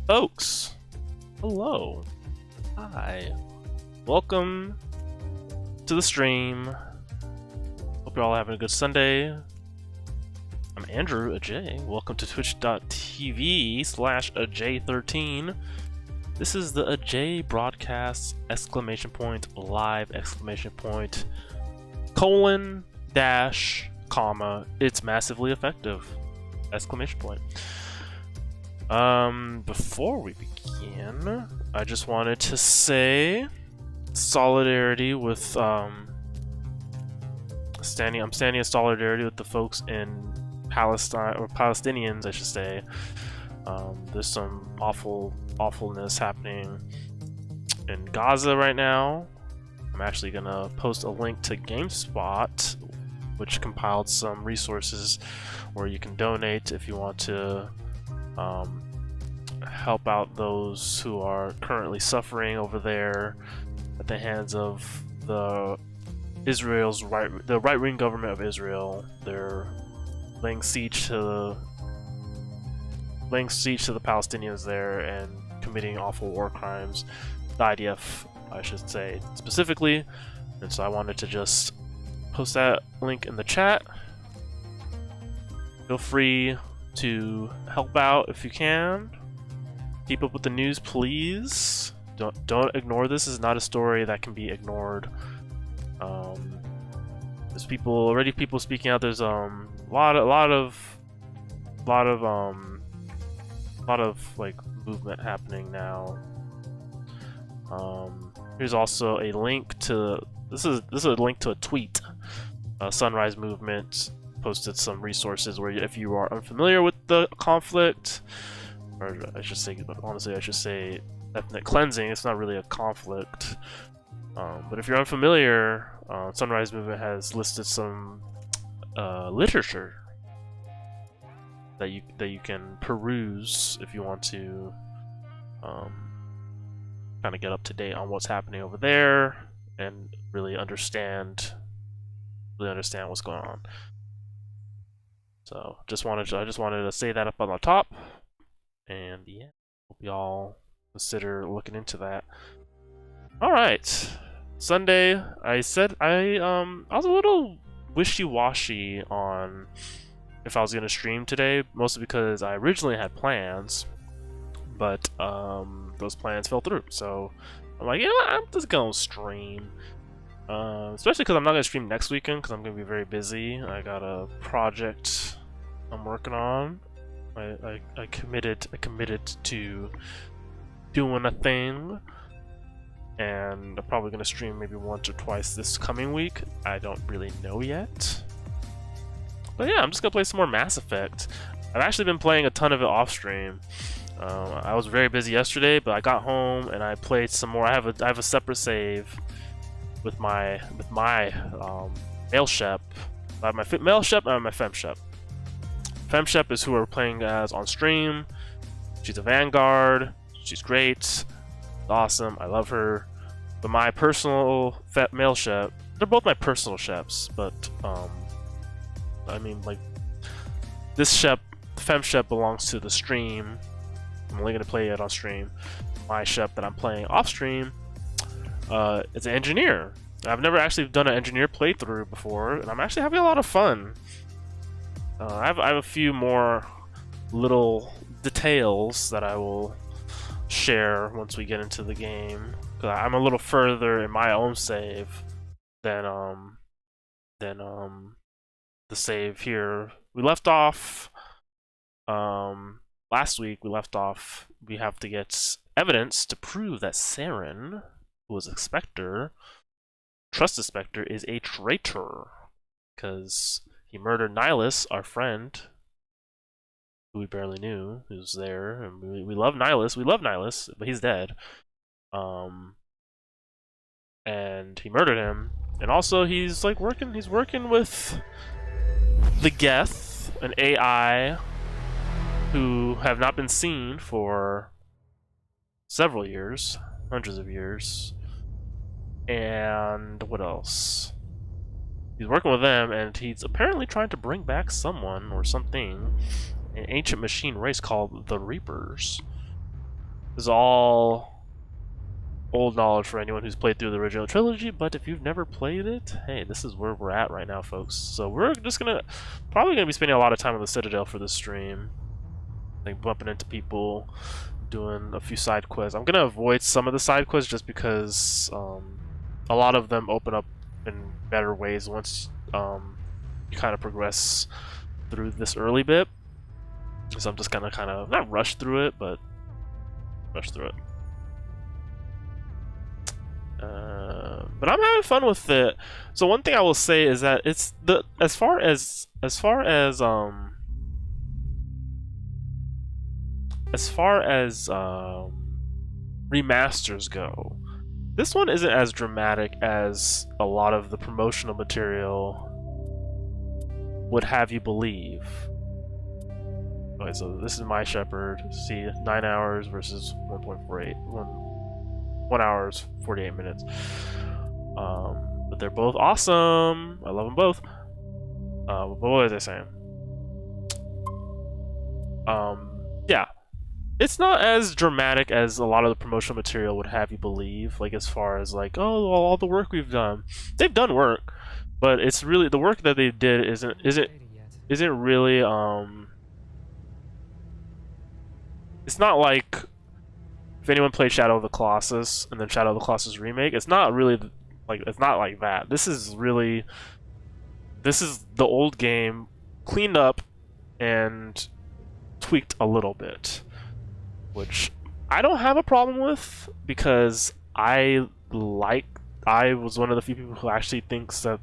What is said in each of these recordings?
Folks, hello. Hi. Welcome to the stream. Hope you're all having a good Sunday. I'm Andrew Adjei. Welcome to twitch.tv/Adjei13. This is the Adjei broadcast ! Live ! Dash, comma, it's massively effective! ! Before we begin, I just wanted to say solidarity with I'm standing in solidarity with the folks in Palestine, or Palestinians I should say. There's some awfulness happening in Gaza right now. I'm actually gonna post a link to GameSpot, which compiled some resources where you can donate if you want to help out those who are currently suffering over there at the hands of the right-wing government of Israel. They're laying siege to the Palestinians there and committing awful war crimes. The IDF, I should say, specifically. And so I wanted to just post that link in the chat. Feel free to help out if you can. Keep up with the news, please. Don't ignore this. This is not a story that can be ignored. There's people speaking out. There's a lot of like movement happening now. Here's also a link to this is a link to a tweet. Sunrise Movement posted some resources where if you are unfamiliar with the conflict, or I should say, honestly, I should say ethnic cleansing. It's not really a conflict, but if you're unfamiliar, Sunrise Movement has listed some literature that you can peruse if you want to kind of get up to date on what's happening over there and really understand what's going on. So I just wanted to say that up on the top, and yeah, hope y'all consider looking into that. All right, Sunday. I said I was a little wishy-washy on if I was gonna stream today, mostly because I originally had plans, but those plans fell through. So I'm like, you know what, I'm just gonna stream. Especially because I'm not gonna stream next weekend because I'm gonna be very busy. I got a project I'm working on. I committed to doing a thing, and I'm probably gonna stream maybe once or twice this coming week. I don't really know yet. But yeah, I'm just gonna play some more Mass Effect. I've actually been playing a ton of it off stream. I was very busy yesterday, but I got home and I played some more. I have a separate save with my male shep. I have my male shep and I have my fem shep. Fem shep is who we're playing as on stream. She's a Vanguard. She's great. Awesome. I love her. But my personal male shep, they're both my personal sheps, but I mean, like, this shep, the fem shep, belongs to the stream. I'm only gonna play it on stream. My shep that I'm playing off stream, it's an engineer. I've never actually done an engineer playthrough before, and I'm actually having a lot of fun. I have a few more little details that I will share once we get into the game. 'Cause I'm a little further in my own save than the save here. We left off last week. We have to get evidence to prove that Saren, who was a Spectre, trusted Spectre, is a traitor because he murdered Nihilus, our friend, who we barely knew, who's there, and we love Nihilus, but he's dead. And he murdered him, and also he's working with the Geth, an AI who have not been seen for several years, hundreds of years. And what else? He's working with them, and he's apparently trying to bring back someone or something an ancient machine race called the Reapers. This is all old knowledge for anyone who's played through the original trilogy, but if you've never played it, hey, this is where we're at right now, folks. So we're just probably gonna be spending a lot of time on the Citadel for this stream, like bumping into people, doing a few side quests. I'm gonna avoid some of the side quests just because a lot of them open up in better ways once you kind of progress through this early bit. So I'm just gonna kind of not rush through it, but rush through it. But I'm having fun with it. So one thing I will say is that it's as far as remasters go, this one isn't as dramatic as a lot of the promotional material would have you believe. Okay, so this is my Shepherd. See, 9 hours versus 1.48. 1 hours, 48 minutes. But they're both awesome. I love them both. But what was I saying? Yeah. It's not as dramatic as a lot of the promotional material would have you believe. Like, as far as, like, oh, all the work we've done. They've done work. But it's really, the work that they did isn't really, it's not like, if anyone played Shadow of the Colossus and then Shadow of the Colossus Remake, it's not really like, it's not like that. This is the old game cleaned up and tweaked a little bit, which I don't have a problem with, because I was one of the few people who actually thinks that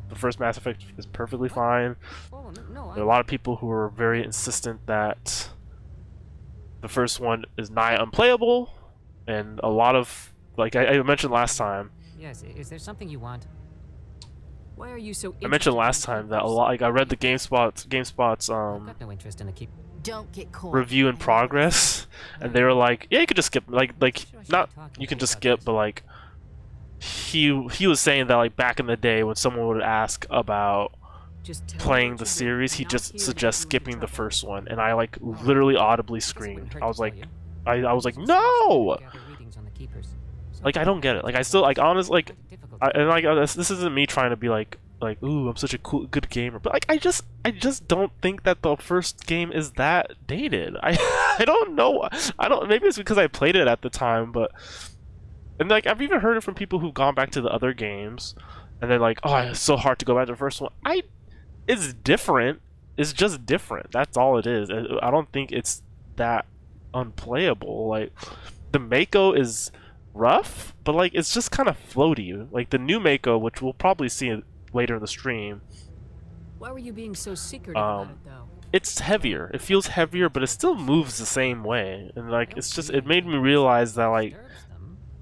the first Mass Effect is perfectly fine. There are a lot of people who are very insistent that the first one is nigh unplayable, and a lot of, like I mentioned last time. Yes, is there something you want? Why are you so I mentioned last time that a lot, like, I read the GameSpot's got no interest in the keep. Don't get caught. review in progress, and they were like, yeah, you could just skip, like not you can just skip, but like he was saying that, like, back in the day when someone would ask about playing the series, he just suggests skipping the first one, and I, like, literally audibly screamed. I was like, I was like, no! Like, I don't get it. Like, I still, like, honestly, like, this isn't me trying to be like, ooh, I'm such a good gamer, but, like, I just don't think that the first game is that dated. I don't know. Maybe it's because I played it at the time, but, and, like, I've even heard it from people who've gone back to the other games, and they're like, oh, it's so hard to go back to the first one. It's different. It's just different. That's all it is. I don't think it's that unplayable. Like, the Mako is rough, but, like, it's just kind of floaty. Like, the new Mako, which we'll probably see later in the stream. Why were you being so secretive about it, though? It's heavier. It feels heavier, but it still moves the same way. And, like, it's just, it made me realize that, like,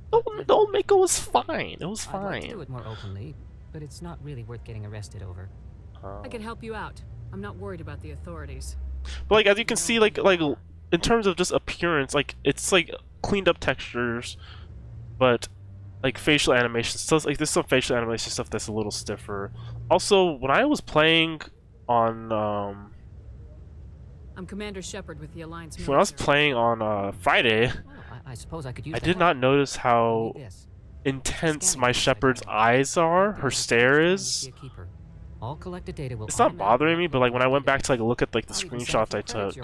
the old Mako was fine. It was fine. I'd like to do it more openly, but it's not really worth getting arrested over. I can help you out. I'm not worried about the authorities. But, like, as you can see, like in terms of just appearance, like, it's, like, cleaned up textures, but, like, facial animation stuff, like, there's some facial animation stuff that's a little stiffer. Also, when I was playing on I'm Commander Shepard with the Alliance military. when I was playing on Friday, I suppose I could use I did not notice how intense my Shepard's eyes are. Her stare is. All collected data will It's not bothering me, but, like, when I went back to, like, look at, like, the screenshots I took,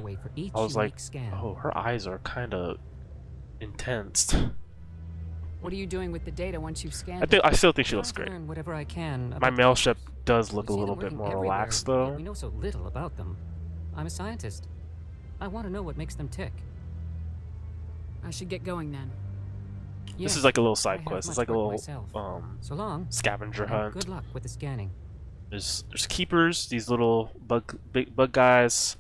I was like, oh, her eyes are kind of intense. What are you doing with the data once you've scanned I still think she looks great. Whatever I can. My male ship does look a little bit more relaxed, though. We know so little about them. I'm a scientist. I want to know what makes them tick. I should get going then. This is like a little side quest. It's like a little so long. scavenger hunt. Good luck with the scanning. There's keepers, these little big bug guys.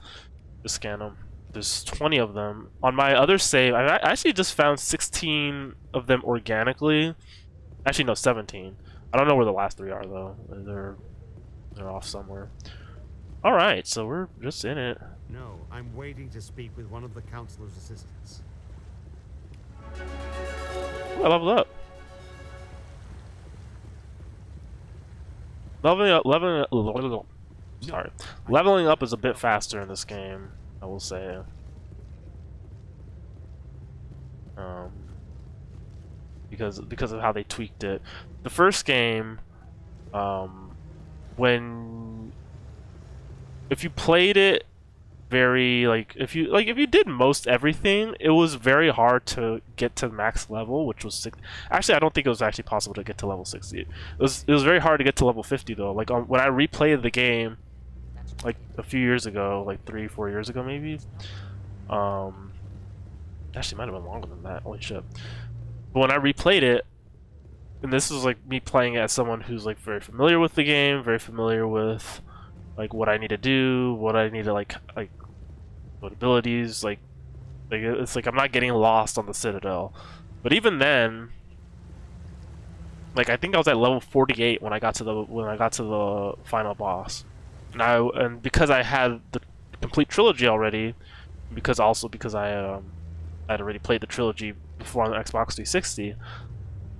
Just scan them. There's 20 of them. On my other save, I actually just found 16 of them organically. Actually, no, 17. I don't know where the last 3 are, though. They're off somewhere. All right, so we're just in it. No, I'm waiting to speak with one of the counselor's assistants. Ooh, I leveled up. Leveling up is a bit faster in this game. I will say. Because of how they tweaked it. The first game, if you played it very if you did most everything, it was very hard to get to max level, which was actually I don't think it was actually possible to get to level 60. It was very hard to get to level 50 though. Like when I replayed the game like a few years ago, like 3-4 years ago maybe. Actually might have been longer than that. Holy shit. But when I replayed it, and this was like me playing it as someone who's like very familiar with the game, very familiar with like what I need to do, what I need to like what abilities, like it's like I'm not getting lost on the Citadel. But even then, like I think I was at level 48 when I got to the final boss, and because I had the complete trilogy already, because I had already played the trilogy before on the Xbox 360.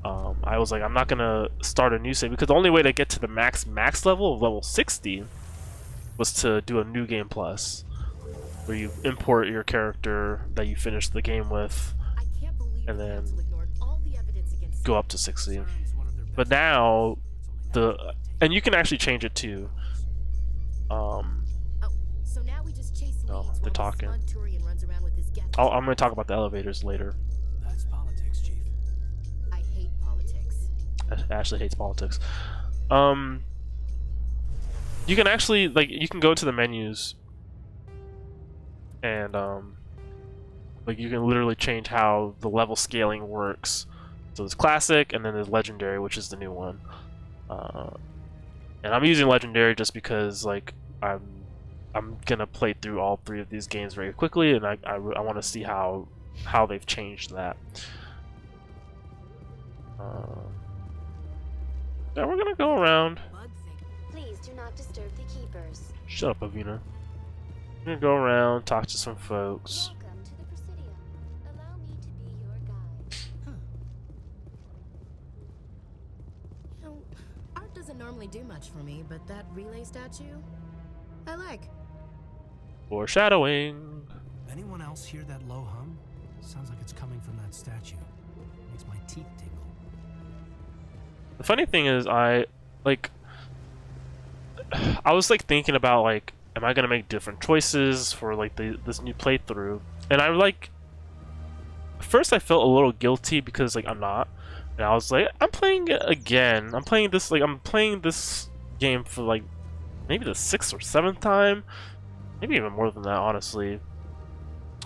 I was like, I'm not gonna start a new save because the only way to get to the max level of level 60 was to do a new game plus, where you import your character that you finished the game with, and then go up to 60. But now, and you can actually change it too. No, they're talking. I'm gonna talk about the elevators later. That's politics, Chief. I hate politics. Ashley hates politics. You can actually you can go to the menus and like you can literally change how the level scaling works. So there's classic and then there's legendary, which is the new one. And I'm using legendary just because like I'm gonna play through all 3 of these games very quickly, and I want to see how they've changed that. Yeah, we're gonna go around. Please do not disturb the keepers. Shut up, Avina. We're gonna go around, talk to some folks. Welcome to the Presidium. Allow me to be your guide. You know, art doesn't normally do much for me, but that relay statue, I like. Foreshadowing. Anyone else hear that low hum? Sounds like it's coming from that statue. Makes my teeth tingle. The funny thing is, I was like thinking about like, am I gonna make different choices for like this new playthrough? And first I felt a little guilty because like I'm not, and I was like, I'm playing it again. I'm playing this game for like maybe the 6th or 7th time, maybe even more than that, honestly.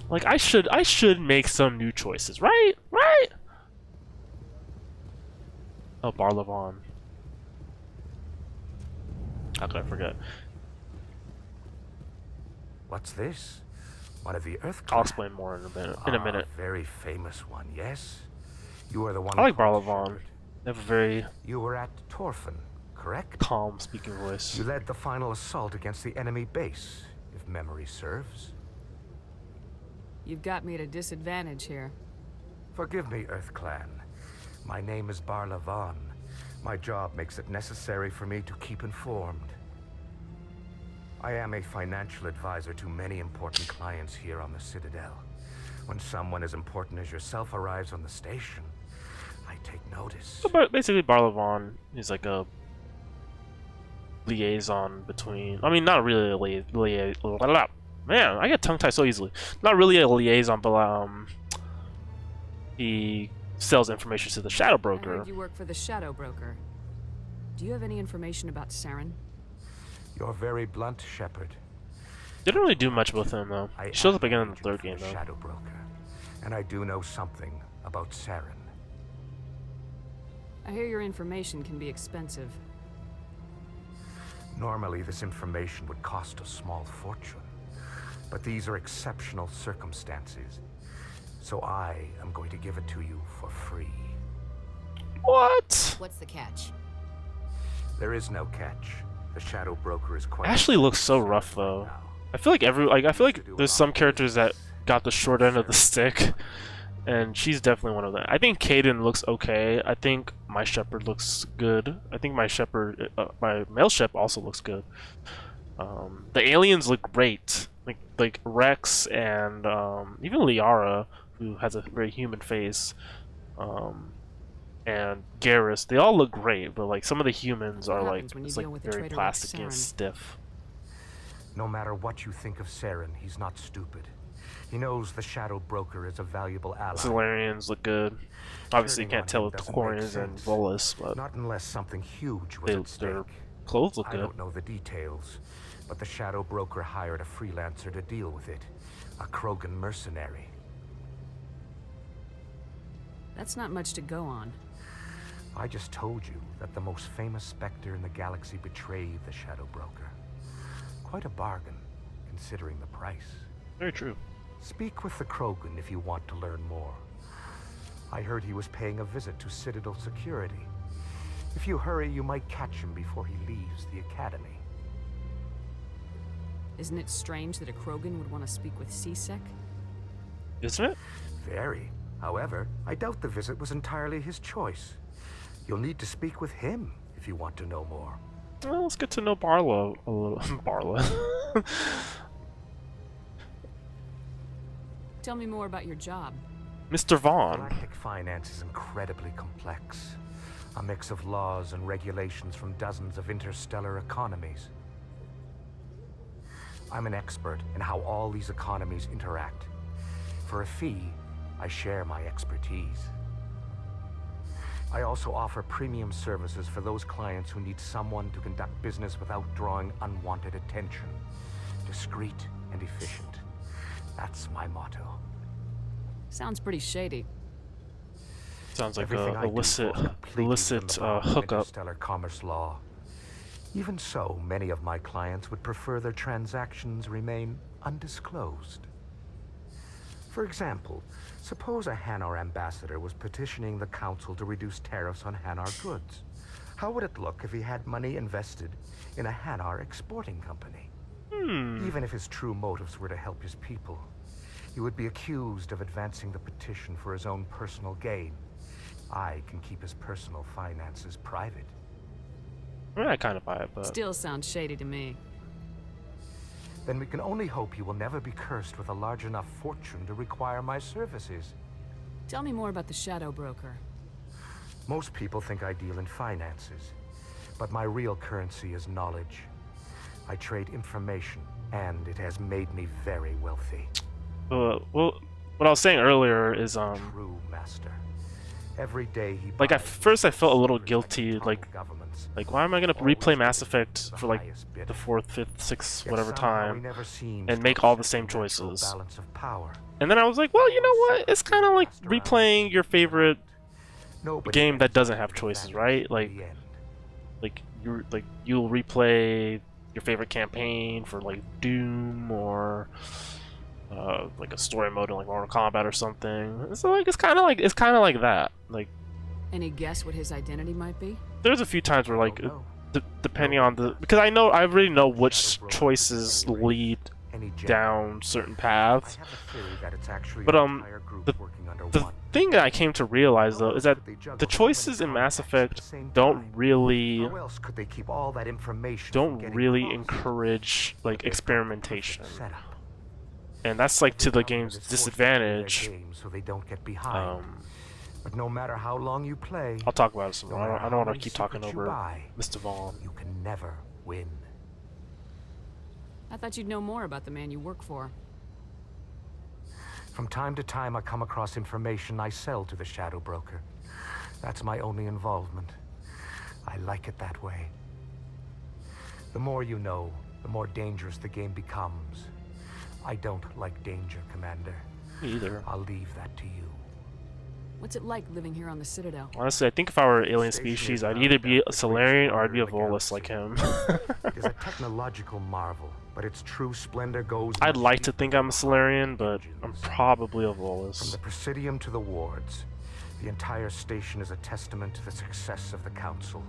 Like I should make some new choices, right? Right? Oh, Barlavon. How could I forget? What's this? One of the Earth I'll Clan? explain more in a minute. Very famous one, yes? You are the one I like who called Barlavon. Shepard. They have a very You were at Torfin, correct? calm speaking voice. You led the final assault against the enemy base, if memory serves. You've got me at a disadvantage here. Forgive me, Earth Clan. My name is Barlavon. My job makes it necessary for me to keep informed. I am a financial advisor to many important clients here on the Citadel. When someone as important as yourself arrives on the station, I take notice. So basically, Barlavon is like a liaison between. I mean, not really a liaison. Man, I get tongue-tied so easily. Not really a liaison, but he sells information to the Shadow I Broker. heard you work for the Shadow Broker. Do you have any information about Saren? You're very blunt, Shepard. Didn't really do much with him though. I He shows am up again in the agent 3rd for game the though. Shadow Broker, and I do know something about Saren. I hear your information can be expensive. Normally, this information would cost a small fortune, but these are exceptional circumstances, so I am going to give it to you for free. What? What's the catch? There is no catch. The Shadow Broker is quite. Ashley looks so rough though. now. I feel like there's some characters that got the short end of the stick, and she's definitely one of them. I think Caden looks okay. I think my Shepherd looks good. I think my Shepherd, my male Shep also looks good. The aliens look great, like Rex and even Liara, who has a very human face, and Garrus. They all look great, but like some of the humans What are like happens when you it's deal like with a very traitor like plastic and Saren? stiff. No matter what you think of Saren, he's not stupid. He knows the Shadow Broker is a valuable ally. Solarians look good. Obviously, you Turning can't on tell him with doesn't make Quarians and sense. Volus, but Not unless something huge was at their stake. clothes look I good. don't know the details, but the Shadow Broker hired a freelancer to deal with it. A Krogan mercenary. That's not much to go on. I just told you that the most famous Spectre in the galaxy betrayed the Shadow Broker. Quite a bargain, considering the price. Very true. Speak with the Krogan if you want to learn more. I heard he was paying a visit to Citadel security. If you hurry, you might catch him before he leaves the Academy. Isn't it strange that a Krogan would want to speak with C-Sec? Isn't it? Very. However, I doubt the visit was entirely his choice. You'll need to speak with him if you want to know more. Well, let's get to know Barla a little. Barla. Tell me more about your job. Mr. Vaughn. Galactic finance is incredibly complex. A mix of laws and regulations from dozens of interstellar economies. I'm an expert in how all these economies interact. For a fee, I share my expertise. I also offer premium services for those clients who need someone to conduct business without drawing unwanted attention. Discreet and efficient. That's my motto. Sounds pretty shady. Sounds like Everything a I do illicit, falls completely within the bounds of hookup. interstellar commerce law. Even so, many of my clients would prefer their transactions remain undisclosed. For example, suppose a Hanar ambassador was petitioning the council to reduce tariffs on Hanar goods. How would it look if he had money invested in a Hanar exporting company? Even if his true motives were to help his people, he would be accused of advancing the petition for his own personal gain. I can keep his personal finances private. I mean, I kind of buy it, but Still sounds shady to me. Then we can only hope he will never be cursed with a large enough fortune to require my services. Tell me more about the Shadow Broker. Most people think I deal in finances, but my real currency is knowledge. I trade information, and it has made me very wealthy. well, what I was saying earlier is True master. Every day he like at buys first I felt a little secrets guilty, from like governments. why am I gonna Always replay Mass gives Effect the for like highest the bidder. 4th, 5th, 6th, Yet whatever somehow he time, never seems and to make all the accept same natural choices? balance of power. And then I was like, well, you know what? It's kind of like replaying your favorite Nobody game that ends doesn't up have with choices, advantage right? in Like the end. you'll replay your favorite campaign for like Doom or like a story mode in like Mortal Kombat or something. So like it's kind of like that. Like Any guess what his identity might be? there's a few times where like No. depending on the because I already know which choices lead Any general. down certain I paths. have a theory that it's actually But, an entire group the- working under The one. thing that I came to realize though How is else that could they juggle the so choices many in Mass contacts at Effect the same don't time? really How else could they keep all that information from getting crossed? encourage like They've got the experimentation, perfect setup. and that's like to the Every game's government is forced to play their disadvantage. game so they don't get behind. Um, But no matter how long you play, I'll talk about it some no more. I matter don't how want to many keep talking secrets you over buy, Mr. Vaughn. you can never win. I thought you'd know more about the man you work for. From time to time, I come across information I sell to the Shadow Broker. That's my only involvement. I like it that way. The more you know, the more dangerous the game becomes. I don't like danger, Commander. Me either. I'll leave that to you. What's it like living here on the Citadel? Honestly, I think if I were an alien Station species, is I'd bound either down be a to the great Solarian or I'd be a splendor of the Volus like him. It is a technological marvel, but its true splendor goes I'd much like to deeper think than I'm a the Solarian, but engines. I'm probably a From Volus. the Presidium to the wards, the entire station is a testament to the success of the Council.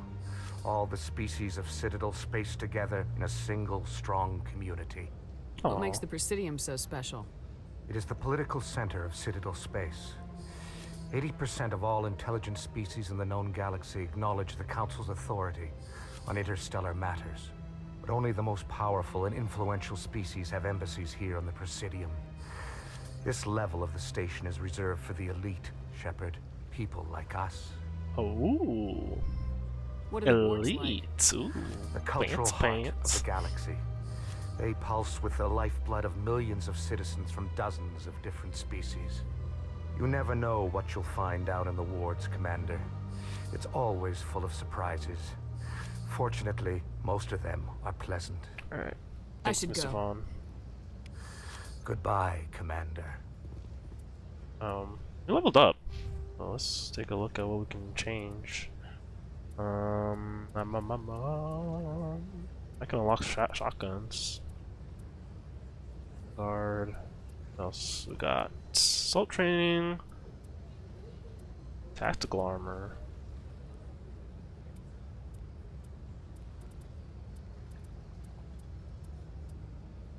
All the species of Citadel spaced together in a single, strong community. What Aw. makes the Presidium so special? It is the political center of Citadel space. 80% of all intelligent species in the known galaxy acknowledge the Council's authority on interstellar matters. but only the most powerful and influential species have embassies here on the Presidium. This level of the station is reserved for the elite, Shepard. People like us. Oh, What are the wards like? elite. Ooh, The cultural heart of the galaxy. They pulse with the lifeblood of millions of citizens from dozens of different species. You never know what you'll find out in the wards, Commander. It's always full of surprises. Fortunately, most of them are pleasant. All right. I Thanks, should Mr. go. Vaughn. Goodbye, Commander. We leveled up. Well, let's take a look at what we can change. I can unlock shotguns. Guard. What else we got? Assault training. Tactical armor.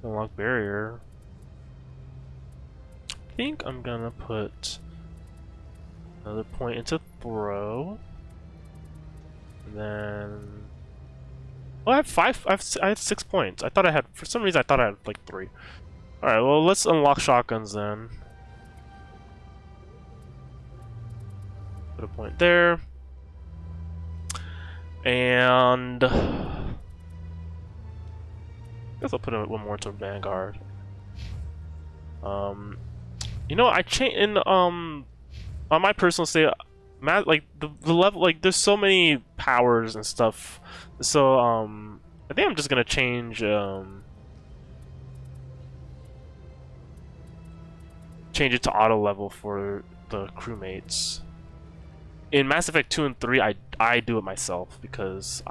Unlock barrier. I think I'm gonna put another point into throw. And then, oh, I have 5. I have 6 points. I thought I had, for some reason I thought I had like 3. All right, well let's unlock shotguns then. Put a point there. And I guess I'll put one more to Vanguard. You know, I changed in on my personal state. Like the level, like there's so many powers and stuff. So I think I'm just gonna change it to auto level for the crewmates. In Mass Effect 2 and 3, I do it myself because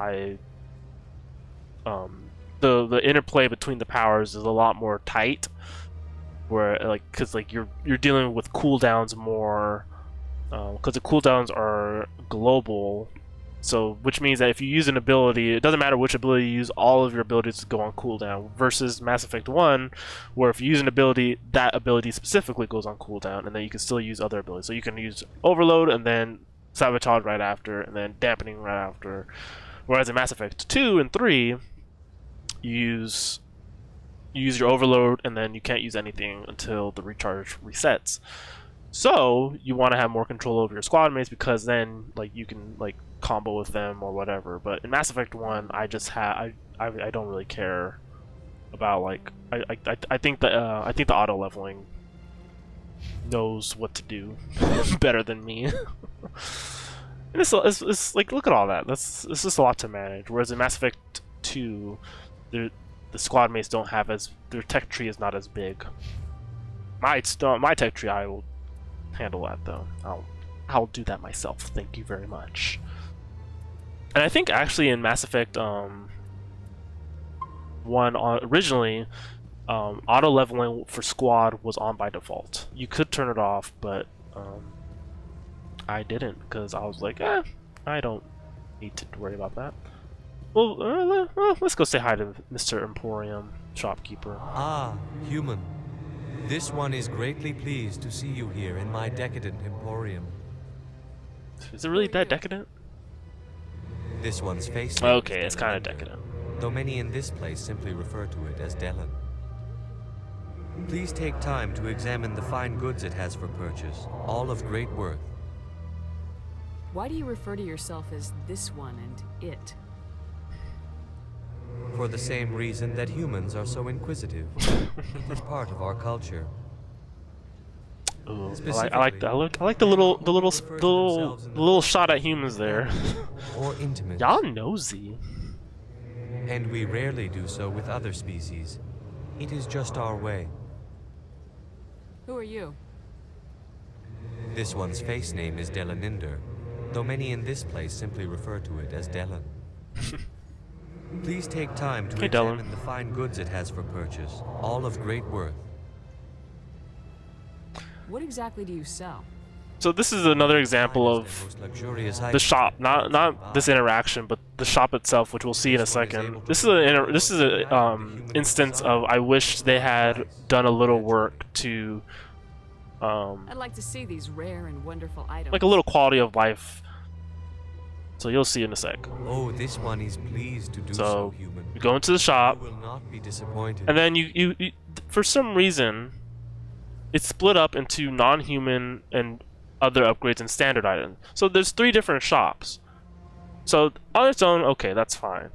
the interplay between the powers is a lot more tight. Where because you're dealing with cooldowns more, because the cooldowns are global, so which means that if you use an ability, it doesn't matter which ability you use, all of your abilities go on cooldown. Versus Mass Effect 1, where if you use an ability, that ability specifically goes on cooldown, and then you can still use other abilities. So you can use Overload and then Sabotage right after, and then Dampening right after. Whereas in Mass Effect 2 and 3, you use your Overload and then you can't use anything until the recharge resets. So you want to have more control over your squad mates because then you can combo with them or whatever. But in Mass Effect 1, I just I don't really care about I think the auto leveling knows what to do better than me. And it's like, look at all that. It's just a lot to manage. Whereas in Mass Effect 2, the squad mates don't have their tech tree is not as big. My tech tree, I will handle that though. I'll do that myself. Thank you very much. And I think actually in Mass Effect 1 originally, auto leveling for squad was on by default. You could turn it off, but I didn't because I was like, I don't need to worry about that. Well, let's go say hi to Mr. Emporium shopkeeper. Ah, human. This one is greatly pleased to see you here in my decadent emporium. Is it really that decadent? This one's face. Okay, it's kind of decadent. Though many in this place simply refer to it as Dellen. Please take time to examine the fine goods it has for purchase, all of great worth. Why do you refer to yourself as this one and it? For the same reason that humans are so inquisitive. It is part of our culture. Ooh, I like the little shot at humans there. Or intimate. Y'all nosy. And we rarely do so with other species. It is just our way. Who are you? This one's face name is Delaninder, though many in this place simply refer to it as Dellen. Please take time to examine the fine goods it has for purchase, all of great worth. What exactly do you sell? So this is another example of the shop, not this interaction, but the shop itself, which we'll see in a second. This is an instance of I wish they had done a little work to I'd like to see these rare and wonderful items. like a little quality of life So you'll see in a sec. Oh, this one is pleased to do So, so, human. You go into the shop, You will not be disappointed. and then you for some reason, it's split up into non-human and other upgrades and standard items. So there's 3 different shops. So on its own, okay, that's fine.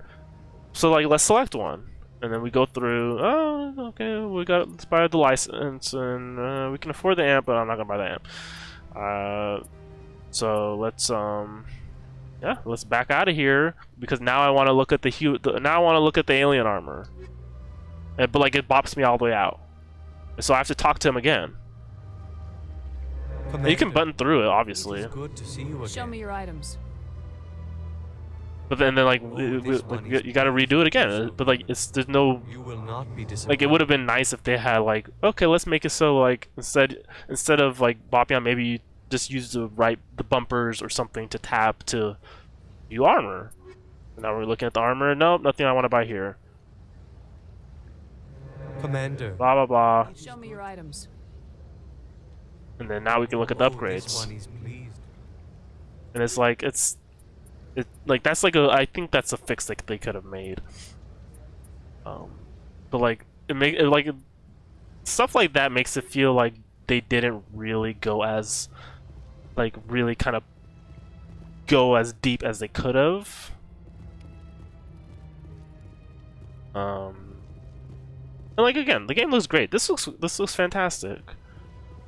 So like, let's select one, and then we go through. Oh, okay, let's buy the license, and we can afford the amp, but I'm not gonna buy the amp. So let's let's back out of here, because now I want to look at now I want to look at the alien armor, but like it bops me all the way out, so I have to talk to him again. Commander, You can button through it, it obviously, is good to see you again. Show me your items. but then like this one is you got to redo it again. But like there's no, You will not be disappointed. like, it would have been nice if they had like, okay, let's make it so like instead of like bopping out, maybe you just use the bumpers or something to tab to view armor. Now we're looking at the armor. Nope, nothing I want to buy here. Commander. Blah blah blah. Show me your items. And then now we can look at the This upgrades. one is pleased. And it's like that's like I think that's a fix that they could have made. But like stuff like that makes it feel like they didn't really go as really kind of go as deep as they could have. And like, again, the game looks great. This looks fantastic.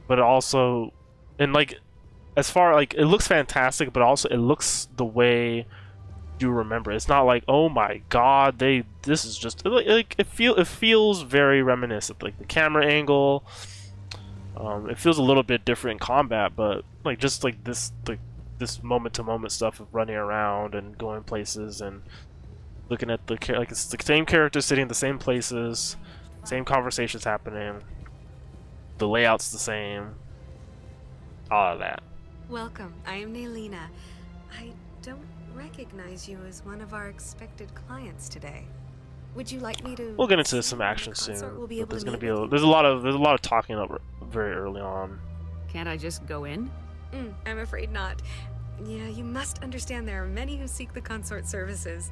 But also, and like, as far like, it looks fantastic, but also it looks the way you remember. It's not like, oh my god, this is just like it feels very reminiscent. Like the camera angle, it feels a little bit different in combat, but like just like this moment to moment stuff of running around and going places and looking at like it's the same characters sitting in the same places, same conversations happening. The layout's the same. All of that. Welcome. I am Naylina. I don't recognize you as one of our expected clients today. Would you like me to? We'll get into see some when the action consort soon. will be But able there's to gonna meet be with you? there's a lot of talking up very early on. Can't I just go in? I'm afraid not. Yeah, you must understand there are many who seek the consort services.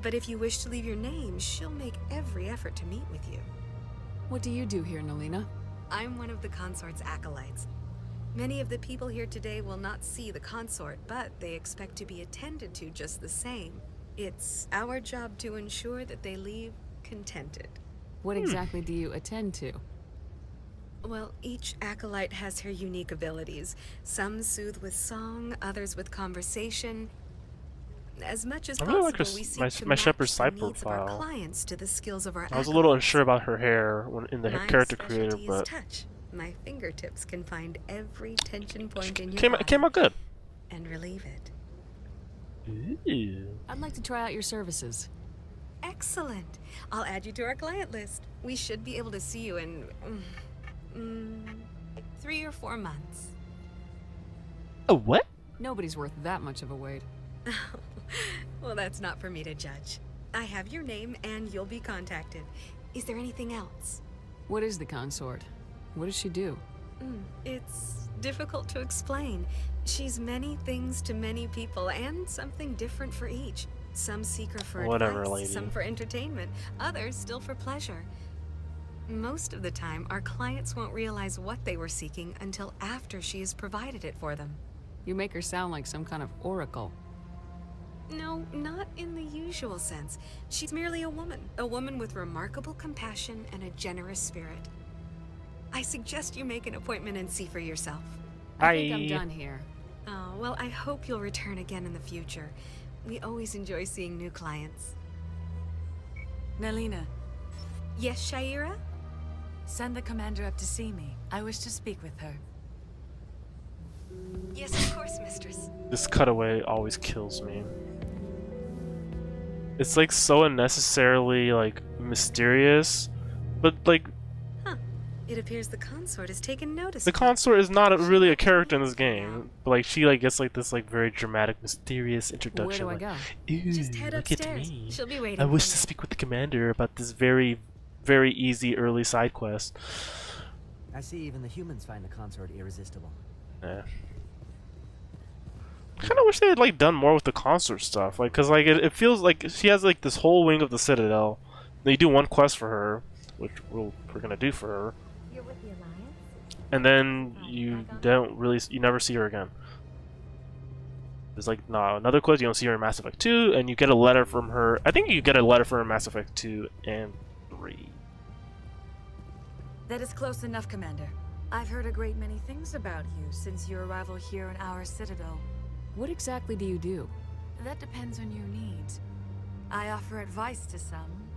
But if you wish to leave your name, she'll make every effort to meet with you. What do you do here, Naylina? I'm one of the consort's acolytes. Many of the people here today will not see the consort, but they expect to be attended to just the same. It's our job to ensure that they leave contented. What exactly do you attend to? Well, each acolyte has her unique abilities. Some soothe with song, others with conversation. As much as I really possible, like her we seek my to shepherd's match side the needs of our profile. clients to the skills of our I was a little acolytes. unsure about her hair in the My character creator, specialty is but touch. My fingertips can find every tension point in your it came out body good. and relieve it. Ooh. I'd like to try out your services. Excellent. I'll add you to our client list. We should be able to see you in 3 or 4 months. Oh, what? Nobody's worth that much of a wait. Well, that's not for me to judge. I have your name and you'll be contacted. Is there anything else? What is the consort? What does she do? It's difficult to explain. She's many things to many people and something different for each. Some seek her for Whatever, advice, lady. some for entertainment, others still for pleasure. Most of the time, our clients won't realize what they were seeking until after she has provided it for them. You make her sound like some kind of oracle. No, not in the usual sense. She's merely a woman with remarkable compassion and a generous spirit. I suggest you make an appointment and see for yourself. I think I'm Hi. done here. Oh, well, I hope you'll return again in the future. We always enjoy seeing new clients. Naylina, Yes, Shaira? send the commander up to see me. I wish to speak with her. Yes, of course, mistress. This cutaway always kills me. It's like so unnecessarily like mysterious, but like It appears the consort has taken notice. the of you. consort is not really a character in this game. But like she like gets like this like very dramatic, mysterious introduction. Where do I like, go? Ooh, Just head look at upstairs. me. She'll be waiting. I wish for to you. speak with the commander about this very, very easy early side quest. I see even the humans find the consort irresistible. Yeah. I kind of wish they had like done more with the consort stuff, like, cause like it feels like she has like this whole wing of the Citadel. Then you do one quest for her, which we're gonna do for her, You're with the Alliance? and then you never see her again. There's like another quest, you don't see her in Mass Effect 2, and you get a letter from her. I think you get a letter from her in Mass Effect 2 and 3. That is close enough, Commander. I've heard a great many things about you since your arrival here in our Citadel. What exactly do you do? That depends on your needs. I offer advice to some,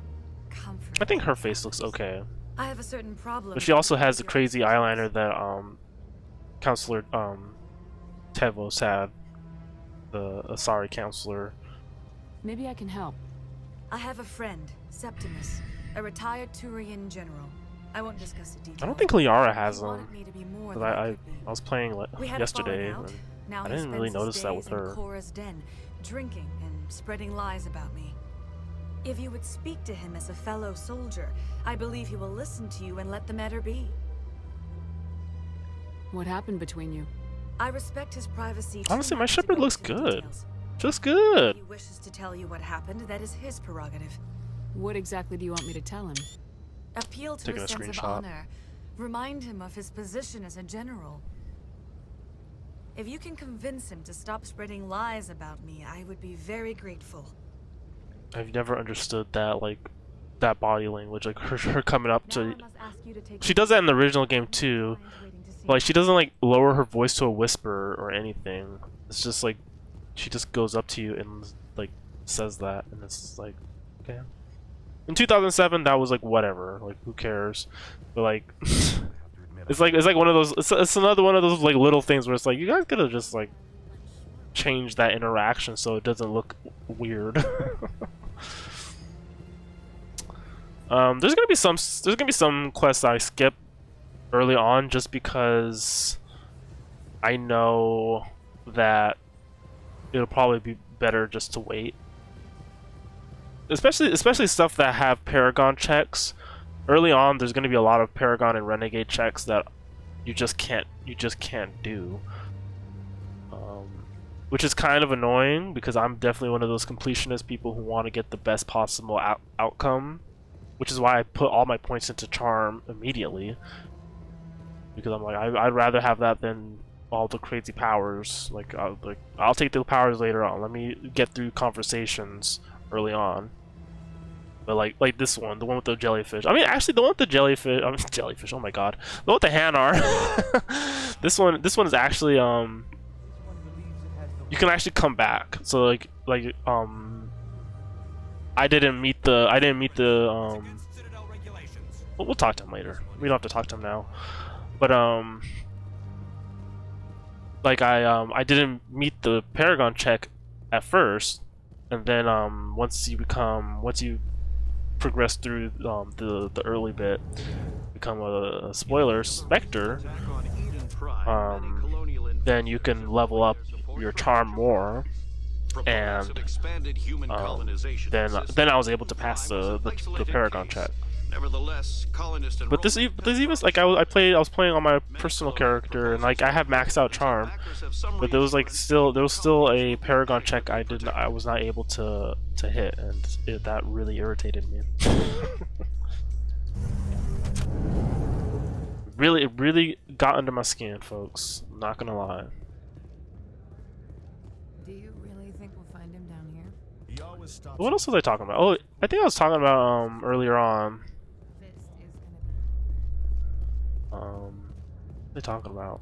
comfort. I think her face looks okay, I have a certain problem. but she also has the crazy eyeliner that Counselor Tevos had, the Asari counselor. Maybe I can help. I have a friend, Septimus, a retired Turian general. I won't discuss the details. I don't think Liara has He them. wanted me to be more But than I could be. was playing We had yesterday, a falling out. and Now I he didn't really spends his notice that with days in her. Cora's den, drinking and spreading lies about me. If you would speak to him as a fellow soldier, I believe he will listen to you and let the matter be. What happened between you? I respect his privacy. Honestly, too my much to shepherd go looks into good. details. Just good. If he wishes to tell you what happened, that is his prerogative. What exactly do you want me to tell him? Appeal to Taking his a sense of screenshot. honor. Remind him of his position as a general. If you can convince him to stop spreading lies about me, I would be very grateful. I've never understood that, like, that body language, like her coming up Now to. I must ask you to take She does that in the original game too. But, like, she doesn't like lower her voice to a whisper or anything. It's just like she just goes up to you and like says that, and it's just like, okay. In 2007, that was like whatever, like who cares? But like, it's like one of those. It's another one of those like little things where it's like you guys gotta just like change that interaction so it doesn't look weird. There's gonna be some quests I skip early on just because I know that it'll probably be better just to wait. Especially stuff that have Paragon checks. Early on, there's gonna be a lot of Paragon and Renegade checks that you just can't do. Which is kind of annoying because I'm definitely one of those completionist people who want to get the best possible outcome. Which is why I put all my points into Charm immediately. Because I'm like, I'd rather have that than all the crazy powers. Like I'll take the powers later on. Let me get through conversations early on. But like this one, the one with the jellyfish. I mean, actually, the one with the jellyfish. I mean, jellyfish. Oh my god, the one with the Hanar. This one is actually you can actually come back. So I didn't meet the we'll talk to him later. We don't have to talk to him now. But like I didn't meet the Paragon check at first, and then once you progress through the early bit, become a spoiler Spectre, then you can level up your charm more, and then I was able to pass the Paragon check. Nevertheless, colonists and But this even like I was playing on my personal character, and like I have maxed out charm, but there was still a Paragon check I was not able to hit, and that really irritated me. It really got under my skin, folks. I'm not gonna lie. Do you really think we'll find him down here? What else was I talking about? Oh, I think I was talking about earlier on. What are they talking about?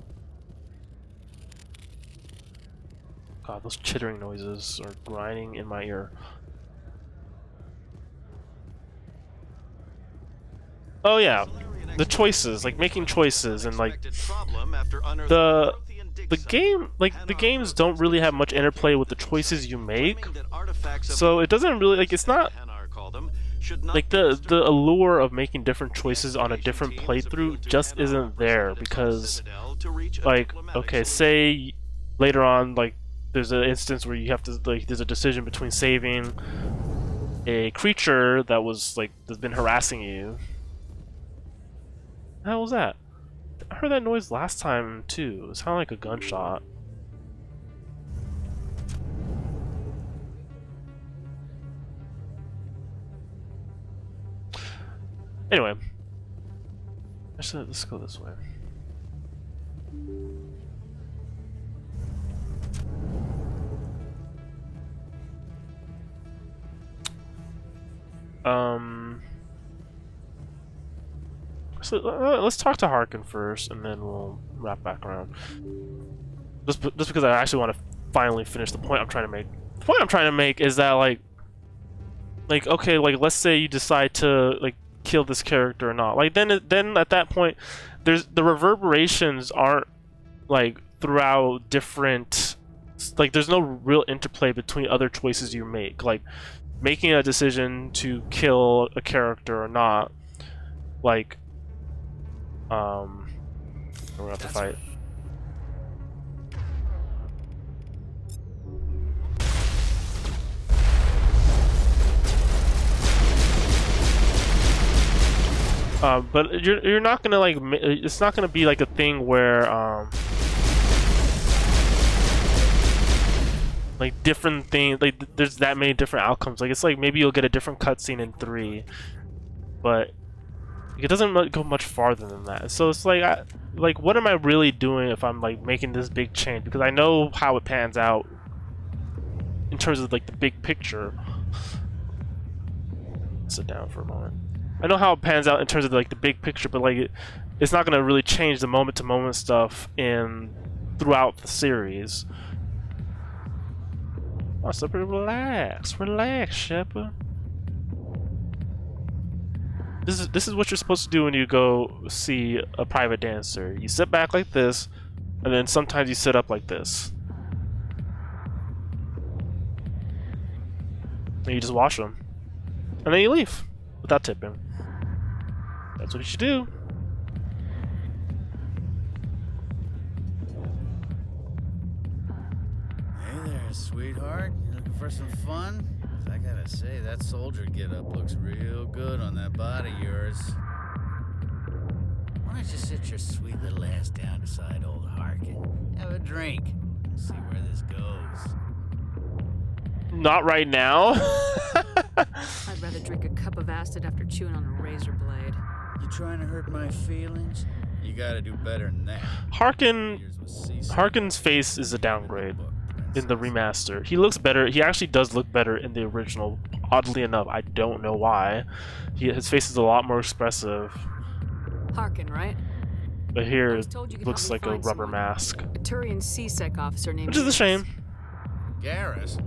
God, those chittering noises are grinding in my ear. Oh yeah, the choices, like making choices, and like the games don't really have much interplay with the choices you make, so it doesn't really like it's not like the allure of making different choices on a different playthrough just isn't there, because like okay, say later on like there's an instance where you have to like there's a decision between saving a creature that's been harassing you. What the hell was that? I heard that noise last time too. It sounded like a gunshot. Anyway, actually, let's go this way. So let's talk to Harkin first, and then we'll wrap back around. Just because I actually want to finally finish the point I'm trying to make. The point I'm trying to make is that like okay, like let's say you decide to like kill this character or not. Like then at that point, the reverberations aren't like throughout different. Like there's no real interplay between other choices you make. Like making a decision to kill a character or not. Like we're gonna have to fight. But you're not gonna like. It's not gonna be like a thing where like different things. Like there's that many different outcomes. Like it's like maybe you'll get a different cutscene in 3, but it doesn't go much farther than that. So it's like, like what am I really doing if I'm like making this big change? Because I know how it pans out in terms of like the big picture. Sit down for a moment. I know how it pans out in terms of like the big picture, but like it's not gonna really change the moment to moment stuff throughout the series. Oh, so relax, Shepard. This is what you're supposed to do when you go see a private dancer. You sit back like this, and then sometimes you sit up like this, and you just watch them, and then you leave without tipping. That's what you should do. Hey there, sweetheart. You looking for some fun? 'Cause I gotta say, that soldier get-up looks real good on that body of yours. Why don't you sit your sweet little ass down beside old Harkin? Have a drink. See where this goes. Not right now. I'd rather drink a cup of acid after chewing on a razor blade. You trying to hurt my feelings? You gotta do better than that. Harkin's face is a downgrade in the remaster. He looks better. He actually does look better in the original. Oddly enough, I don't know why. His face is a lot more expressive. Harkin, right? But here it looks like a rubber mask. A Turian C-Sec officer named. Which is a shame. Garrus?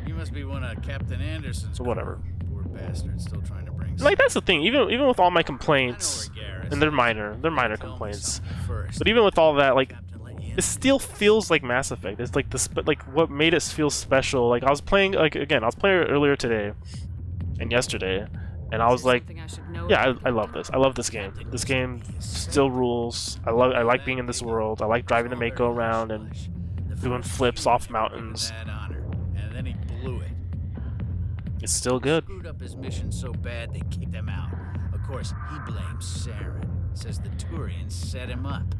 You must be one of Captain Anderson's. So whatever. Poor bastard, still trying to bring. Like that's the thing. Even with all my complaints, and they're minor complaints. But even with all that, like, it still feels like Mass Effect. It's like like what made it feel special. Like I was playing, like again, I was playing it earlier today and yesterday, and I was like, yeah, I love this. I love this game. This game still rules. I like being in this world. I like driving the Mako around and doing flips off mountains. And then he blew it. It's still good. He screwed up his mission so bad they kicked him out. Of course, he blames Saren. Says the Turians set him up.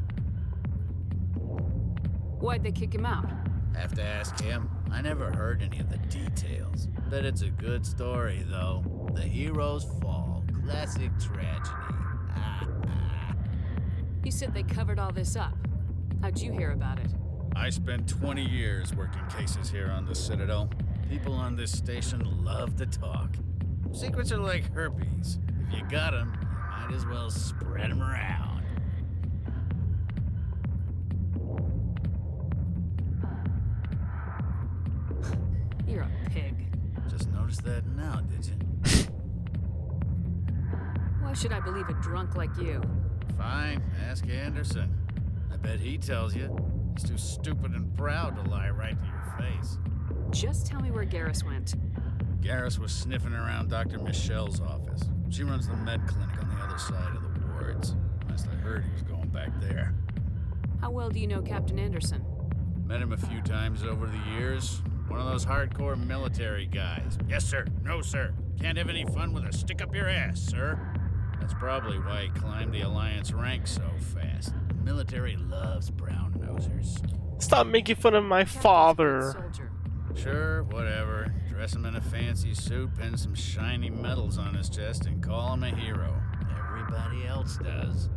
Why'd they kick him out? Have to ask him. I never heard any of the details. Bet it's a good story, though. The heroes fall. Classic tragedy. You said they covered all this up. How'd you hear about it? I spent 20 years working cases here on the Citadel. People on this station love to talk. Secrets are like herpes. If you got them, you might as well spread them around. You're a pig. Just noticed that now, did you? Why should I believe a drunk like you? Fine, ask Anderson. I bet he tells you. He's too stupid and proud to lie right to your face. Just tell me where Garrus went. Garrus was sniffing around Dr. Michelle's office. She runs the med clinic on the other side of the wards. Last I heard, he was going back there. How well do you know Captain Anderson? Met him a few times over the years. One of those hardcore military guys. Yes, sir. No, sir. Can't have any fun with a stick up your ass, sir. That's probably why he climbed the Alliance ranks so fast. The military loves brown nosers. Stop making fun of my father. Sure, whatever. Dress him in a fancy suit, pin some shiny medals on his chest, and call him a hero. everybody else does.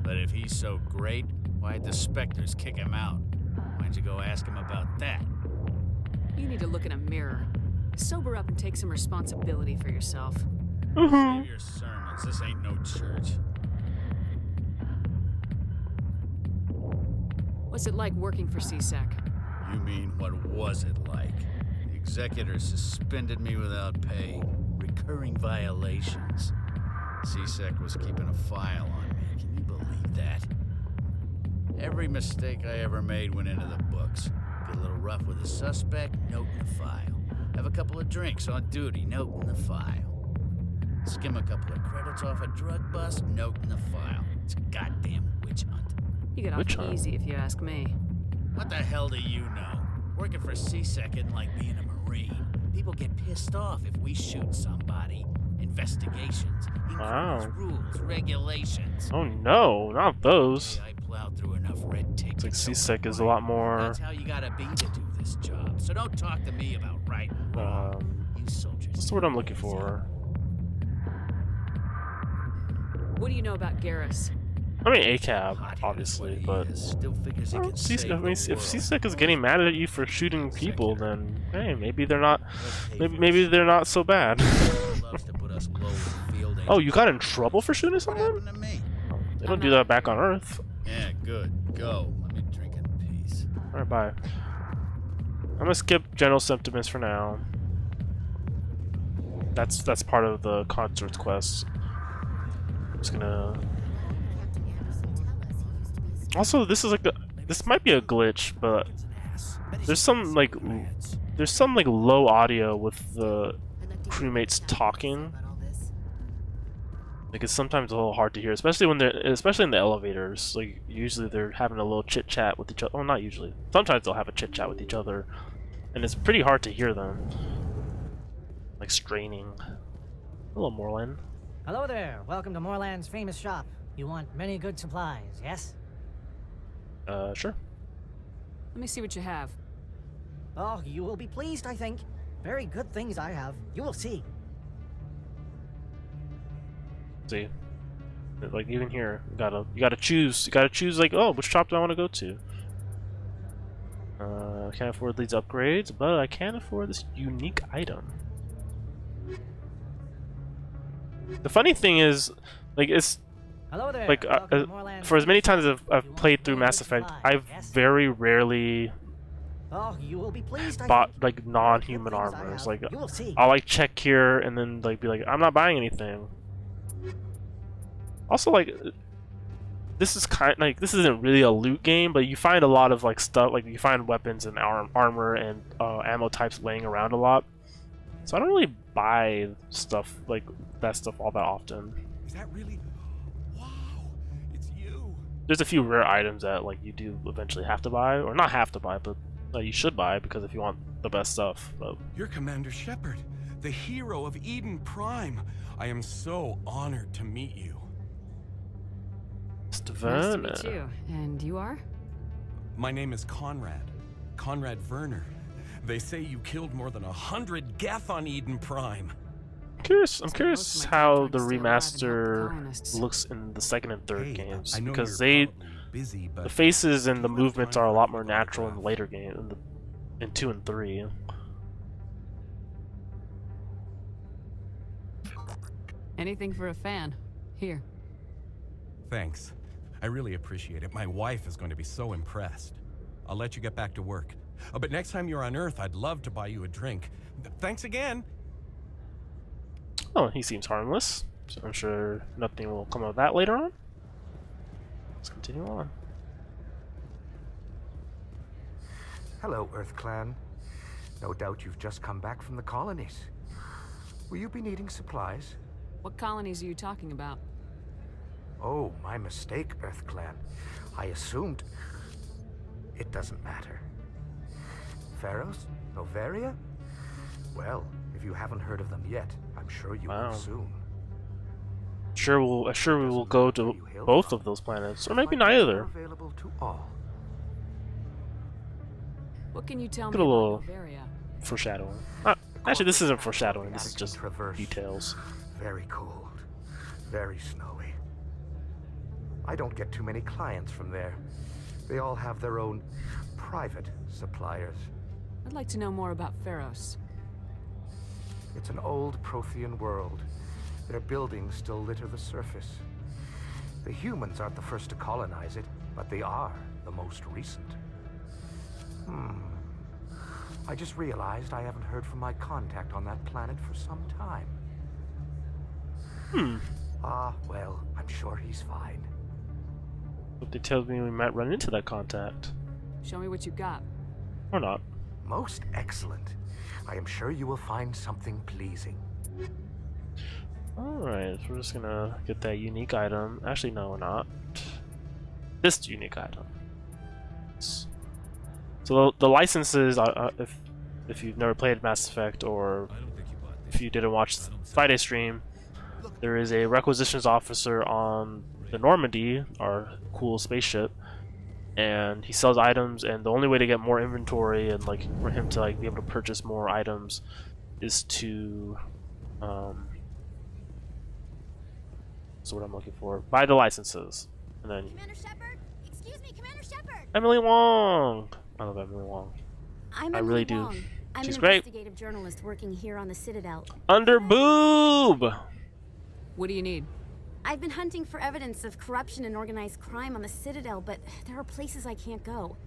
But if he's so great, why'd the Spectres kick him out? Why'd you go ask him about that? You need to look in a mirror. Sober up and take some responsibility for yourself. Save your sermons. This ain't no church. What's it like working for CSEC? You mean, what was it like? The executor suspended me without pay. Recurring violations. CSEC was keeping a file on me. Can you believe that? Every mistake I ever made went into the books. Get a little rough with a suspect, note in the file. Have a couple of drinks on duty, note in the file. Skim a couple of credits off a drug bust, note in the file. It's a goddamn witch hunt. You get off easy if you ask me. What the hell do you know? Working for CSEC isn't like being a Marine. People get pissed off if we shoot somebody. Investigations, increments, rules, regulations. Oh no, not those. I plowed through enough red tape. It's like CSEC is a lot more. That's how you gotta be to do this job. So don't talk to me about right and wrong. You soldiers. That's the word I'm looking for. What do you know about Garrus? I mean, ACAB, obviously, but if CSEC is getting mad at you for shooting people, then hey, maybe they're not, maybe they're not so bad. Oh, you got in trouble for shooting someone? Oh, they don't do that back on Earth. Yeah, good. Go. Let me drink in peace. All right, bye. I'm gonna skip general sentiments for now. That's part of the concerts quest. I'm just gonna. Also, this is like this might be a glitch, but there's some like low audio with the crewmates talking. Like it's sometimes a little hard to hear, especially in the elevators. Like usually they're having a little chit chat with each other. Well, not usually. Sometimes they'll have a chit chat with each other, and it's pretty hard to hear them. Like straining. Hello, Moreland. Hello there. Welcome to Moreland's famous shop. You want many good supplies, yes? Sure. Let me see what you have. Oh, you will be pleased, I think. Very good things I have. You will see. See, like even here, you gotta choose. You gotta choose like, oh, which shop do I want to go to? I can't afford these upgrades, but I can afford this unique item. The funny thing is, like it's. Hello there. Like for as many times as I've played through Mass Effect, I've very rarely bought like non-human armors. Like I'll like check here and then like be like, I'm not buying anything. Also, like this is this isn't really a loot game, but you find a lot of like stuff. Like you find weapons and armor and ammo types laying around a lot. So I don't really buy stuff like that stuff all that often. Is that really? There's a few rare items that like you do eventually have to buy, or not have to buy, but you should buy because if you want the best stuff. But... You're Commander Shepard, the hero of Eden Prime. I am so honored to meet you. Nice to meet you. And you are? My name is Conrad. Conrad Werner. They say you killed more than 100 Geth on Eden Prime. I'm curious how the remaster looks in the second and third games, because the faces and the movements are a lot more natural in the later game, in 2 and 3. Anything for a fan. Here. Thanks. I really appreciate it. My wife is going to be so impressed. I'll let you get back to work. But next time you're on Earth, I'd love to buy you a drink. Thanks again. Oh, he seems harmless, so I'm sure nothing will come of that later on. Let's continue on. Hello, Earth Clan. No doubt you've just come back from the colonies. Will you be needing supplies? What colonies are you talking about? Oh, my mistake, Earth Clan. I assumed... It doesn't matter. Pharos? Novaria? Well, if you haven't heard of them yet, I'm sure you will soon. Sure we will go to both of those planets, or maybe neither. Available to all. What can you tell me Get a little about Novaria? Foreshadowing. Actually, this isn't foreshadowing. This is just details. Very cold. very snowy. I don't get too many clients from there. They all have their own private suppliers. I'd like to know more about Pharos. It's an old Prothean world. Their buildings still litter the surface. The humans aren't the first to colonize it, but they are the most recent. I just realized I haven't heard from my contact on that planet for some time. Well, I'm sure he's fine. But they tell me we might run into that contact. Show me what you got. Or not. Most excellent. I am sure you will find something pleasing. Alright, so we're just gonna get that unique item. Actually, no, we're not. This unique item. So the licenses, if you've never played Mass Effect, or if you didn't watch Friday stream, there is a requisitions officer on the Normandy, our cool spaceship, and he sells items, and the only way to get more inventory and like for him to like be able to purchase more items is to so what I'm looking for, buy the licenses. And then Commander Shepard? Excuse me, Commander Shepard! Emily Wong! I love Emily Wong. I really Wong. do. I'm She's an great. investigative journalist working here on the Citadel. Under boob! What do you need? I've been hunting for evidence of corruption and organized crime on the Citadel, but there are places I can't go.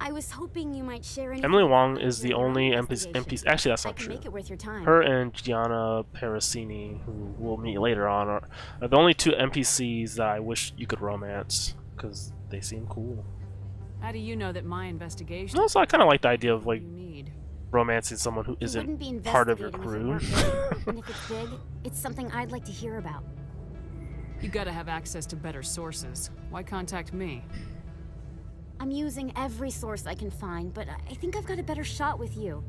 I was hoping you might share any. Emily Wong is the only NPC. Actually, that's not true. Make it worth your time. Her and Gianna Parasini, who we'll meet later on, are the only two NPCs that I wish you could romance because they seem cool. How do you know that my investigation? Also, I kind of like the idea of like you need? romancing someone who isn't part of your crew. And if it's big, it's something I'd like to hear about. You gotta have access to better sources. Why contact me? I'm using every source I can find, but I think I've got a better shot with you.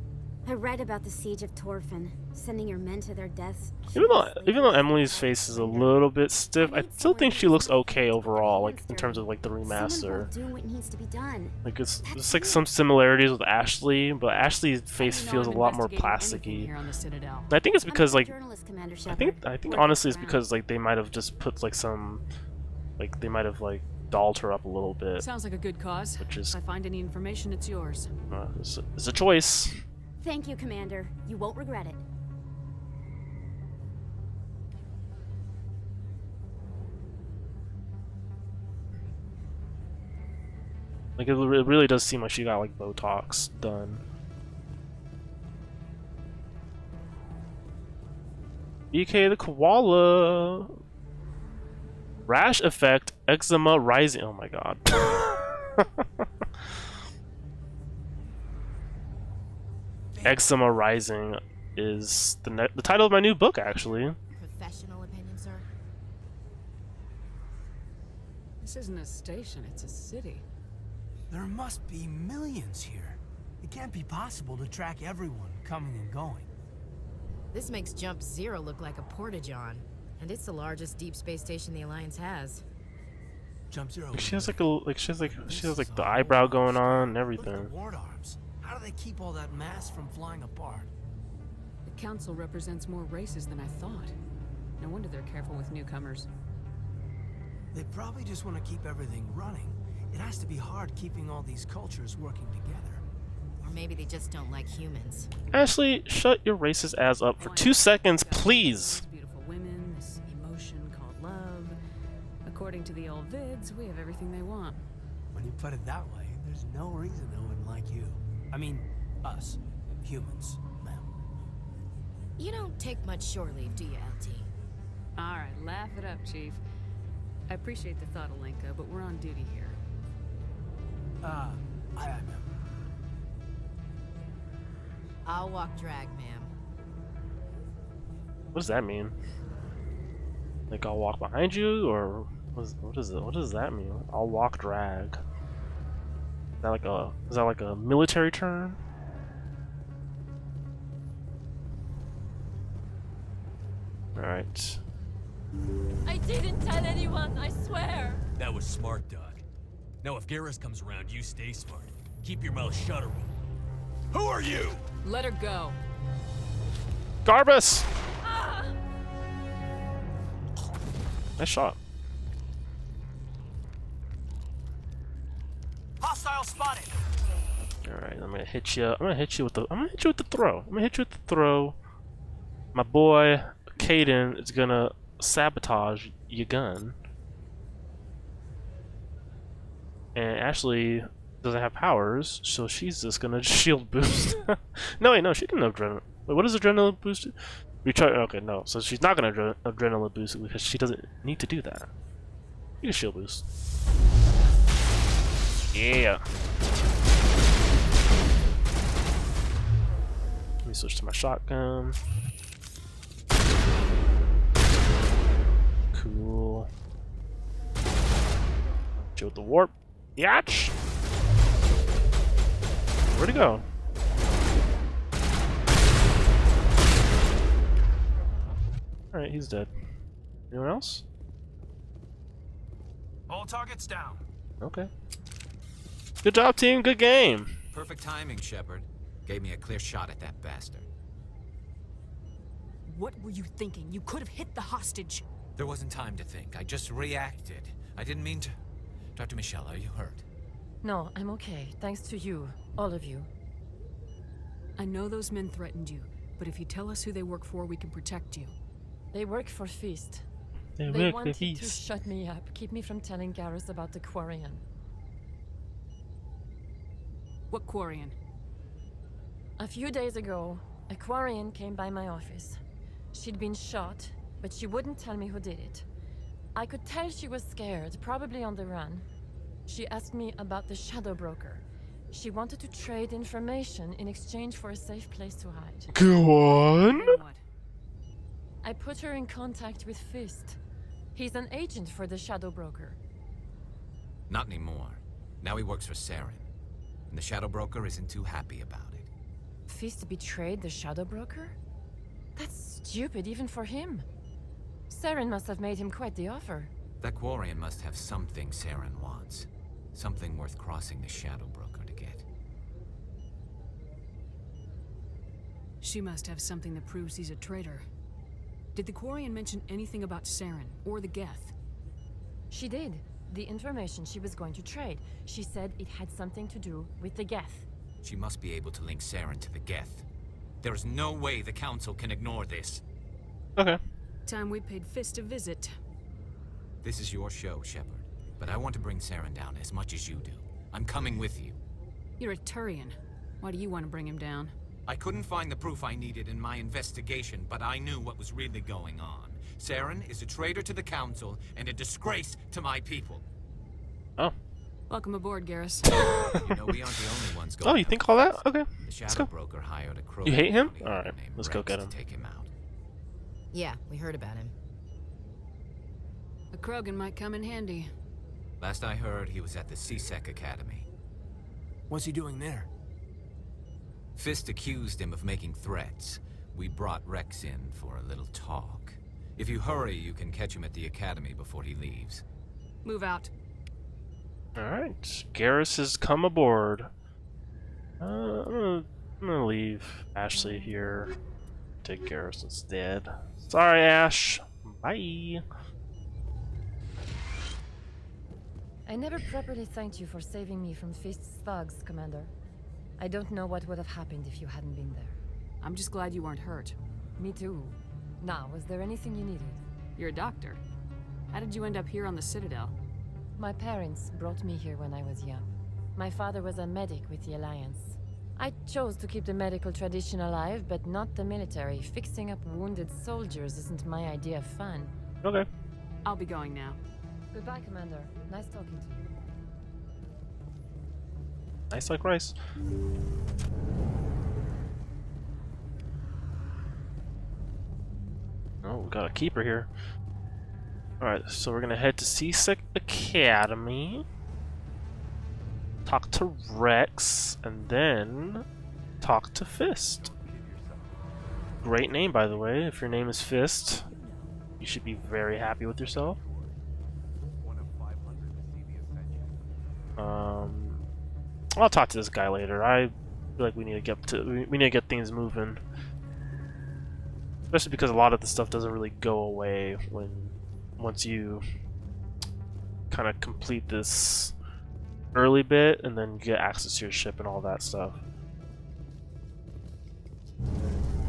I read about the siege of Torfin, sending your men to their deaths. Even though Emily's face is a little bit stiff, I still think she looks okay overall, like in terms of like the remaster. Doing what needs to be done. Like it's like some similarities with Ashley, but Ashley's face feels a lot more plasticky. I think it's because like I think honestly it's because like they might have just put like some like they might have like dolled her up a little bit. Sounds like a good cause. Which is, if I find any information, it's yours. It's a choice. Thank you, Commander. You won't regret it. Like it really does seem like she got like Botox done. BK the koala. Rash effect, eczema rising. Oh my god. Eczema Rising is the title of my new book, actually. Professional opinion, sir. This isn't a station, it's a city. There must be millions here. It can't be possible to track everyone coming and going. This makes Jump Zero look like a porta-john, and it's the largest deep space station the Alliance has. Jump Zero. She has like the eyebrow going on and everything. Ward arms. How do they keep all that mass from flying apart? The council represents more races than I thought. No wonder they're careful with newcomers. They probably just want to keep everything running. It has to be hard keeping all these cultures working together. Or maybe they just don't like humans. Ashley, shut your racist ass up for 2 seconds, please. Beautiful women, this emotion called love. According to the old vids, we have everything they want. When you put it that way, there's no reason they wouldn't like you. I mean, us, humans, ma'am. You don't take much shore leave, do you, LT? Alright, laugh it up, Chief. I appreciate the thought, Alenka, but we're on duty here. Aye, ma'am. I'll walk drag, ma'am. What does that mean? Like I'll walk behind you, or what does that mean? I'll walk drag. Is that like a military term? Alright. I didn't tell anyone, I swear. That was smart, Doug. Now if Garrus comes around, you stay smart. Keep your mouth shut, or who are you? Let her go. Garbus! Nice shot. Hostile spotted. Alright, I'm gonna hit you. I'm gonna hit you with the throw. I'm gonna hit you with the throw. My boy Caden is gonna sabotage your gun. And Ashley doesn't have powers, so she's just gonna shield boost. No, wait, no, she didn't have adrenaline. Wait, what does adrenaline boost do? Okay, no, so she's not gonna adrenaline boost it because she doesn't need to do that. You can shield boost. Yeah. Let me switch to my shotgun. Cool. Deal with the warp. Yatch! Where'd he go? Alright, he's dead. Anyone else? All targets down. Okay. Good job, team. Good game. Perfect timing, Shepard. Gave me a clear shot at that bastard. What were you thinking? You could have hit the hostage. There wasn't time to think. I just reacted. I didn't mean to... Dr. Michelle, are you hurt? No, I'm okay. Thanks to you. All of you. I know those men threatened you, but if you tell us who they work for, we can protect you. They work for Feast. They They work wanted for to Feast. shut me up, keep me from telling Garrus about the Quarian. What Quarian? A few days ago, a Quarian came by my office. She'd been shot, but she wouldn't tell me who did it. I could tell she was scared, probably on the run. She asked me about the Shadow Broker. She wanted to trade information in exchange for a safe place to hide. Go on. I put her in contact with Fist. He's an agent for the Shadow Broker. Not anymore. Now he works for Saren. And the Shadow Broker isn't too happy about it. Fist betrayed the Shadow Broker? That's stupid even for him. Saren must have made him quite the offer. That Quarian must have something Saren wants. Something worth crossing the Shadow Broker to get. She must have something that proves he's a traitor. Did the Quarian mention anything about Saren or the Geth? She did. The information she was going to trade. She said it had something to do with the Geth. She must be able to link Saren to the Geth. There is no way the Council can ignore this. Okay. Time we paid Fist a visit. This is your show, Shepard. But I want to bring Saren down as much as you do. I'm coming with you. You're a Turian. Why do you want to bring him down? I couldn't find the proof I needed in my investigation, but I knew what was really going on. Saren is a traitor to the Council and a disgrace to my people. Oh. Welcome aboard, Garrus. You know we aren't the only ones going. Oh, you think all that? Okay. The Let's Shadow go. Broker hired a crow. You hate him? Alright. Let's go get him. To take him out. Yeah, we heard about him. A Krogan might come in handy. Last I heard, he was at the CSEC Academy. What's he doing there? Fist accused him of making threats. We brought Rex in for a little talk. If you hurry, you can catch him at the Academy before he leaves. Move out. Alright. Garrus has come aboard. I'm gonna leave Ashley here. Take Garrus instead. Sorry, Ash. Bye. I never properly thanked you for saving me from Fist's thugs, Commander. I don't know what would have happened if you hadn't been there. I'm just glad you weren't hurt. Me too. Now, was there anything you needed? You're a doctor. How did you end up here on the Citadel? My parents brought me here when I was young. My father was a medic with the Alliance. I chose to keep the medical tradition alive, but not the military. Fixing up wounded soldiers isn't my idea of fun. Okay. I'll be going now. Goodbye, Commander. Nice talking to you. Nice like rice. Oh, we got a keeper here. Alright, so we're gonna head to CSEC Academy. Talk to Rex, and then talk to Fist. Great name, by the way. If your name is Fist, you should be very happy with yourself. I'll talk to this guy later. I feel like we need to get things moving, especially because a lot of the stuff doesn't really go away when once you kind of complete this early bit and then get access to your ship and all that stuff.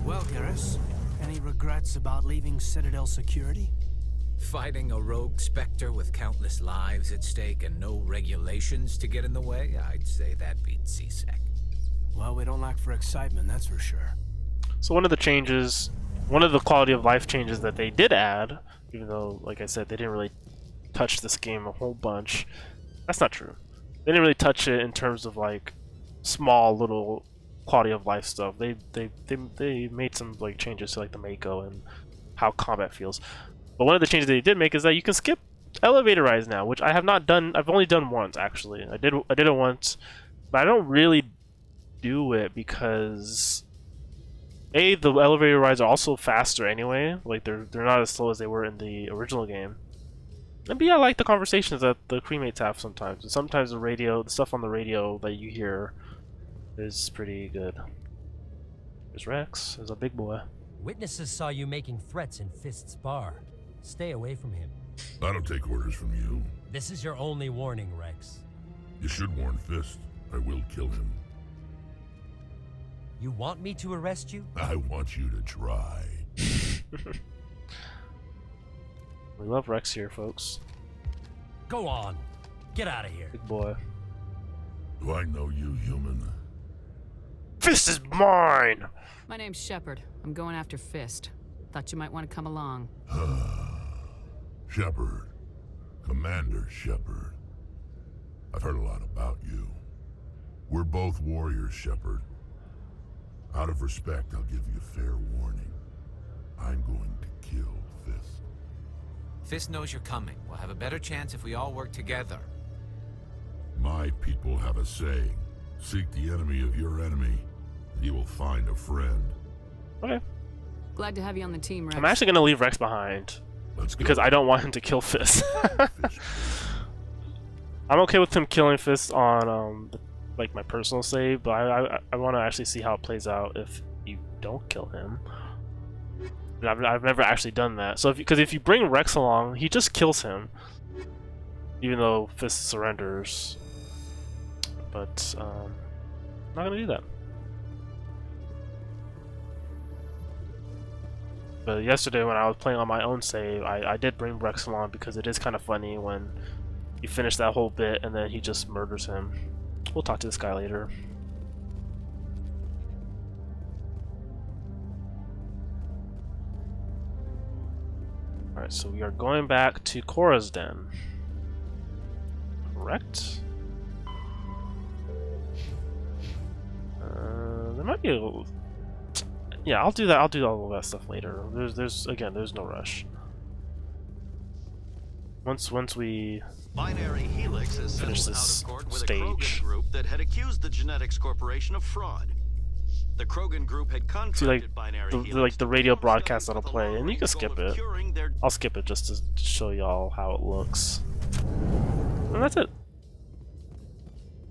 Well, Garrus, any regrets about leaving Citadel security? Fighting a rogue Spectre with countless lives at stake and no regulations to get in the way? I'd say that beats CSEC. Well, we don't lack for excitement, that's for sure. So one of the changes, one of the quality of life changes that they did add, even though, like I said, they didn't really touch this game a whole bunch. That's not true. They didn't really touch it in terms of like small little quality of life stuff. They made some like changes to like the Mako and how combat feels. But one of the changes they did make is that you can skip elevator rides now, which I have not done. I've only done once actually. I did it once, but I don't really do it because the elevator rides are also faster anyway. Like they're not as slow as they were in the original game. And B, I like the conversations that the crewmates have sometimes. And sometimes the stuff on the radio that you hear is pretty good. There's Rex. There's a big boy. Witnesses saw you making threats in Fist's bar. Stay away from him. I don't take orders from you. This is your only warning, Rex. You should warn Fist. I will kill him. You want me to arrest you? I want you to try. We love Rex here, folks. Go on. Get out of here. Big boy. Do I know you, human? Fist is mine! My name's Shepard. I'm going after Fist. Thought you might want to come along. Shepard. Commander Shepard. I've heard a lot about you. We're both warriors, Shepard. Out of respect, I'll give you a fair warning. I'm going to kill Fist. Fist knows you're coming. We'll have a better chance if we all work together. My people have a saying. Seek the enemy of your enemy, and you will find a friend. Okay. Glad to have you on the team, Rex. I'm actually going to leave Rex behind. Because I don't want him to kill Fist. I'm okay with him killing Fist on like my personal save, but I want to actually see how it plays out if you don't kill him. And I've never actually done that. So because if you bring Rex along, he just kills him, even though Fist surrenders. But I'm not gonna do that. But yesterday when I was playing on my own save, I did bring Rex along because it is kind of funny when you finish that whole bit and then he just murders him. We'll talk to this guy later. Alright, so we are going back to Korra's den. Correct? There might be a... Yeah, I'll do that. I'll do all of that stuff later. There's no rush. Once we Binary Helix has finish settled this out of court with stage. a Krogan group that had accused the Genetics Corporation of fraud. The Krogan group had contracted Binary Helix the radio broadcast that'll play, and you can skip it. I'll skip it just to show y'all how it looks. And that's it.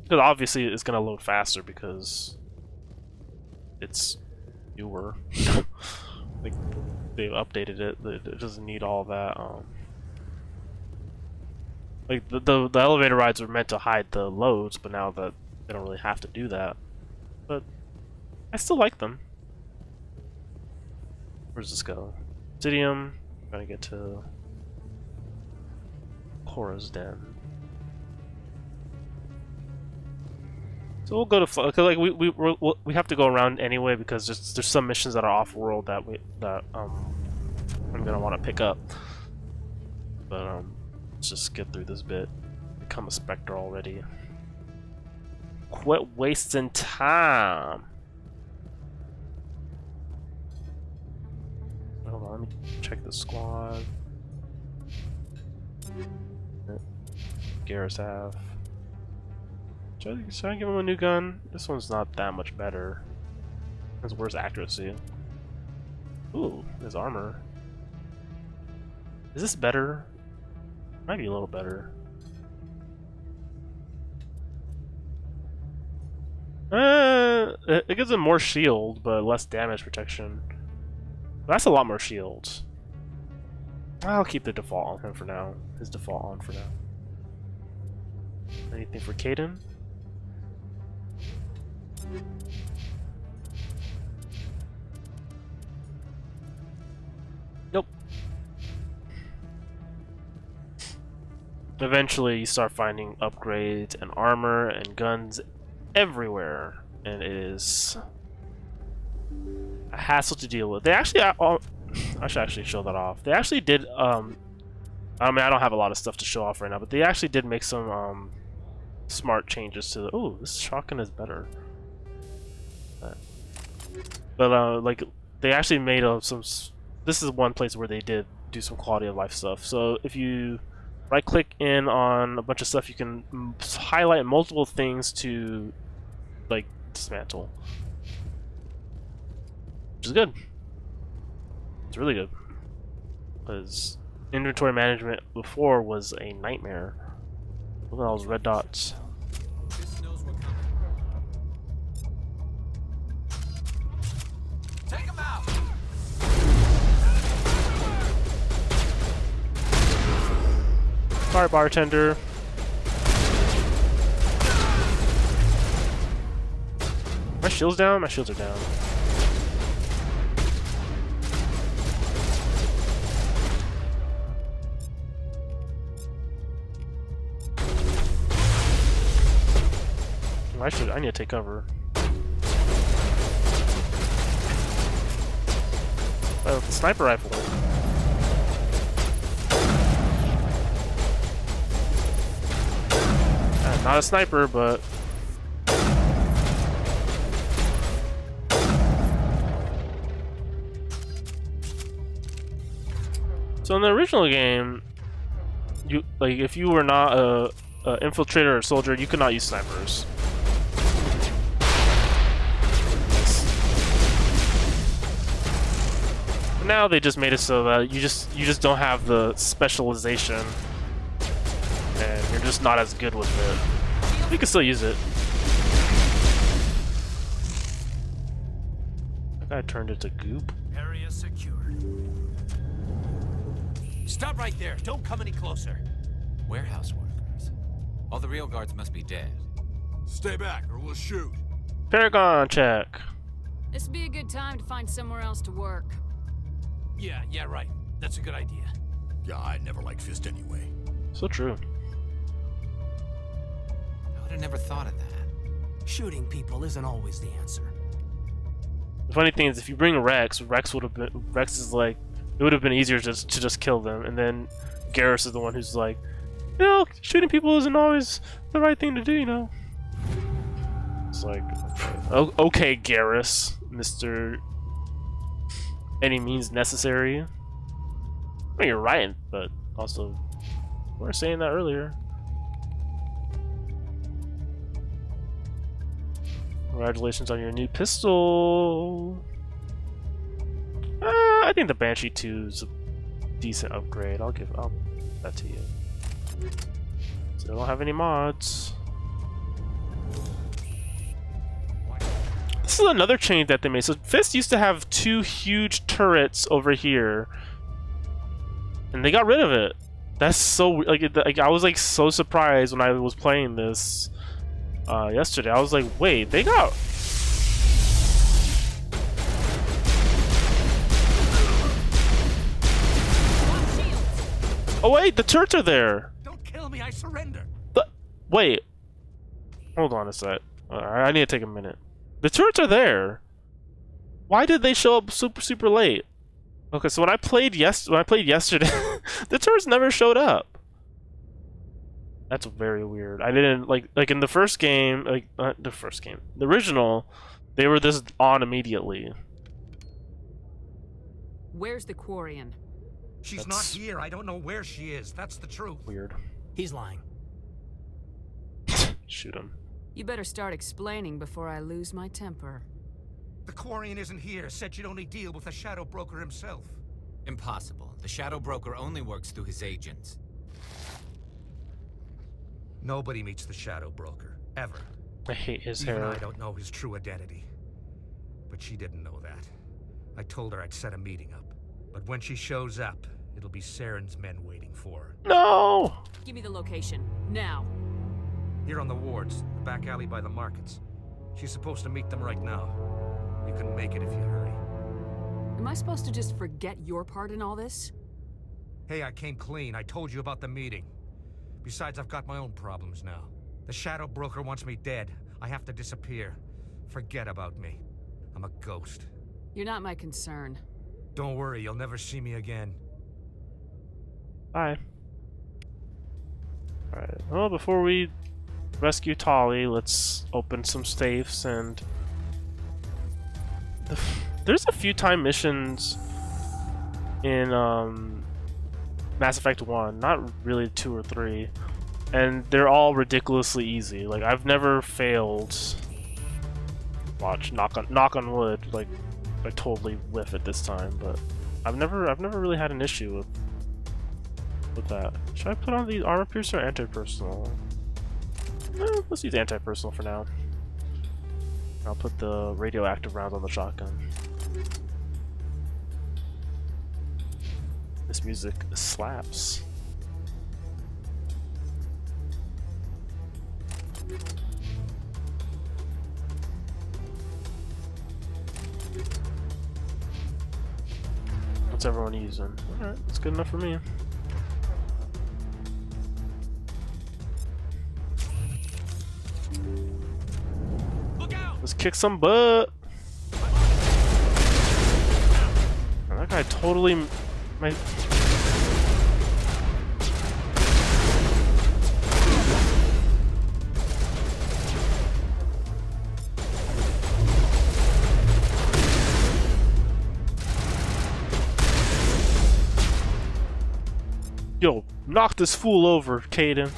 Because obviously it's gonna load faster because it's newer. Like they've updated it. It doesn't need all that. Like the elevator rides were meant to hide the loads, but now that they don't really have to do that. But I still like them. Where's this go? Obsidium. Gotta get to Korra's den. So we'll go to like we have to go around anyway because there's some missions that are off world that I'm gonna want to pick up. But let's just get through this bit. Become a Spectre already. Quit wasting time. Hold on, let me check the squad. Garrus have. Should I give him a new gun? This one's not that much better. Has worse accuracy. Ooh, his armor. Is this better? Might be a little better. It gives him more shield, but less damage protection. That's a lot more shields. I'll keep the default on him for now. His default on for now. Anything for Caden? Nope. Eventually you start finding upgrades and armor and guns everywhere, and it is a hassle to deal with. They actually, I should actually show that off. They actually did, I mean, I don't have a lot of stuff to show off right now, but they actually did make some smart changes to the, ooh, this shotgun is better. But like, they actually made some, this is one place where they did do some quality of life stuff. So if you right click in on a bunch of stuff, you can highlight multiple things to like dismantle, which is good. It's really good, because inventory management before was a nightmare. Look at all those red dots. Take him out. Sorry, bartender. My shields down? My shields are down. I need to take cover. Oh, the sniper rifle. Not a sniper, but so in the original game, you like if you were not a infiltrator or soldier, you could not use snipers. But now they just made it so that you just don't have the specialization, and you're just not as good with it. You can still use it. That guy turned into goop. Area secured. Stop right there. Don't come any closer. Warehouse workers. All the real guards must be dead. Stay back or we'll shoot. Paragon check. This would be a good time to find somewhere else to work. Yeah, right. That's a good idea. Yeah, I never liked Fist anyway. So true. I would have never thought of that. Shooting people isn't always the answer. The funny thing is, if you bring Rex would have been. Rex is like, it would have been easier to just kill them, and then Garrus is the one who's like, you know, shooting people isn't always the right thing to do, you know. It's like, okay, Garrus, Mr. Any means necessary. I mean, you're right, but also, we were saying that earlier. Congratulations on your new pistol. I think the Banshee 2 is a decent upgrade. I'll give that to you. So I don't have any mods. This is another change that they made. So Fist used to have 2 huge turrets over here, and they got rid of it. That's so like I was like so surprised when I was playing this yesterday. I was like, wait, they got. Oh wait, the turrets are there. Don't kill me, I surrender. Wait, hold on a sec. I need to take a minute. The turrets are there. Why did they show up super late? Okay, so when I played yesterday, the turrets never showed up. That's very weird. I didn't like in the first game, the original, they were this on immediately. Where's the Quarian? She's not here. I don't know where she is. That's the truth. Weird. He's lying. Shoot him. You better start explaining before I lose my temper. The Quarian isn't here. Said she'd only deal with the Shadow Broker himself. Impossible. The Shadow Broker only works through his agents. Nobody meets the Shadow Broker, ever. I hate his Even hair. I don't know his true identity. But she didn't know that. I told her I'd set a meeting up. But when she shows up, it'll be Saren's men waiting for her. No! Give me the location, now. Here on the wards, the back alley by the markets. She's supposed to meet them right now. You can make it if you hurry. Am I supposed to just forget your part in all this? Hey, I came clean. I told you about the meeting. Besides, I've got my own problems now. The Shadow Broker wants me dead. I have to disappear. Forget about me. I'm a ghost. You're not my concern. Don't worry, you'll never see me again. Bye. Alright, well, before we rescue Tali, let's open some safes and... There's a few time missions in Mass Effect 1, not really 2 or 3, and they're all ridiculously easy. Like, I've never failed. Watch, knock on wood, like I totally whiff it this time, but I've never really had an issue with that. Should I put on the armor piercer or anti-personal? Let's use anti-personal for now. I'll put the radioactive rounds on the shotgun. This music slaps. What's everyone using? Alright, that's good enough for me. Look out! Let's kick some butt! Oh, that guy totally... Yo, knock this fool over, Caden.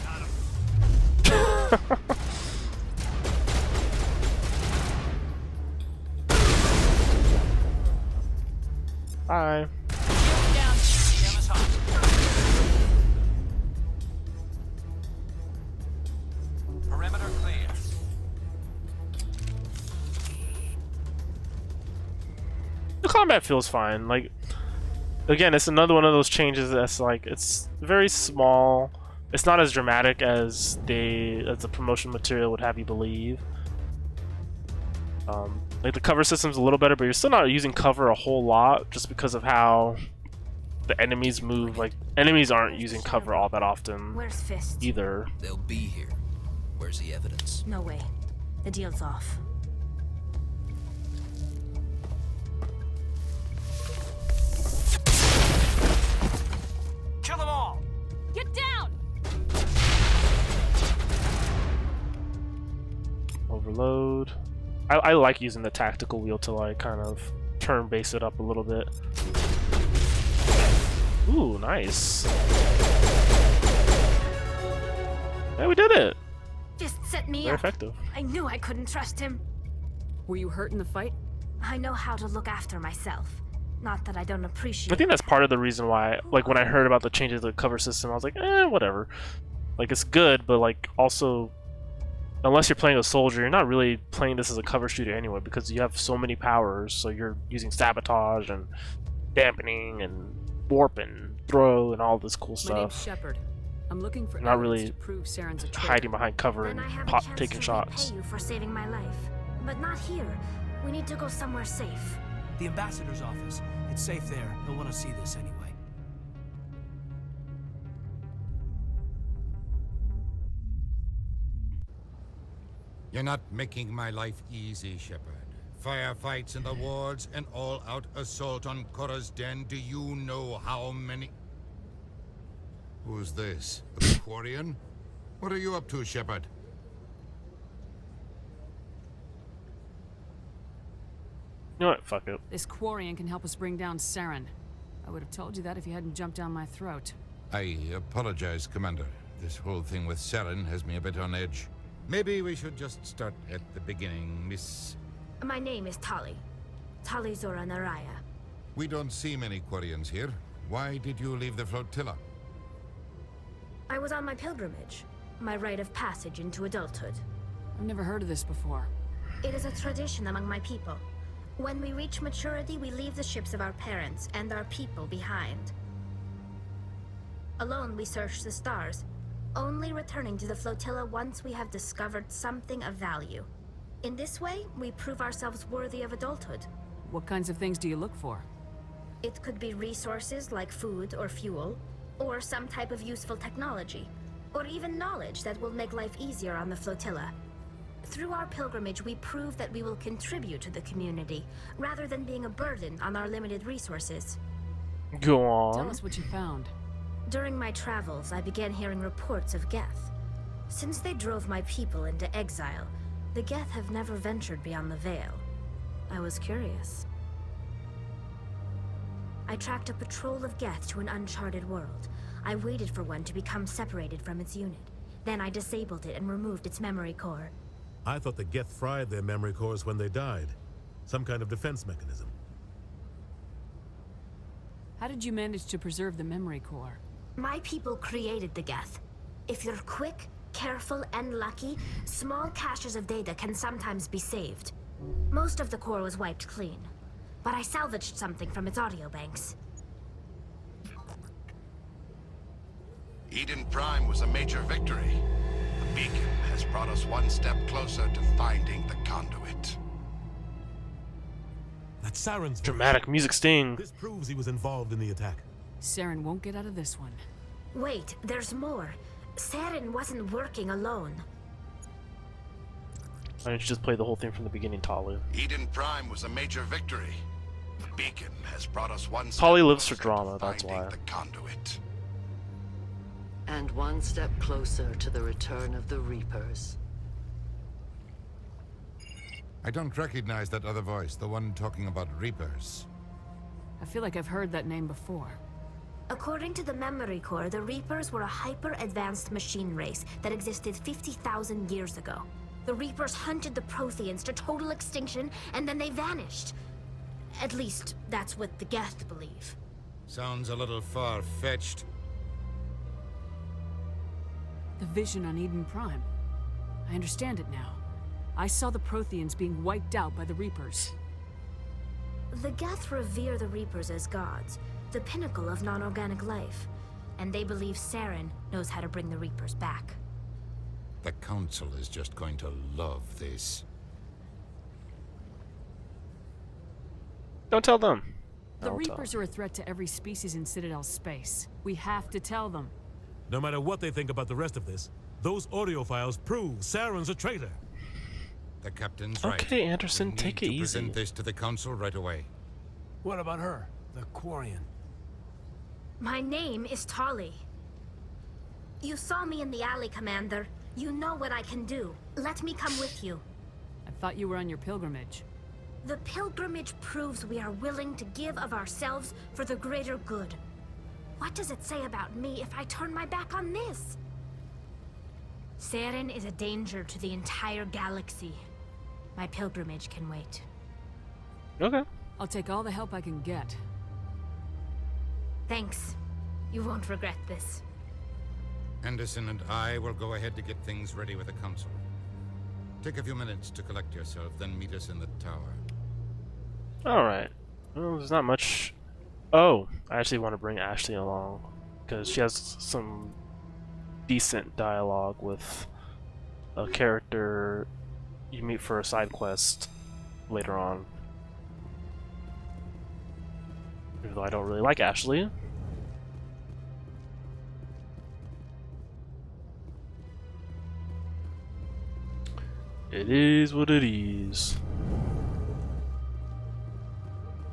Bye. Perimeter clear. The combat feels fine. Like, again, it's another one of those changes that's like, it's very small. It's not as dramatic as the promotion material would have you believe. Like, the cover system's a little better, but you're still not using cover a whole lot just because of how the enemies move. Like, enemies aren't using cover all that often. Where's Fist? Either. They'll be here. Where's the evidence? No way. The deal's off. Kill them all! Get down! Overload. I like using the tactical wheel to, like, kind of turn base it up a little bit. Ooh, nice. Yeah, we did it. Fist set me Very up. effective. I knew I couldn't trust him. Were you hurt in the fight? I know how to look after myself. Not that I don't appreciate. I think that's part of the reason why, like, when I heard about the changes to the cover system, I was like, whatever. Like, it's good, but, like, also, unless you're playing a soldier, you're not really playing this as a cover shooter anyway, because you have so many powers, so you're using sabotage and dampening and warp and throw and all this cool My name's stuff. Shepard. I'm looking for Not evidence really to prove Saren's a traitor. hiding behind cover Then and I have a chance taking to shots. repay you for saving my life. But not here. We need to go somewhere safe. The ambassador's office. It's safe there. He'll want to see this anyway. You're not making my life easy, Shepard. Firefights in the wards, an all-out assault on Korra's den. Do you know how many... Who's this? A Quarian? What are you up to, Shepard? You know what? Fuck it. This Quarian can help us bring down Saren. I would have told you that if you hadn't jumped down my throat. I apologize, Commander. This whole thing with Saren has me a bit on edge. Maybe we should just start at the beginning, Miss... My name is Tali. Tali Zora Naraya. We don't see many Quarians here. Why did you leave the flotilla? I was on my pilgrimage. My rite of passage into adulthood. I've never heard of this before. It is a tradition among my people. When we reach maturity, we leave the ships of our parents and our people behind. Alone, we search the stars, only returning to the flotilla once we have discovered something of value. In this way, we prove ourselves worthy of adulthood. What kinds of things do you look for? It could be resources like food or fuel, or some type of useful technology, or even knowledge that will make life easier on the flotilla. Through our pilgrimage, we prove that we will contribute to the community, rather than being a burden on our limited resources. Go on. Tell us what you found. During my travels, I began hearing reports of Geth. Since they drove my people into exile, the Geth have never ventured beyond the Veil. I was curious. I tracked a patrol of Geth to an uncharted world. I waited for one to become separated from its unit. Then I disabled it and removed its memory core. I thought the Geth fried their memory cores when they died. Some kind of defense mechanism. How did you manage to preserve the memory core? My people created the Geth. If you're quick, careful, and lucky, small caches of data can sometimes be saved. Most of the core was wiped clean, but I salvaged something from its audio banks. Eden Prime was a major victory. The beacon has brought us one step closer to finding the conduit. That's Saren's dramatic music sting. This proves he was involved in the attack. Saren won't get out of this one. Wait, there's more. Saren wasn't working alone. Why don't you just play the whole thing from the beginning, Tali? Eden Prime was a major victory. The beacon has brought us one step Tali lives for closer drama, to that's finding why. the conduit. And one step closer to the return of the Reapers. I don't recognize that other voice, the one talking about Reapers. I feel like I've heard that name before. According to the memory core, the Reapers were a hyper-advanced machine race that existed 50,000 years ago. The Reapers hunted the Protheans to total extinction, and then they vanished. At least, that's what the Geth believe. Sounds a little far-fetched. The vision on Eden Prime. I understand it now. I saw the Protheans being wiped out by the Reapers. The Geth revere the Reapers as gods, the pinnacle of non-organic life, and they believe Saren knows how to bring the Reapers back. The Council is just going to love this. Don't tell them. The Reapers are a threat to every species in Citadel space. We have to tell them. No matter what they think about the rest of this, those audio files prove Saren's a traitor. The captain's right. Okay, Anderson, take it easy. Present this to the Council right away. What about her, the Quarian? My name is Tali. You saw me in the alley, Commander. You know what I can do. Let me come with you. I thought you were on your pilgrimage. The pilgrimage proves we are willing to give of ourselves for the greater good. What does it say about me if I turn my back on this? Saren is a danger to the entire galaxy. My pilgrimage can wait. Okay. I'll take all the help I can get. Thanks. You won't regret this. Anderson and I will go ahead to get things ready with the Council. Take a few minutes to collect yourself, then meet us in the tower. Alright. Well, there's not much... Oh, I actually want to bring Ashley along, because she has some decent dialogue with a character you meet for a side quest later on. Even though I don't really like Ashley. It is what it is.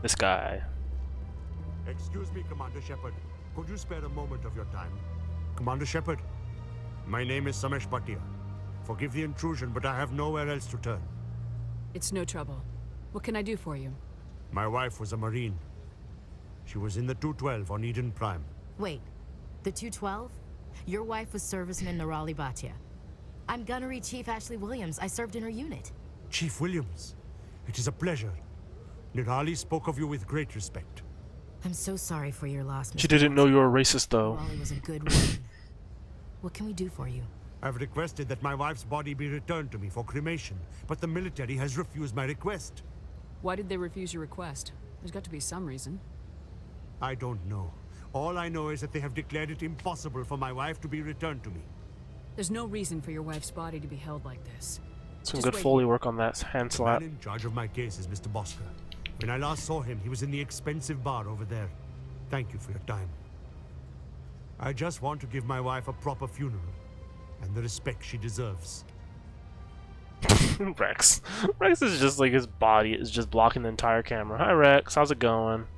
This guy. Excuse me, Commander Shepard. Could you spare a moment of your time? Commander Shepard, my name is Samesh Bhatia. Forgive the intrusion, but I have nowhere else to turn. It's no trouble. What can I do for you? My wife was a Marine. She was in the 212 on Eden Prime. Wait, the 212? Your wife was serviceman Nirali Bhatia. I'm Gunnery Chief Ashley Williams. I served in her unit. Chief Williams, it is a pleasure. Nirali spoke of you with great respect. I'm so sorry for your loss, Mr. She didn't know you were racist, though. Nirali was a good woman. What can we do for you? I've requested that my wife's body be returned to me for cremation, but the military has refused my request. Why did they refuse your request? There's got to be some reason. I don't know. All I know is that they have declared it impossible for my wife to be returned to me. There's no reason for your wife's body to be held like this. Some good Foley work on that hand slap. The man in charge of my case is Mr. Bosker. When I last saw him, he was in the expensive bar over there. Thank you for your time. I just want to give my wife a proper funeral and the respect she deserves. Rex. Rex is just like his body is just blocking the entire camera. Hi Rex, how's it going?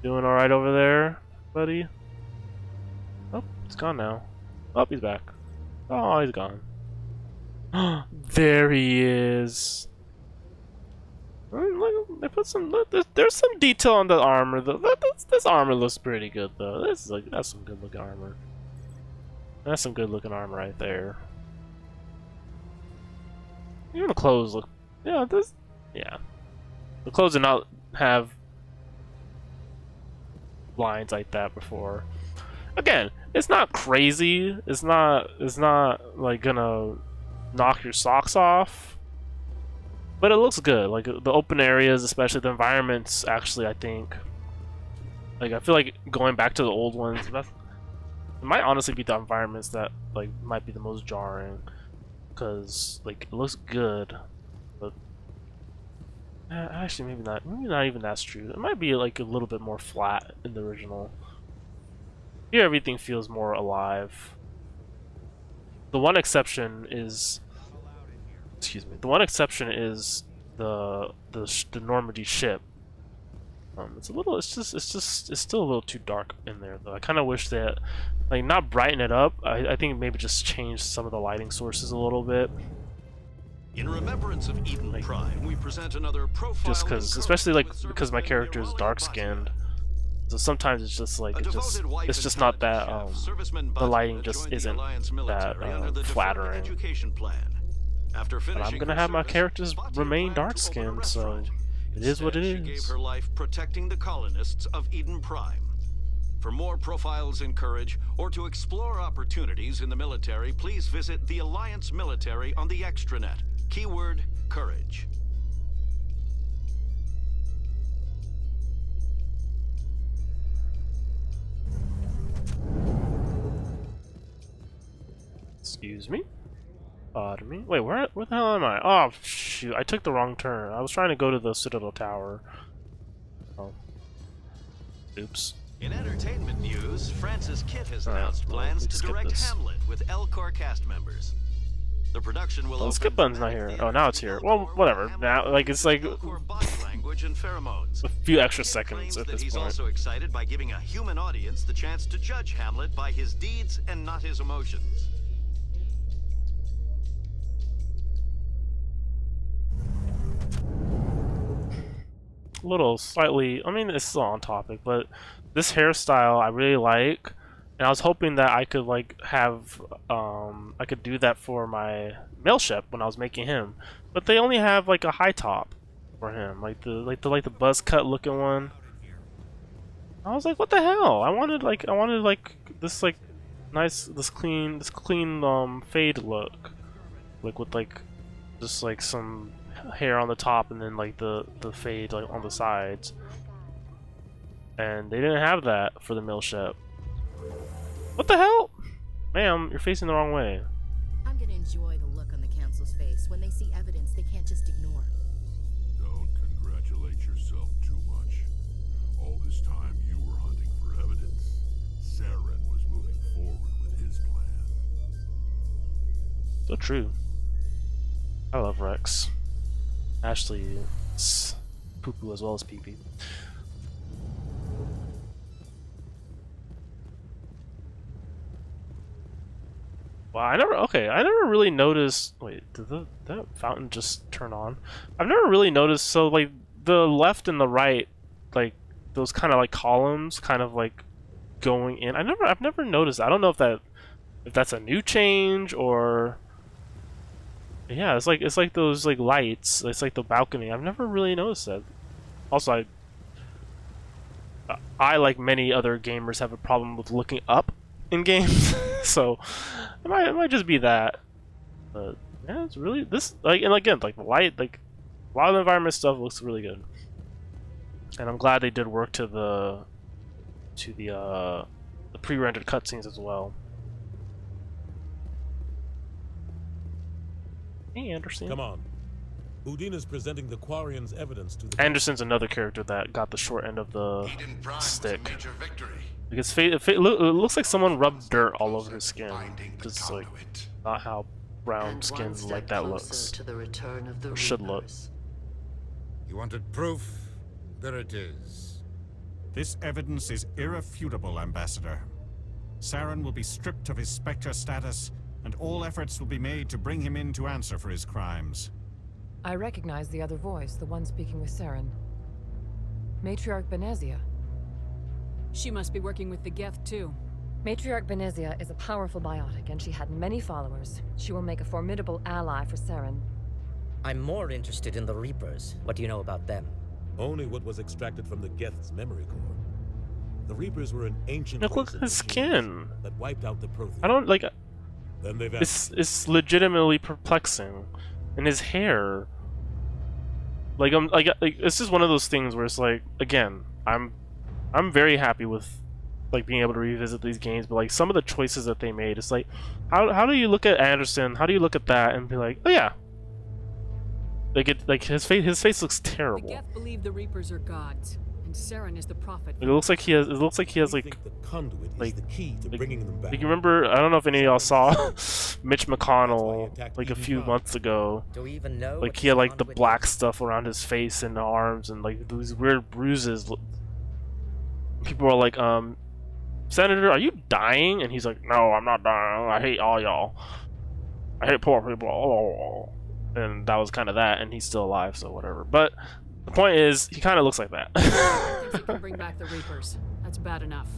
Doing alright over there, buddy? Oh, he's gone now. Oh, he's back. Oh, he's gone. There he is. They put some. There's some detail on the armor. This armor looks pretty good though. This is like that's some good looking armor. That's some good looking armor right there. Even the clothes look. Yeah, this. Yeah, the clothes did not have lines like that before. Again, it's not crazy. It's not like gonna knock your socks off. But it looks good. Like the open areas, especially the environments. Actually, I think. Like I feel like going back to the old ones. It might honestly be the environments that like might be the most jarring, because like it looks good, but actually maybe not. Maybe not even that's true. It might be like a little bit more flat in the original. Here everything feels more alive. The one exception is. Excuse me. The one exception is the Normandy ship. It's a little. It's still a little too dark in there though. I kind of wish that, like, not brighten it up. I think maybe just change some of the lighting sources a little bit. In remembrance of Eden Prime, we present another profile. Just because, especially like because my character is dark skinned, so sometimes it's just like it's just not that. The lighting just isn't that flattering. But I'm gonna have my characters remain dark-skinned, so it is what it is. She gave her life protecting the colonists of Eden Prime. For more profiles in courage, or to explore opportunities in the military, please visit the Alliance Military on the extranet. Keyword, courage. Excuse me? Pardon me? Wait, where the hell am I? Oh, shoot, I took the wrong turn. I was trying to go to the Citadel Tower. Oh. Oops. In entertainment news, Francis Kitt has announced plans to direct Hamlet with Elcor cast members. The production will the skip button's not here. Oh, now it's here. Well, whatever. Now, like, it's like language and pheromones. A few extra seconds at this he's point. Also excited by giving a human audience the chance to judge Hamlet by his deeds and not his emotions. Little slightly, I mean, it's still on topic, but this hairstyle I really like, and I was hoping that I could like have I could do that for my male ship when I was making him, but they only have like a high top for him, like the buzz cut looking one. I was like, what the hell? I wanted this like nice this clean fade look, like with like just like some hair on the top and then like the fade like on the sides, and they didn't have that for the mill ship. What the hell? Ma'am, you're facing the wrong way. I'm gonna enjoy the look on the council's face when they see evidence they can't just ignore. Don't congratulate yourself too much. All this time you were hunting for evidence. Saren was moving forward with his plan. So true. I love Rex. Ashley is poo-poo as well as pee-pee. Wow, I never really noticed. Wait, did that fountain just turn on? I've never really noticed. So like the left and the right, like those kind of like columns, kind of like going in. I've never noticed. I don't know if that's a new change or. Yeah, it's like those like lights. It's like the balcony. I've never really noticed that. Also, I like many other gamers have a problem with looking up in games, so it might just be that. But yeah, it's really this like, and again, like the light, like a lot of the environment stuff looks really good, and I'm glad they did work to the to the pre-rendered cutscenes as well. Hey, Anderson. Come on. Udina's presenting the Quarian's evidence to the... Anderson's another character that got the short end of the stick. Because it looks like someone rubbed dirt all over his skin. Just like not how brown skin like that looks. To the return of the or should look. You wanted proof? There it is. This evidence is irrefutable, Ambassador. Saren will be stripped of his Spectre status, and all efforts will be made to bring him in to answer for his crimes. I recognize the other voice, the one speaking with Saren. Matriarch Benezia. She must be working with the Geth, too. Matriarch Benezia is a powerful biotic, and she had many followers. She will make a formidable ally for Saren. I'm more interested in the Reapers. What do you know about them? Only what was extracted from the Geth's memory core. The Reapers were an ancient... Look at his skin! That wiped out the Protheans. I don't like... Then they've it's legitimately perplexing. And his hair... Like, it's just one of those things where it's like, again, I'm very happy with like being able to revisit these games, but like some of the choices that they made, it's like, how do you look at Anderson, how do you look at that and be like, oh yeah, like his face looks terrible. The Geth believe the Reapers are gods, and Saren is the prophet. It looks like he has like the conduit is the key to bringing them back. Like, you remember, I don't know if any of y'all saw Mitch McConnell like a few months ago. Do we even know? Like he had like the black stuff around his face and the arms and like these weird bruises. People are like, Senator, are you dying? And he's like, no, I'm not dying. I hate all y'all. I hate poor people. And that was kind of that, and he's still alive, so whatever. But the point is, he kind of looks like that. Thinks he can bring back the Reapers. That's bad enough.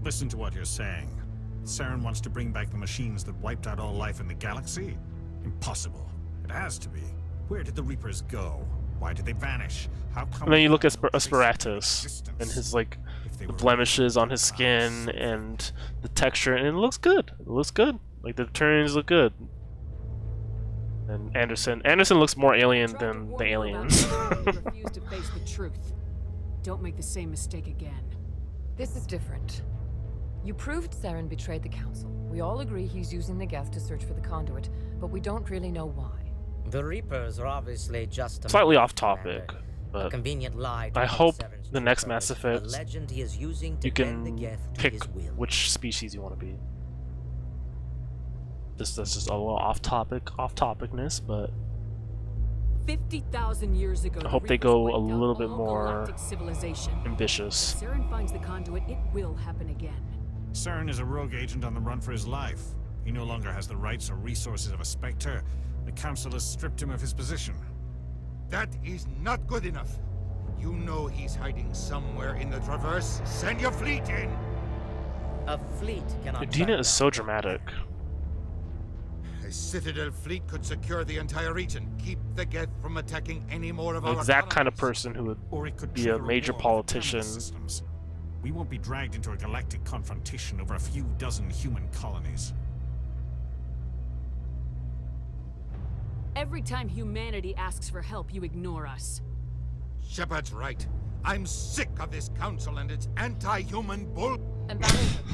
Listen to what you're saying. Saren wants to bring back the machines that wiped out all life in the galaxy? Impossible. It has to be. Where did the Reapers go? Why did they vanish? How come? And then you look at Asparatus and his like the blemishes on his skin and the texture, and it looks good. It looks good. Like the turns look good. And Anderson looks more alien than the aliens. Refuse to face the truth. Don't make the same mistake again. This is different. You proved Saren betrayed the Council. We all agree he's using the Geth to search for the conduit, but we don't really know why. The Reapers are obviously just a slightly off topic, but a convenient lie I hope the next Mass a Effect legend he is using to you bend the can Geth to pick his will. which species you want to be. That's just a little off topicness, but 50,000 years ago, I hope they go a little bit more civilization. ambitious. If Saren finds the conduit, it will happen again. Saren is a rogue agent on the run for his life. He no longer has the rights or resources of a Spectre. The Council has stripped him of his position. That is not good enough. You know he's hiding somewhere in the Traverse. Send your fleet in! A fleet cannot... Udina is so dramatic. A Citadel fleet could secure the entire region, keep the Geth from attacking any more of The our exact kind of colonies. person who would Or it could be a trigger major war with politician. cabinet systems. We won't be dragged into a galactic confrontation over a few dozen human colonies. Every time humanity asks for help, you ignore us. Shepard's right. I'm sick of this council and its anti-human bull. Ambassador,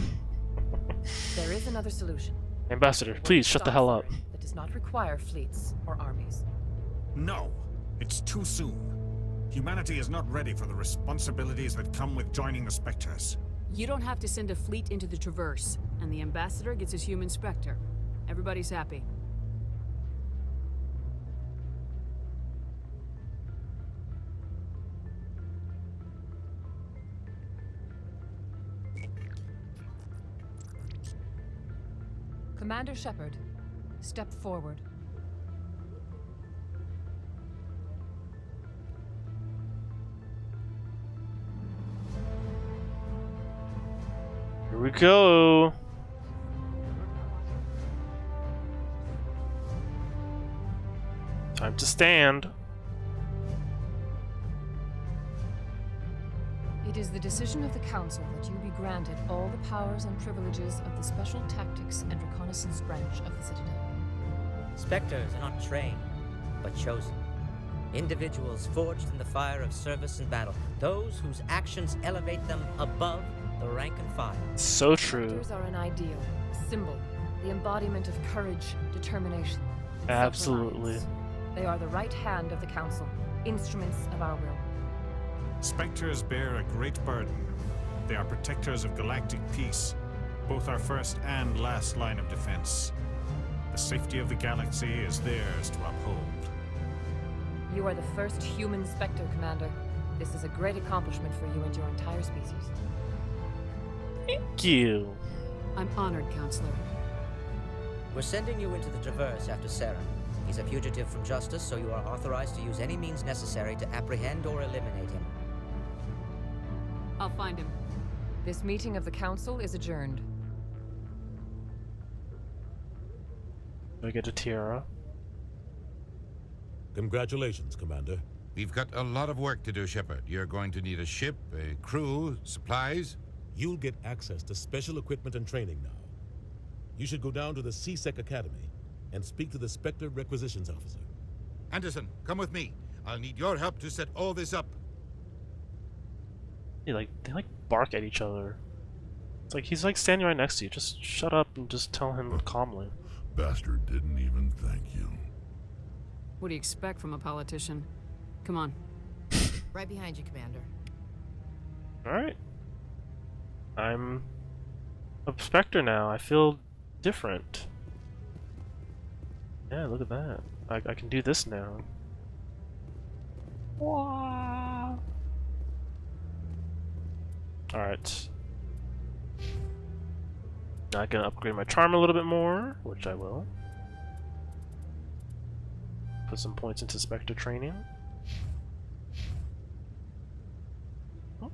there is another solution. Ambassador, please shut the hell up. That does not require fleets or armies. No, it's too soon. Humanity is not ready for the responsibilities that come with joining the Spectres. You don't have to send a fleet into the Traverse, and the Ambassador gets his human Spectre. Everybody's happy. Commander Shepard, step forward. Here we go. Time to stand. It is the decision of the Council that you be granted all the powers and privileges of the Special Tactics and Reconnaissance branch of the Citadel. Spectres are not trained, but chosen. Individuals forged in the fire of service and battle. Those whose actions elevate them above the rank and file. So true. Spectres are an ideal, a symbol, the embodiment of courage, determination. and Absolutely. self-reliance. They are the right hand of the Council, instruments of our will. Spectres bear a great burden. They are protectors of galactic peace, both our first and last line of defense. The safety of the galaxy is theirs to uphold. You are the first human Spectre, Commander. This is a great accomplishment for you and your entire species. Thank you. I'm honored, Counselor. We're sending you into the Traverse after Saren. He's a fugitive from justice, so you are authorized to use any means necessary to apprehend or eliminate him. I'll find him. This meeting of the Council is adjourned. I get a tiara. Congratulations, Commander. We've got a lot of work to do, Shepard. You're going to need a ship, a crew, supplies. You'll get access to special equipment and training now. You should go down to the C-Sec Academy and speak to the Spectre Requisitions Officer. Anderson, come with me. I'll need your help to set all this up. They bark at each other. It's like he's like standing right next to you. Just shut up and just tell him calmly. Bastard didn't even thank you. What do you expect from a politician? Come on. Right behind you, Commander. Alright. I'm a Spectre now. I feel different. Yeah, look at that. I can do this now. Wow. Alright. Now I can upgrade my charm a little bit more, which I will. Put some points into Spectre training. Oh.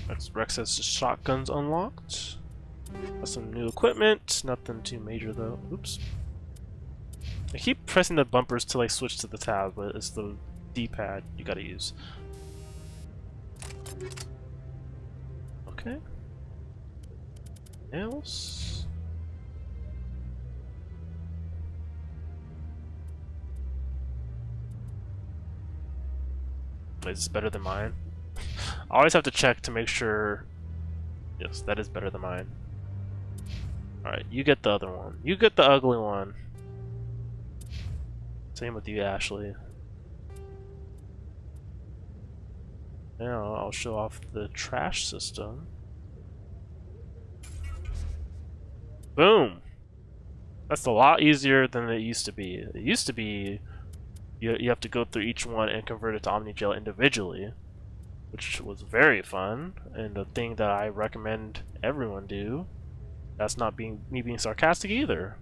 That's Rex has shotguns unlocked. Got some new equipment. Nothing too major though. Oops. I keep pressing the bumpers to like switch to the tab, but it's the D-pad you gotta use. Okay. Else? Is this better than mine? I always have to check to make sure. Yes, that is better than mine. Alright, you get the other one. You get the ugly one. Same with you, Ashley. Now I'll show off the trash system. Boom! That's a lot easier than it used to be. It used to be you have to go through each one and convert it to Omnigel individually, which was very fun and a thing that I recommend everyone do. That's not me being sarcastic either.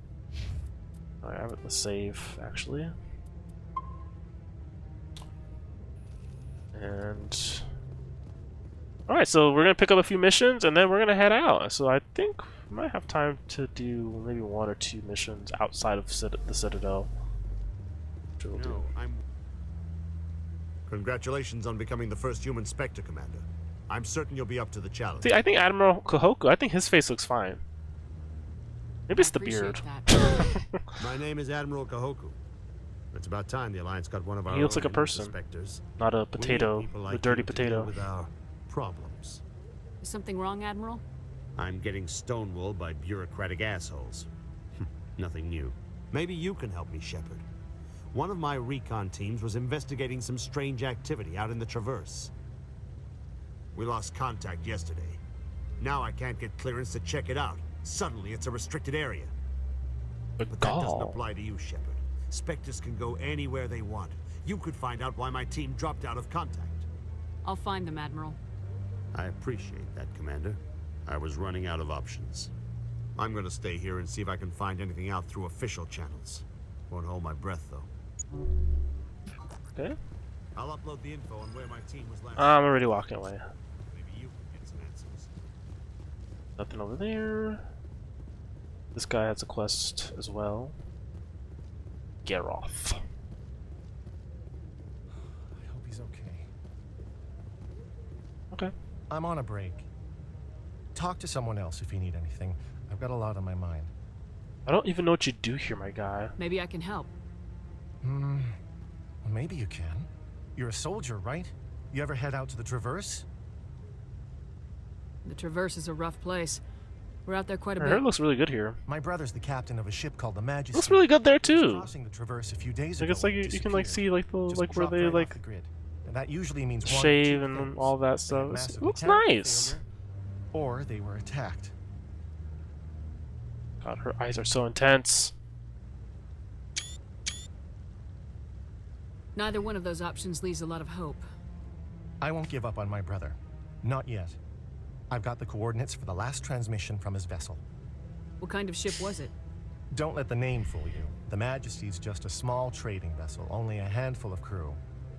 Alright, I'm gonna save actually. And alright, so we're gonna pick up a few missions and then we're gonna head out. So I think we might have time to do maybe 1 or 2 missions outside of the Citadel. Which we'll do. Congratulations on becoming the first human Spectre, Commander. I'm certain you'll be up to the challenge. See, I think Admiral Kahoku, I think his face looks fine. Maybe it's the beard. My name is Admiral Kahoku. It's about time the Alliance got one of our He looks own like a into person, Spectres. not a potato, We need people a like dirty you to deal potato. with our problems. Is something wrong, Admiral? I'm getting stonewalled by bureaucratic assholes. Nothing new. Maybe you can help me, Shepard. One of my recon teams was investigating some strange activity out in the Traverse. We lost contact yesterday. Now I can't get clearance to check it out. Suddenly it's a restricted area. But that doesn't apply to you, Shepard. Spectres can go anywhere they want. You could find out why my team dropped out of contact. I'll find them, Admiral. I appreciate that, Commander. I was running out of options. I'm gonna stay here and see if I can find anything out through official channels. Won't hold my breath, though. Okay. I'll upload the info on where my team was last. I'm already walking away. Maybe you can get some answers. Nothing over there. This guy has a quest as well. Geroff. I hope he's okay. Okay. I'm on a break. Talk to someone else if you need anything. I've got a lot on my mind. I don't even know what you do here, my guy. Maybe I can help. Well, maybe you can. You're a soldier, right? You ever head out to the Traverse? The Traverse is a rough place. We're out there quite a Her bit. hair looks really good here. My brother's the captain of a ship called the Majesty. Looks really good there too. Crossing the Traverse a few days Like ago. it's like you can like see like the like where they like and that usually means shave and all that stuff. It looks nice. Or they were attacked. God, her eyes are so intense. Neither one of those options leaves a lot of hope. I won't give up on my brother. Not yet. I've got the coordinates for the last transmission from his vessel. What kind of ship was it? Don't let the name fool you. The Majesty's just a small trading vessel, only a handful of crew.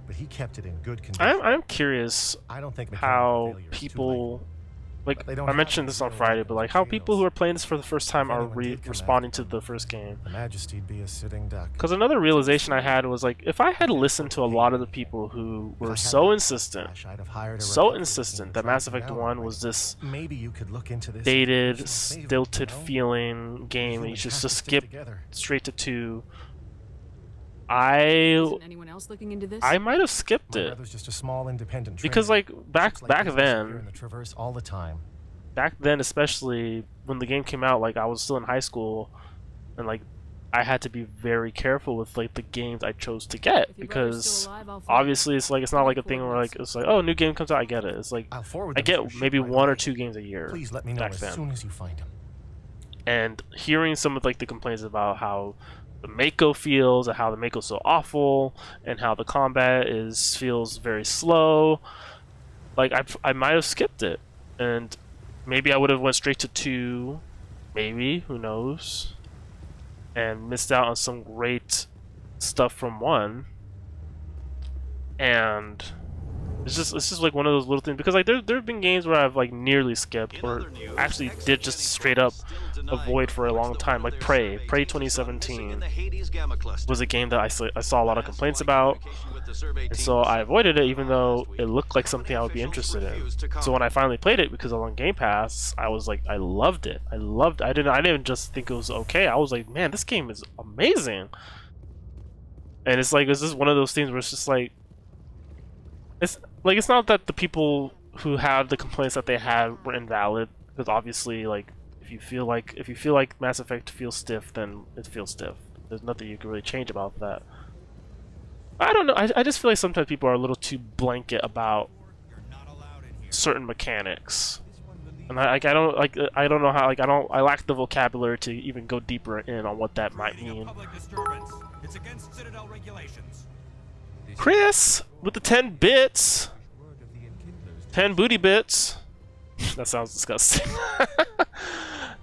But he kept it in good condition. I'm curious I don't think how people, like I mentioned this on Friday, but like how people who are playing this for the first time are responding to the first game. The Majesty'd be a sitting duck. Because another realization I had was like, if I had listened to a lot of the people who were so insistent that Mass Effect 1 was this maybe you could look into this dated, stilted feeling game and you should just skip straight to 2, Isn't anyone else looking into this? I might have skipped My it. brother's just a small independent Because trader. like back Here then, in the Traverse all the time. back then especially when the game came out, like I was still in high school and like I had to be very careful with like the games I chose to get because obviously it's like it's not like a thing where like it's like, oh, new game comes out, I get it. It's like I get maybe 1 or 2 games a year. Please let me know back as then. soon as you find him. And hearing some of like the complaints about how the Mako feels and how the Mako's so awful and how the combat feels very slow, like I might have skipped it and maybe I would have went straight to 2, maybe, who knows, and missed out on some great stuff from 1. And it's just like one of those little things because like there have been games where I've like nearly skipped or actually did just straight up avoid for a long time, like Prey 2017 was a game that I saw a lot of complaints about, and so I avoided it even though it looked like something I would be interested in. So when I finally played it because it was on Game Pass, I was like, I loved it. I didn't just think it was okay. I was like, man, this game is amazing. And it's like, it's just one of those things where it's just like, it's not that the people who had the complaints that they had were invalid, because obviously like if you feel like Mass Effect feels stiff, then it feels stiff. There's nothing you can really change about that. I don't know. I just feel like sometimes people are a little too blanket about certain mechanics, and I don't know how I lack the vocabulary to even go deeper in on what that might mean. It's against Citadel regulations. Chris with the 10 bits, 10 booty bits. That sounds disgusting.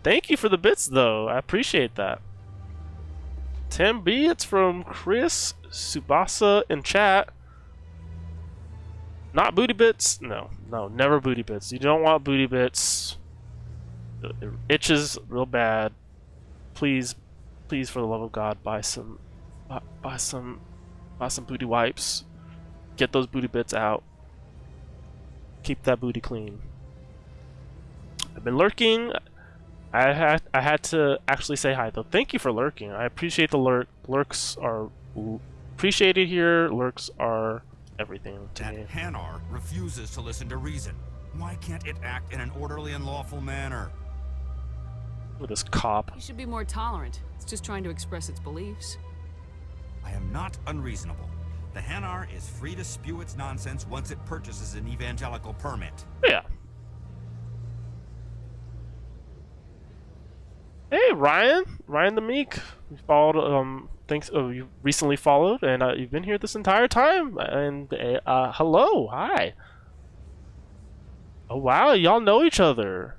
Thank you for the bits, though. I appreciate that. 10 bits from Chris Subasa in chat. Not booty bits. No, never booty bits. You don't want booty bits. It itches real bad. Please, for the love of God, buy some booty wipes. Get those booty bits out. Keep that booty clean. I've been lurking. I had to actually say hi though. Thank you for lurking. I appreciate the lurk. Lurks are appreciated here. Lurks are everything to me. That Hanar refuses to listen to reason. Why can't it act in an orderly and lawful manner? With this cop. You should be more tolerant. It's just trying to express its beliefs. I am not unreasonable. The Hanar is free to spew its nonsense once it purchases an evangelical permit. Yeah. Hey, Ryan the Meek. You followed. You recently followed, and you've been here this entire time. And hello, hi. Oh wow, y'all know each other.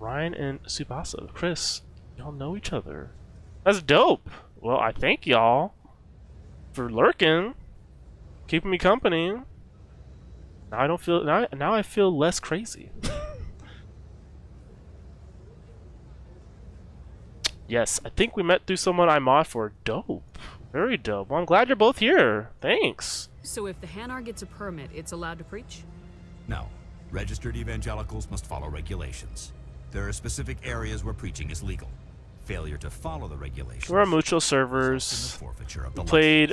Ryan and Subasa, Chris, y'all know each other. That's dope. Well, I thank y'all for lurking, keeping me company. Now I don't feel now I feel less crazy. Yes, I think we met through someone I mod for. Dope. Very dope. Well, I'm glad you're both here. Thanks. So if the Hanar gets a permit, it's allowed to preach? No. Registered evangelicals must follow regulations. There are specific areas where preaching is legal. Failure to follow the regulations. We're on mutual servers. We played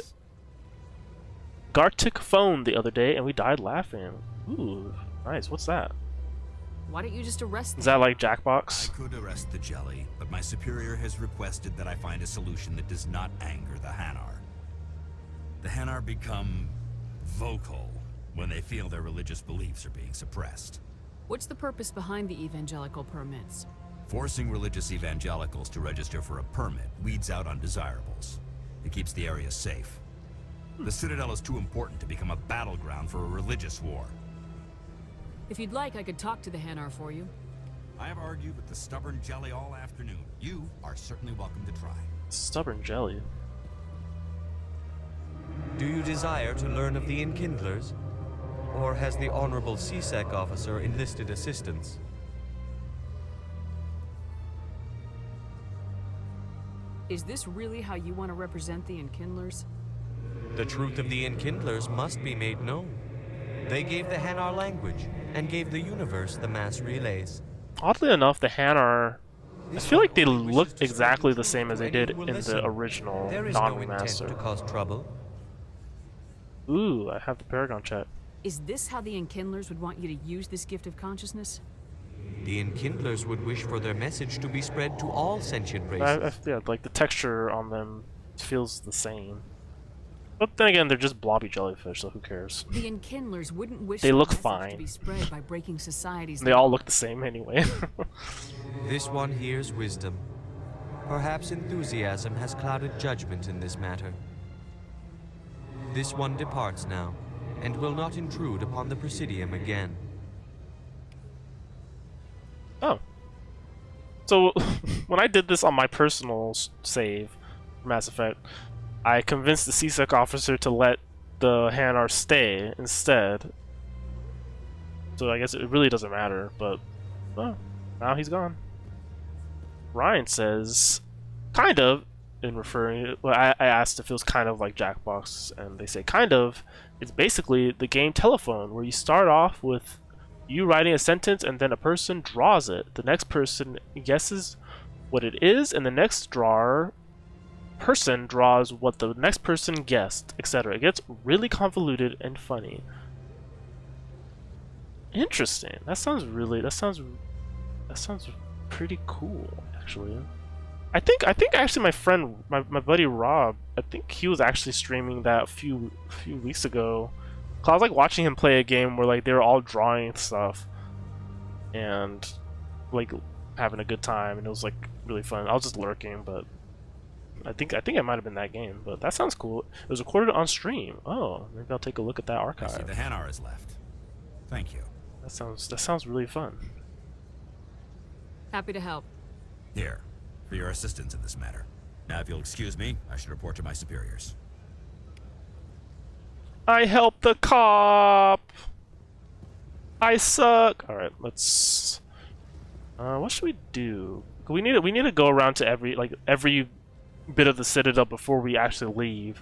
Gartic Phone the other day, and we died laughing. Ooh. Nice. What's that? Why don't you just arrest them? Is that like Jackbox? I could arrest the jelly, but my superior has requested that I find a solution that does not anger the Hanar. The Hanar become vocal when they feel their religious beliefs are being suppressed. What's the purpose behind the evangelical permits? Forcing religious evangelicals to register for a permit weeds out undesirables. It keeps the area safe. The Citadel is too important to become a battleground for a religious war. If you'd like, I could talk to the Hanar for you. I have argued with the stubborn jelly all afternoon. You are certainly welcome to try. Stubborn jelly. Do you desire to learn of the Enkindlers? Or has the Honorable CSEC officer enlisted assistance? Is this really how you want to represent the Enkindlers? The truth of the Enkindlers must be made known. They gave the Hanar language, and gave the universe the mass relays. Oddly enough, the Hanar, I feel like they look exactly the same as they did in the original non-remaster. To cause trouble. Ooh, I have the Paragon chat. Is this how the Enkindlers would want you to use this gift of consciousness? The Enkindlers would wish for their message to be spread to all sentient races. Yeah, like the texture on them feels the same. But then again, they're just blobby jellyfish, so who cares? The Enkindlers wouldn't wish they look their fine. To be spread by breaking societies. They all look the same anyway. This one hears wisdom. Perhaps enthusiasm has clouded judgment in this matter. This one departs now, and will not intrude upon the Presidium again. Oh. So, when I did this on my personal save, Mass Effect, I convinced the CSEC officer to let the Hanar stay instead. So I guess it really doesn't matter, but well, now he's gone. Ryan says, kind of, in referring, well, I asked if it was kind of like Jackbox, and they say kind of. It's basically the game Telephone, where you start off with you writing a sentence and then a person draws it. The next person guesses what it is, and the next person draws what the next person guessed, etc. It gets really convoluted and funny. Interesting. That sounds pretty cool, actually. I think actually my friend, my buddy Rob, I think he was actually streaming that a few weeks ago. 'Cause I was like watching him play a game where like they were all drawing stuff and like having a good time, and it was like really fun. I was just lurking, but I think it might have been that game. But that sounds cool. It was recorded on stream. Oh, maybe I'll take a look at that archive. I see the Hanar is left. Thank you. That sounds really fun. Happy to help. Here, for your assistance in this matter. Now, if you'll excuse me, I should report to my superiors. I helped the cop. I suck. All right, let's. What should we do? We need to go around to every bit of the Citadel before we actually leave.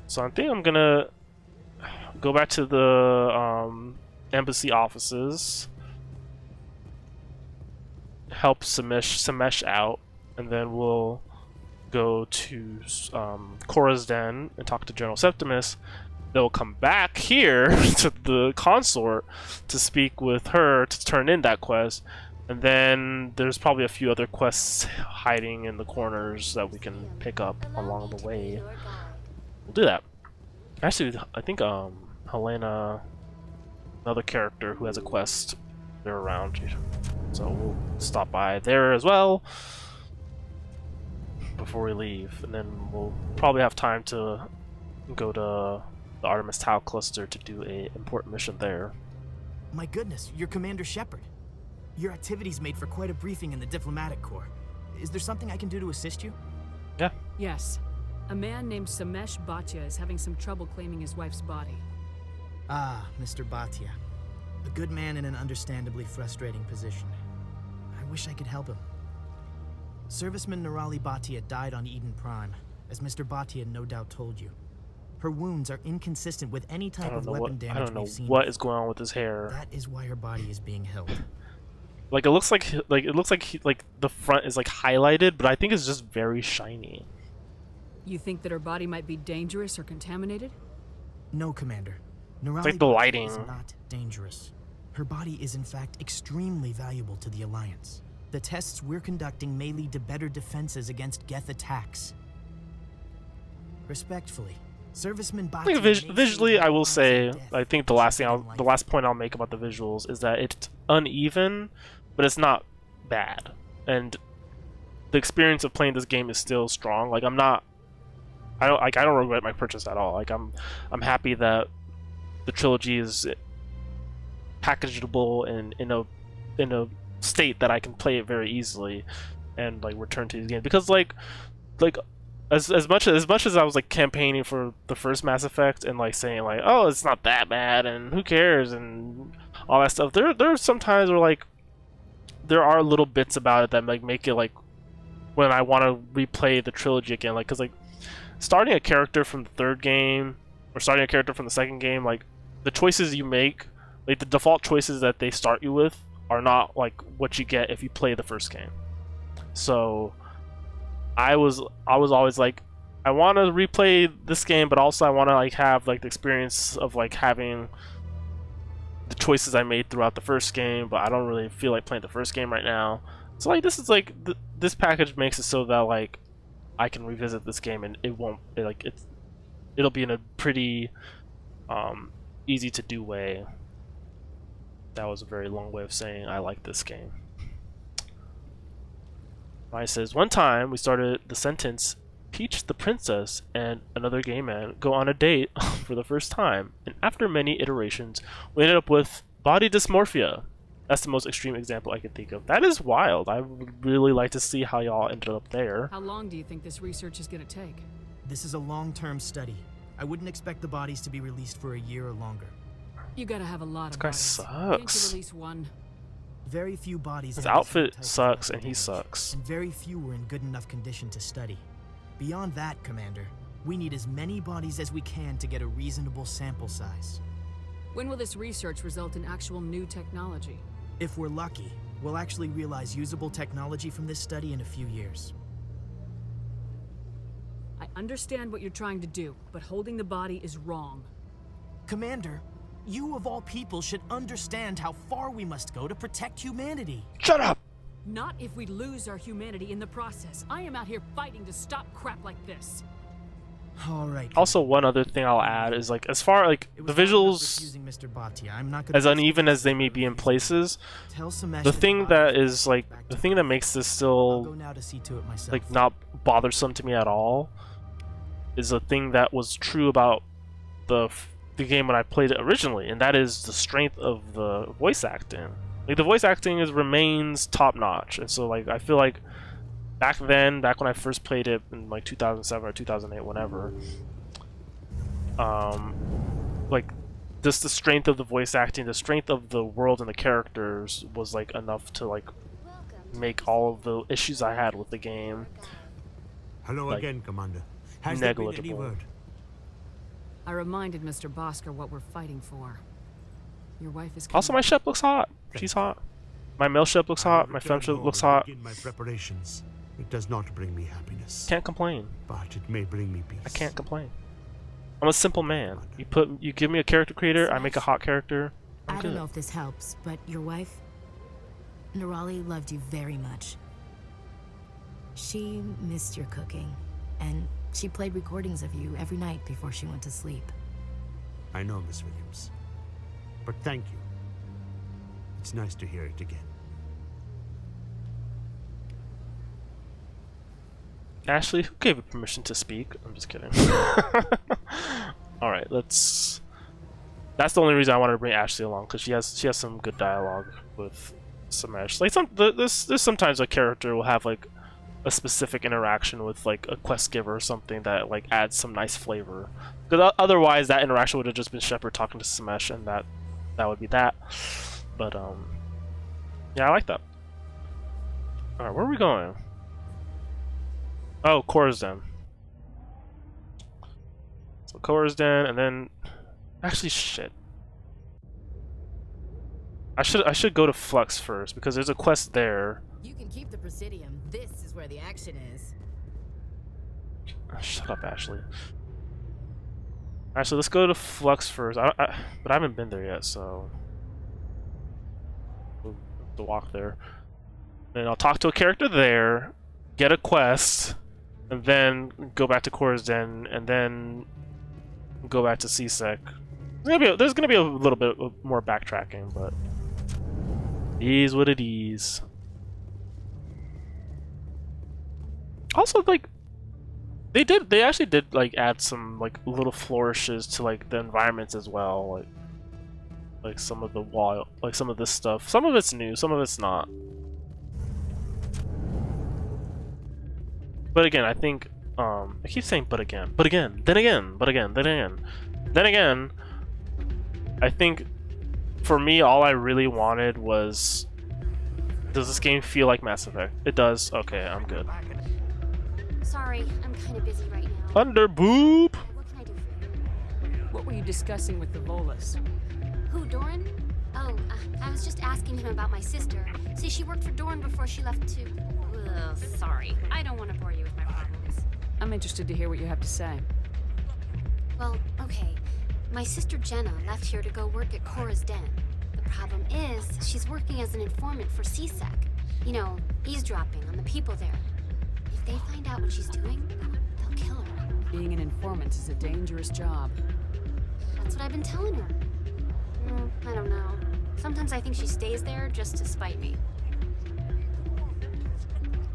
So I think I'm gonna go back to the embassy offices, help Samesh out, and then we'll go to Korra's den and talk to General Septimus. Then we'll come back here to the consort to speak with her to turn in that quest. And then there's probably a few other quests hiding in the corners that we can pick up along the way. We'll do that. Actually, I think Helena, another character who has a quest, they're around. So we'll stop by there as well before we leave. And then we'll probably have time to go to the Artemis Tau cluster to do a important mission there. My goodness, you're Commander Shepard. Your activities made for quite a briefing in the diplomatic corps. Is there something I can do to assist you? Yeah. Yes. A man named Samesh Bhatia is having some trouble claiming his wife's body. Ah, Mr. Bhatia. A good man in an understandably frustrating position. I wish I could help him. Serviceman Nirali Bhatia died on Eden Prime, as Mr. Bhatia no doubt told you. Her wounds are inconsistent with any type of weapon damage I don't know we've seen. what is going on with his hair. That is why her body is being held. Like it looks like the front is like highlighted, but I think it's just very shiny. You think that her body might be dangerous or contaminated? No, Commander. Nirali It's like the lighting. is not dangerous. Her body is in fact extremely valuable to the Alliance. The tests we're conducting may lead to better defenses against Geth attacks. Respectfully, Serviceman I think visually, I will say, I think the last point I'll make about the visuals is that it's uneven, but it's not bad, and the experience of playing this game is still strong. Like I don't regret my purchase at all. Like I'm happy that the trilogy is packageable and in a state that I can play it very easily and like return to these games, because like as much as I was like campaigning for the first Mass Effect and like saying like, oh, it's not that bad and who cares and all that stuff, there are some times where like there are little bits about it that like make it like when I want to replay the trilogy again, like because like starting a character from the third game or starting a character from the second game, like the choices you make, like the default choices that they start you with are not like what you get if you play the first game. So I was always like, I want to replay this game, but also I want to like have like the experience of like having the choices I made throughout the first game, but I don't really feel like playing the first game right now. So like this is like this package makes it so that like I can revisit this game and it'll be in a pretty easy to do way. That was a very long way of saying I like this game. Maya says, one time we started the sentence, Peach the princess and another gay man go on a date for the first time, and after many iterations we ended up with body dysmorphia. That's the most extreme example I can think of. That is wild. I would really like to see how y'all ended up there. How long do you think this research is going to take? This is a long-term study. I wouldn't expect the bodies to be released for a year or longer. You gotta have a lot This of guy bodies. sucks. Can't you release one? Very few bodies. His have this outfit type of sucks and he damage, sucks. and very few were in good enough condition to study. Beyond that, Commander, we need as many bodies as we can to get a reasonable sample size. When will this research result in actual new technology? If we're lucky, we'll actually realize usable technology from this study in a few years. I understand what you're trying to do, but holding the body is wrong. Commander, you of all people should understand how far we must go to protect humanity. Shut up! Not if we lose our humanity in the process. I am out here fighting to stop crap like this. All right. Also, one other thing I'll add is like, as far like the visuals, Mr. Bhatia, I'm not gonna as uneven as they may be in places, the thing that is like the thing that makes this still like not bothersome to me at all is a thing that was true about the game when I played it originally, and that is the strength of the voice acting. Like the voice acting remains top notch, and so like I feel like back when I first played it in like 2007 or 2008, whenever, like just the strength of the voice acting, the strength of the world and the characters was like enough to like make all of the issues I had with the game. Hello like, again, Commander. Has there been any negligible. word? I reminded Mr. Bosker what we're fighting for. Your wife is Also, my ship looks hot. She's hot. My male ship looks hot. My fem ship looks hot. Begin my preparations. It does not bring me happiness. Can't complain. But it may bring me peace. I can't complain. I'm a simple man. You give me a character creator, I make a hot character. I'm I good. don't know if this helps, but your wife, Nerali, loved you very much. She missed your cooking, and she played recordings of you every night before she went to sleep. I know, Miss Williams. But thank you. It's nice to hear it again. Ashley, who gave you permission to speak? I'm just kidding. Alright, let's... That's the only reason I wanted to bring Ashley along, because she has some good dialogue with Samesh. Like there's sometimes a character will have like a specific interaction with like a quest giver or something that like adds some nice flavor. Because otherwise that interaction would have just been Shepard talking to Samesh, and that would be that. But yeah, I like that. Alright, where are we going? Oh, Khorasan. So Khorasan, and then actually shit. I should go to Flux first because there's a quest there. You can keep the Presidium. This is where the action is. Shut up, Ashley. Actually, let's go to Flux first. But I haven't been there yet, so to walk there. Then I'll talk to a character there, get a quest, and then go back to Cora's Den, and then go back to C-Sec. There's gonna be a little bit more backtracking, but it is what it is. Also, like, they actually did like add some like little flourishes to like the environments as well, like some of the wall, like some of this stuff. Some of it's new, some of it's not. But again, I think I keep saying but again, then again, but again, then again. I think for me, all I really wanted was, does this game feel like Mass Effect? It does. Okay, I'm good. Sorry, I'm kind of busy right now. Thunder boob. What can I do for you? What were you discussing with the Volus? Who, Doran? Oh, I was just asking him about my sister. See, she worked for Doran before she left to... Ugh, sorry, I don't want to bore you with my problems. I'm interested to hear what you have to say. Well, okay. My sister Jenna left here to go work at Cora's Den. The problem is, she's working as an informant for C-Sec. You know, eavesdropping on the people there. If they find out what she's doing, they'll kill her. Being an informant is a dangerous job. That's what I've been telling her. I don't know. Sometimes I think she stays there just to spite me.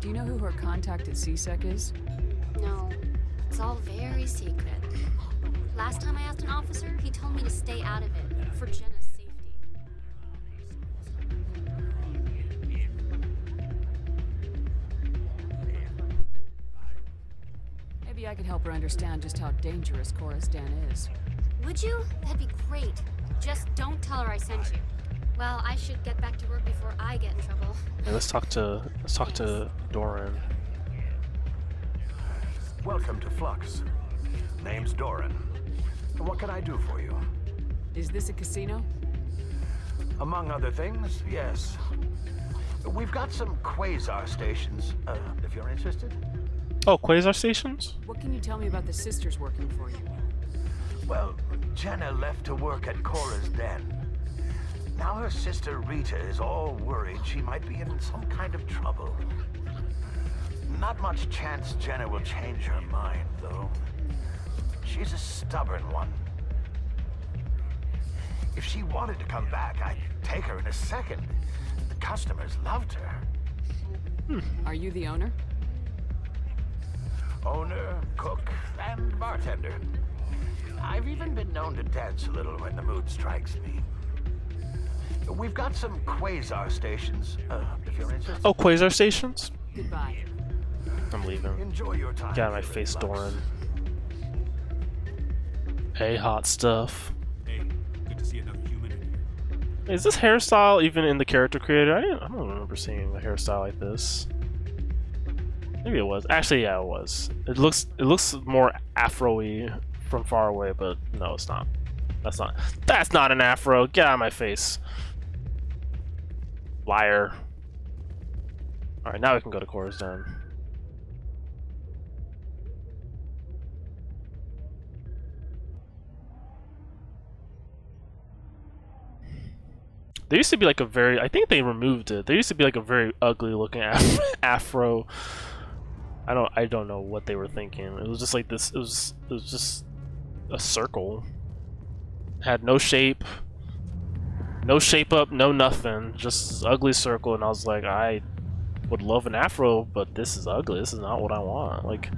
Do you know who her contact at C-Sec is? No, it's all very secret. Last time I asked an officer, he told me to stay out of it, for Jenna's safety. Maybe I could help her understand just how dangerous Cora's Den is. Would you? That'd be great. Just don't tell her I sent you. Well, I should get back to work before I get in trouble. Yeah, let's talk to Doran. Welcome to Flux. Name's Doran. What can I do for you? Is this a casino? Among other things, yes. We've got some quasar stations, if you're interested. Oh, quasar stations? What can you tell me about the sisters working for you? Well, Jenna left to work at Cora's Den. Now her sister Rita is all worried she might be in some kind of trouble. Not much chance Jenna will change her mind, though. She's a stubborn one. If she wanted to come back, I'd take her in a second. The customers loved her. Are you the owner? Owner, cook, and bartender. I've even been known to dance a little when the mood strikes me. We've got some quasar stations, if you're interested. Oh, quasar stations? Goodbye. I'm leaving. Enjoy your time. Get out of my face, Doran. Hey, hot stuff. Hey, good to see another human in here. Is this hairstyle even in the character creator? I don't remember seeing a hairstyle like this. Maybe it was. Actually, yeah, it was. It looks more afro-y from far away, but no, it's not. That's not an afro. Get out of my face. Liar. Alright, now we can go to Cora's Den. There used to be like a very, I think they removed it. There used to be like a very ugly looking afro. I don't know what they were thinking. It was just like this. It was just a circle. Had no shape up, no nothing. Just this ugly circle. And I was like, I would love an afro, but this is ugly. This is not what I want. Like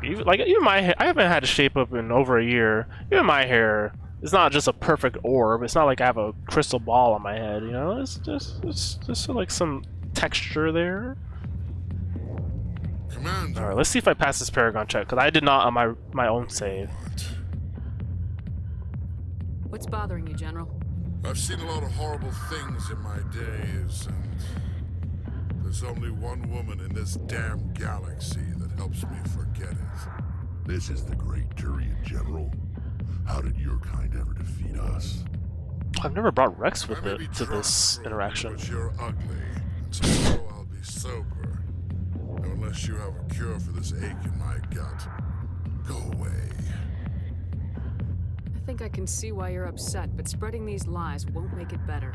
even my hair. I haven't had a shape up in over a year. Even my hair. It's not just a perfect orb. It's not like I have a crystal ball on my head, you know? It's just like some texture there. Alright, let's see if I pass this Paragon check, because I did not on my own save. What's bothering you, General? I've seen a lot of horrible things in my days, and there's only one woman in this damn galaxy that helps me forget it. This is the Great Turian, General. How did your kind ever defeat us? I've never brought Rex with it to this interaction. But you're ugly, and tomorrow I'll be sober. Unless you have a cure for this ache in my gut, go away. I think I can see why you're upset, but spreading these lies won't make it better.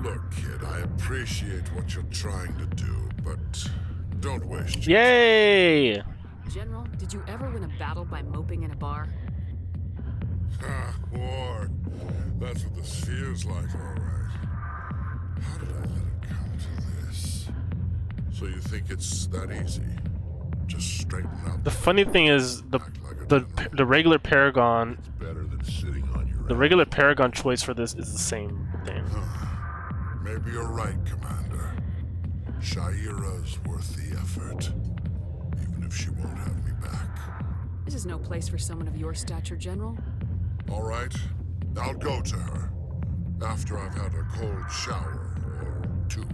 Look, kid, I appreciate what you're trying to do, but don't waste Yay! General, did you ever win a battle by moping in a bar? Ah, war. That's what this feels like, all right. How did I let it come to this? So you think it's that easy? Just straighten out. The funny thing is the regular Paragon, better than sitting on your the regular Paragon choice for this is the same thing. Maybe you're right, Commander. Shaira's worth the effort, even if she won't have me back. This is no place for someone of your stature, General. All right, I'll go to her after I've had a cold shower or two.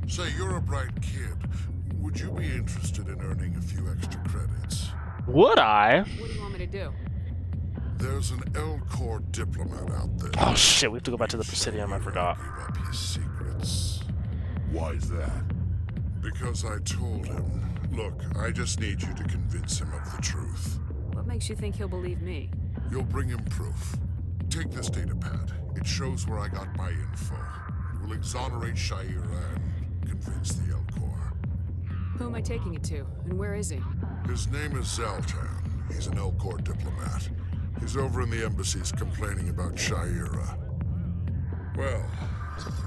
Say, you're a bright kid. Would you be interested in earning a few extra credits? Would I? What do you want me to do? There's an L-Corps diplomat out there. Oh shit, we have to go back to the Presidium, I forgot. Give up his secrets. Why's that? Because I told him. Look, I just need you to convince him of the truth. What makes you think he'll believe me? You'll bring him proof. Take this data pad. It shows where I got my info. It will exonerate Shaira and convince the L-Corps. Who am I taking it to, and where is he? His name is Zoltan. He's an L-Corps diplomat. He's over in the embassies complaining about Shaira. Well,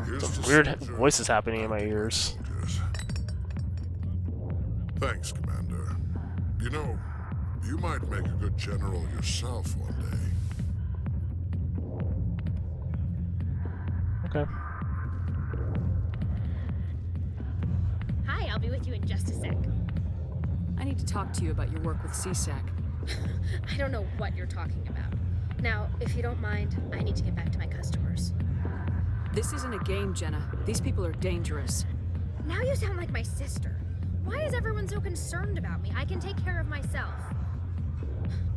here's some weird voices happening in my ears. Thanks, Commander. You know, you might make a good general yourself one day. Okay. Hi, I'll be with you in just a sec. I need to talk to you about your work with CSAC. I don't know what you're talking about. Now, if you don't mind, I need to get back to my customers. This isn't a game, Jenna. These people are dangerous. Now you sound like my sister. Why is everyone so concerned about me? I can take care of myself.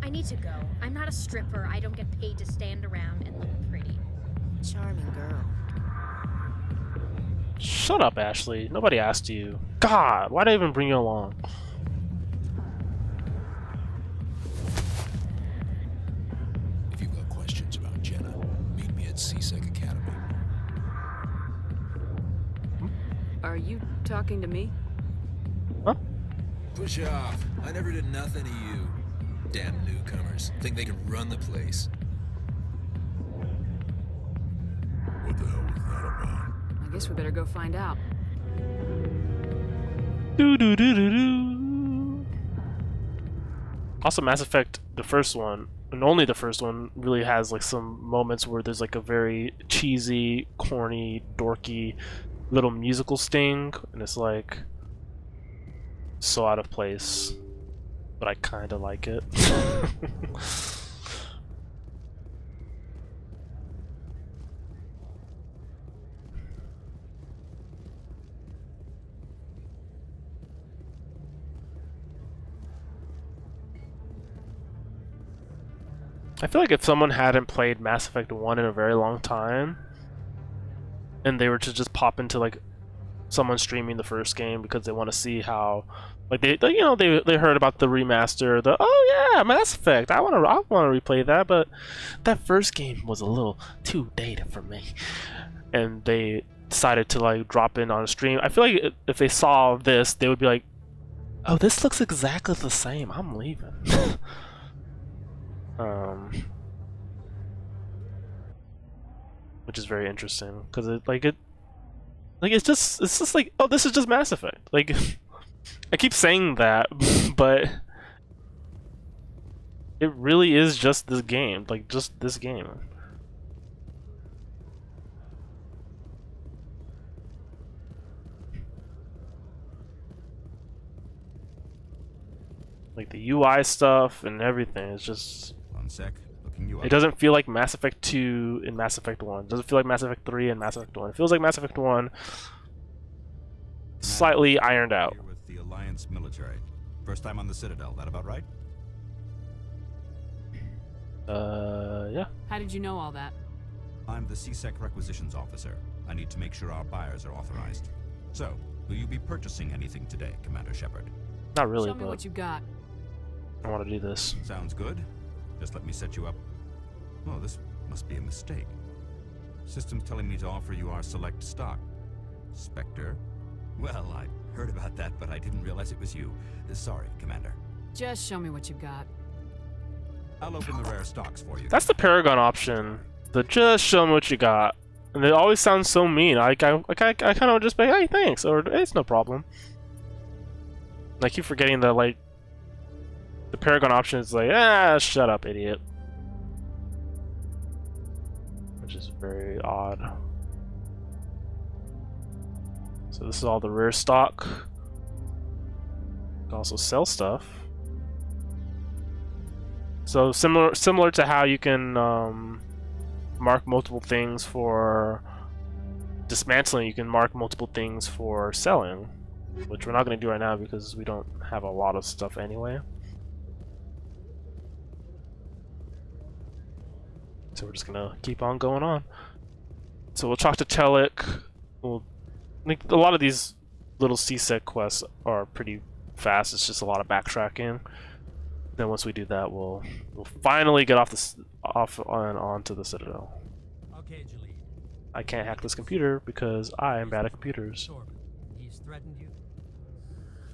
I need to go. I'm not a stripper. I don't get paid to stand around and look pretty. Charming girl. Shut up, Ashley. Nobody asked you. God, why'd I even bring you along? If you've got questions about Jenna, meet me at CSEC Academy. Are you talking to me? Huh? Push off. I never did nothing to you. Damn newcomers. Think they can run the place. What the hell was that about? I guess we better go find out. Also, Mass Effect, the first one, and only the first one, really has like some moments where there's like a very cheesy, corny, dorky little musical sting, and it's like so out of place, but I kind of like it. I feel like if someone hadn't played Mass Effect 1 in a very long time, and they were to just pop into like someone streaming the first game because they want to see how, like they heard about the remaster, oh yeah, Mass Effect, I want to replay that, but that first game was a little too dated for me, and they decided to like drop in on a stream. I feel like if they saw this, they would be like, oh, this looks exactly the same, I'm leaving. Which is very interesting because it's just like, oh, this is just Mass Effect. Like, I keep saying that, but it really is just this game, like just this game. Like the UI stuff and everything is just. One sec. Looking you up. It doesn't feel like Mass Effect 2 in Mass Effect 1. It doesn't feel like Mass Effect 3 in Mass Effect 1. It feels like Mass Effect 1 slightly ironed out. Here with the Alliance military. First time on the Citadel, that about right? Yeah. How did you know all that? I'm the CSEC requisitions officer. I need to make sure our buyers are authorized. So, will you be purchasing anything today, Commander Shepard? Not really, Show me but what you got. I want to do this. Sounds good. Just let me set you up. Oh, this must be a mistake. System's telling me to offer you our select stock. Spectre? Well, I heard about that, but I didn't realize it was you. Sorry, Commander. Just show me what you got. I'll open the rare stocks for you. That's the Paragon option. The just show me what you got. And it always sounds so mean. I kind of just be, hey, thanks, or it's no problem. And I keep forgetting that, like, the Paragon option is like, shut up, idiot. Which is very odd. So this is all the rare stock. You can also sell stuff. So similar to how you can mark multiple things for dismantling, you can mark multiple things for selling, which we're not going to do right now because we don't have a lot of stuff anyway. So we're just gonna keep on going on. So we'll talk to Telik. A lot of these little CSEC quests are pretty fast. It's just a lot of backtracking. Then once we do that, we'll finally get off and onto the Citadel. Okay, Adjei. I can't hack this computer because I am bad at computers. He's threatened you?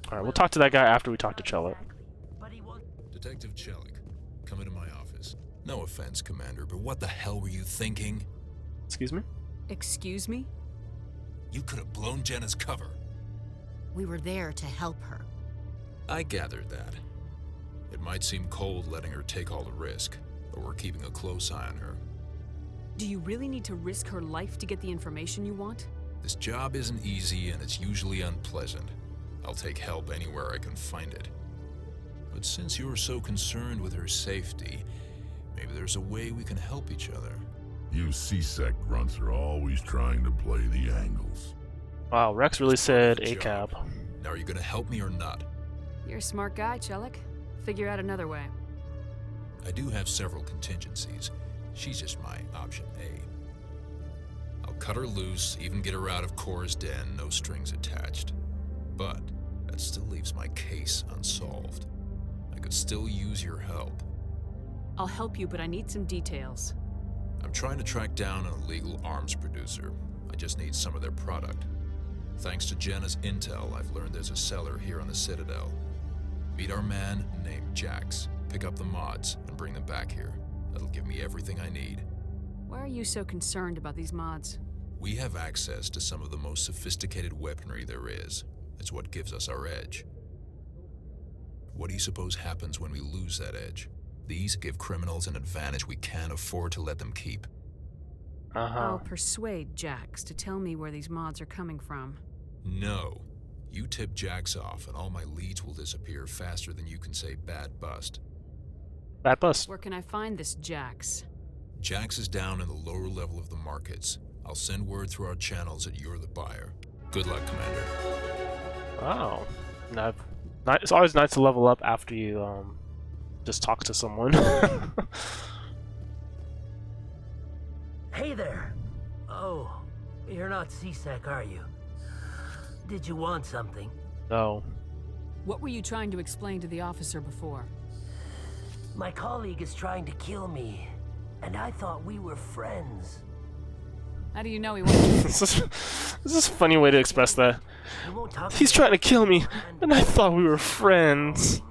Alright, we'll talk to that guy after we talk to Telik. Detective Chelik, come into my office. No offense, Commander, but what the hell were you thinking? Excuse me? Excuse me? You could have blown Jenna's cover. We were there to help her. I gathered that. It might seem cold letting her take all the risk, but we're keeping a close eye on her. Do you really need to risk her life to get the information you want? This job isn't easy and it's usually unpleasant. I'll take help anywhere I can find it. But since you're so concerned with her safety, maybe there's a way we can help each other. You CSEC grunts are always trying to play the angles. Wow, Rex really said ACAB. Now are you gonna help me or not? You're a smart guy, Chelik. Figure out another way. I do have several contingencies. She's just my option A. I'll cut her loose, even get her out of Cora's den, no strings attached. But that still leaves my case unsolved. I could still use your help. I'll help you, but I need some details. I'm trying to track down an illegal arms producer. I just need some of their product. Thanks to Jenna's intel, I've learned there's a seller here on the Citadel. Meet our man named Jax, pick up the mods, and bring them back here. That'll give me everything I need. Why are you so concerned about these mods? We have access to some of the most sophisticated weaponry there is. It's what gives us our edge. What do you suppose happens when we lose that edge? These give criminals an advantage we can't afford to let them keep. I'll persuade Jax to tell me where these mods are coming from. No. You tip Jax off and all my leads will disappear faster than you can say bad bust. Bad bust. Where can I find this Jax? Jax is down in the lower level of the markets. I'll send word through our channels that you're the buyer. Good luck, Commander. Wow. It's always nice to level up after you just talk to someone. Hey there. Oh, you're not CSEC, are you? Did you want something? No. What were you trying to explain to the officer before? My colleague is trying to kill me, and I thought we were friends. How do you know he wasn't? This is a funny way to express that. He's trying to kill me, and I thought we were friends.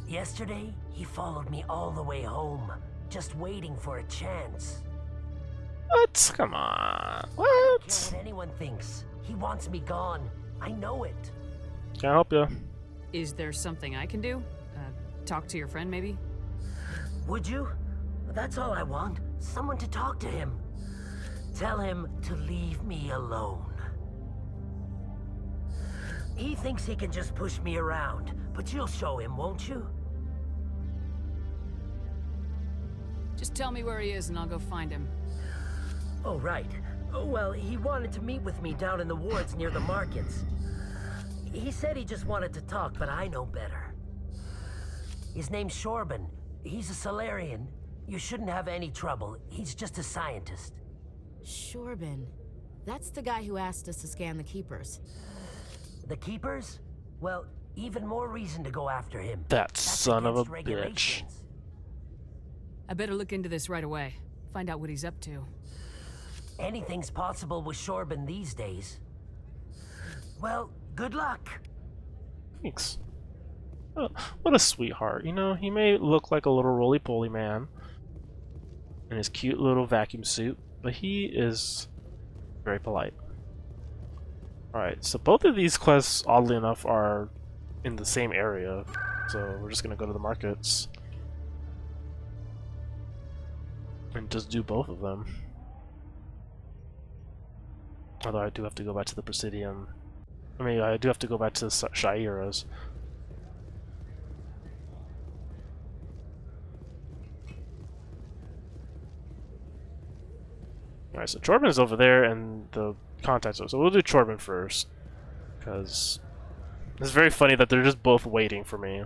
Yesterday, he followed me all the way home, just waiting for a chance. What? Come on. I don't What? care what anyone thinks. He wants me gone. I know it. Can I help you? Is there something I can do? Talk to your friend, maybe? Would you? That's all I want. Someone to talk to him. Tell him to leave me alone. He thinks he can just push me around, but you'll show him, won't you? Just tell me where he is and I'll go find him. Oh, right. Oh, well, he wanted to meet with me down in the wards near the markets. He said he just wanted to talk, but I know better. His name's Shorban. He's a Solarian. You shouldn't have any trouble. He's just a scientist. Shorban. That's the guy who asked us to scan the Keepers. The Keepers? Well, even more reason to go after him. That That's son of a against bitch. regulations. I better look into this right away. Find out what he's up to. Anything's possible with Shorben these days. Well, good luck. Thanks. Oh, what a sweetheart. You know, he may look like a little roly-poly man in his cute little vacuum suit, but he is very polite. Alright, so both of these quests, oddly enough, are in the same area. So we're just gonna go to the markets and just do both of them. Although I do have to go back to the Presidium. I mean, I do have to go back to Shaira's. Alright, so Chorben is over there and the contacts are. So we'll do Chorben first. Because it's very funny that they're just both waiting for me.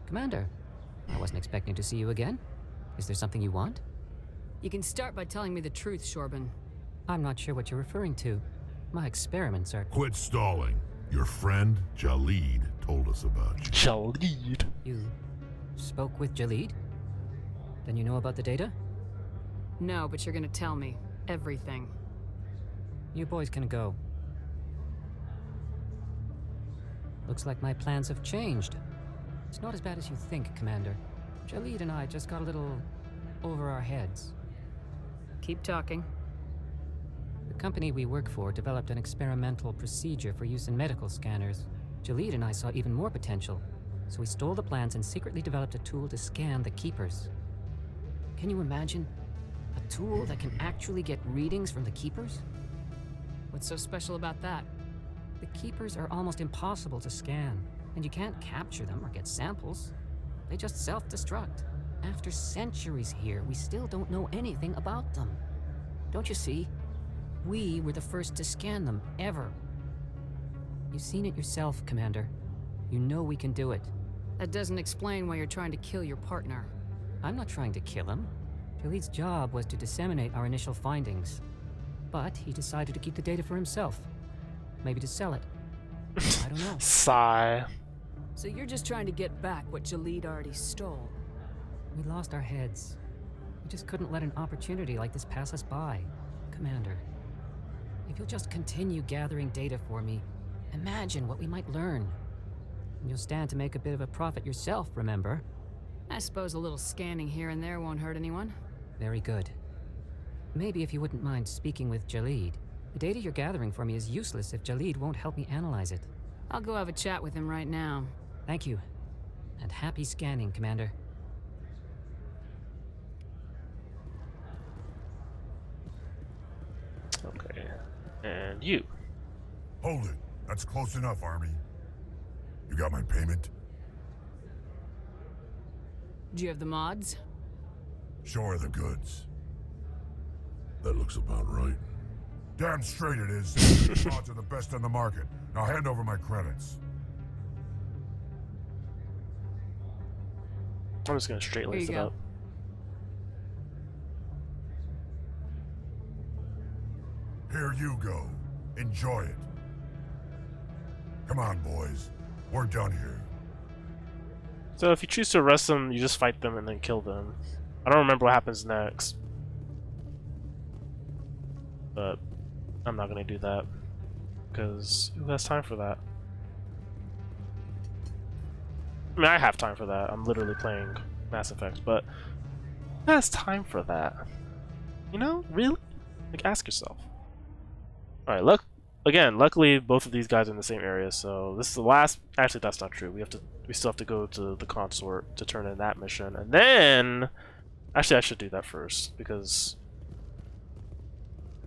Commander, I wasn't expecting to see you again. Is there something you want? You can start by telling me the truth, Shorben. I'm not sure what you're referring to. My experiments are... Quit stalling. Your friend, Jalid, told us about you. Jalid? You spoke with Jalid? Then you know about the data? No, but you're gonna tell me everything. You boys can go. Looks like my plans have changed. It's not as bad as you think, Commander. Jalid and I just got a little over our heads. Keep talking. The company we work for developed an experimental procedure for use in medical scanners. Jalid and I saw even more potential, so we stole the plans and secretly developed a tool to scan the Keepers. Can you imagine? A tool that can actually get readings from the Keepers? What's so special about that? The Keepers are almost impossible to scan, and you can't capture them or get samples. They just self-destruct. After centuries here, we still don't know anything about them. Don't you see? We were the first to scan them, ever. You've seen it yourself, Commander. You know we can do it. That doesn't explain why you're trying to kill your partner. I'm not trying to kill him. Jalid's job was to disseminate our initial findings. But he decided to keep the data for himself. Maybe to sell it. I don't know. Sigh. So you're just trying to get back what Jalid already stole? We lost our heads. We just couldn't let an opportunity like this pass us by. Commander, if you'll just continue gathering data for me, imagine what we might learn. And you'll stand to make a bit of a profit yourself, remember? I suppose a little scanning here and there won't hurt anyone. Very good. Maybe if you wouldn't mind speaking with Jalid. The data you're gathering for me is useless if Jalid won't help me analyze it. I'll go have a chat with him right now. Thank you. And happy scanning, Commander. Okay. And you. Hold it. That's close enough, Army. You got my payment? Do you have the mods? Show her the goods. That looks about right. Damn straight it is. These mods are the best on the market. Now hand over my credits. I'm just gonna straight lace it up. Here you go. Enjoy it. Come on, boys. We're done here. So if you choose to arrest them, you just fight them and then kill them. I don't remember what happens next. But I'm not gonna do that. Because who has time for that? I mean, I have time for that. I'm literally playing Mass Effect, but who has time for that? You know? Really? Like, ask yourself. Alright, luckily both of these guys are in the same area, so this is the last. Actually, that's not true. We still have to go to the consort to turn in that mission, and then actually I should do that first because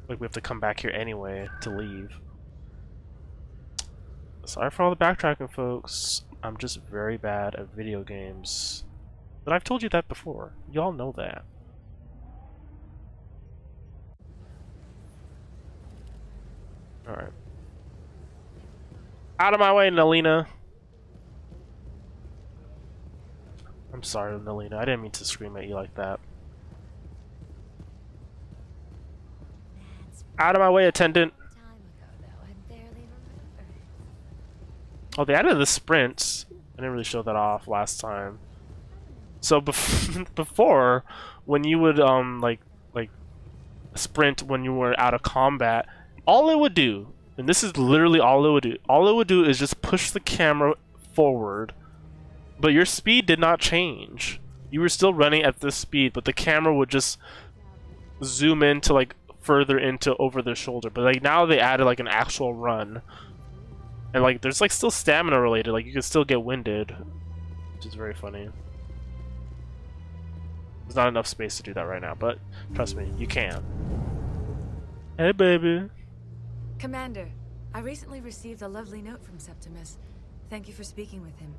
like we have to come back here anyway to leave. Sorry for all the backtracking, folks. I'm just very bad at video games. But I've told you that before. Y'all know that. Alright. Out of my way, Nalina! I'm sorry, Nalina. I didn't mean to scream at you like that. Out of my way, attendant! Oh, they added the sprints. I didn't really show that off last time. So before, when you would like sprint when you were out of combat, all it would do, and this is literally all it would do is just push the camera forward, but your speed did not change. You were still running at this speed, but the camera would just zoom into like further into over their shoulder. But like now they added like an actual run, and like there's like still stamina related, like you can still get winded, which is very funny. There's not enough space to do that right now, but trust me, you can. Hey baby. Commander, I recently received a lovely note from Septimus. Thank you for speaking with him.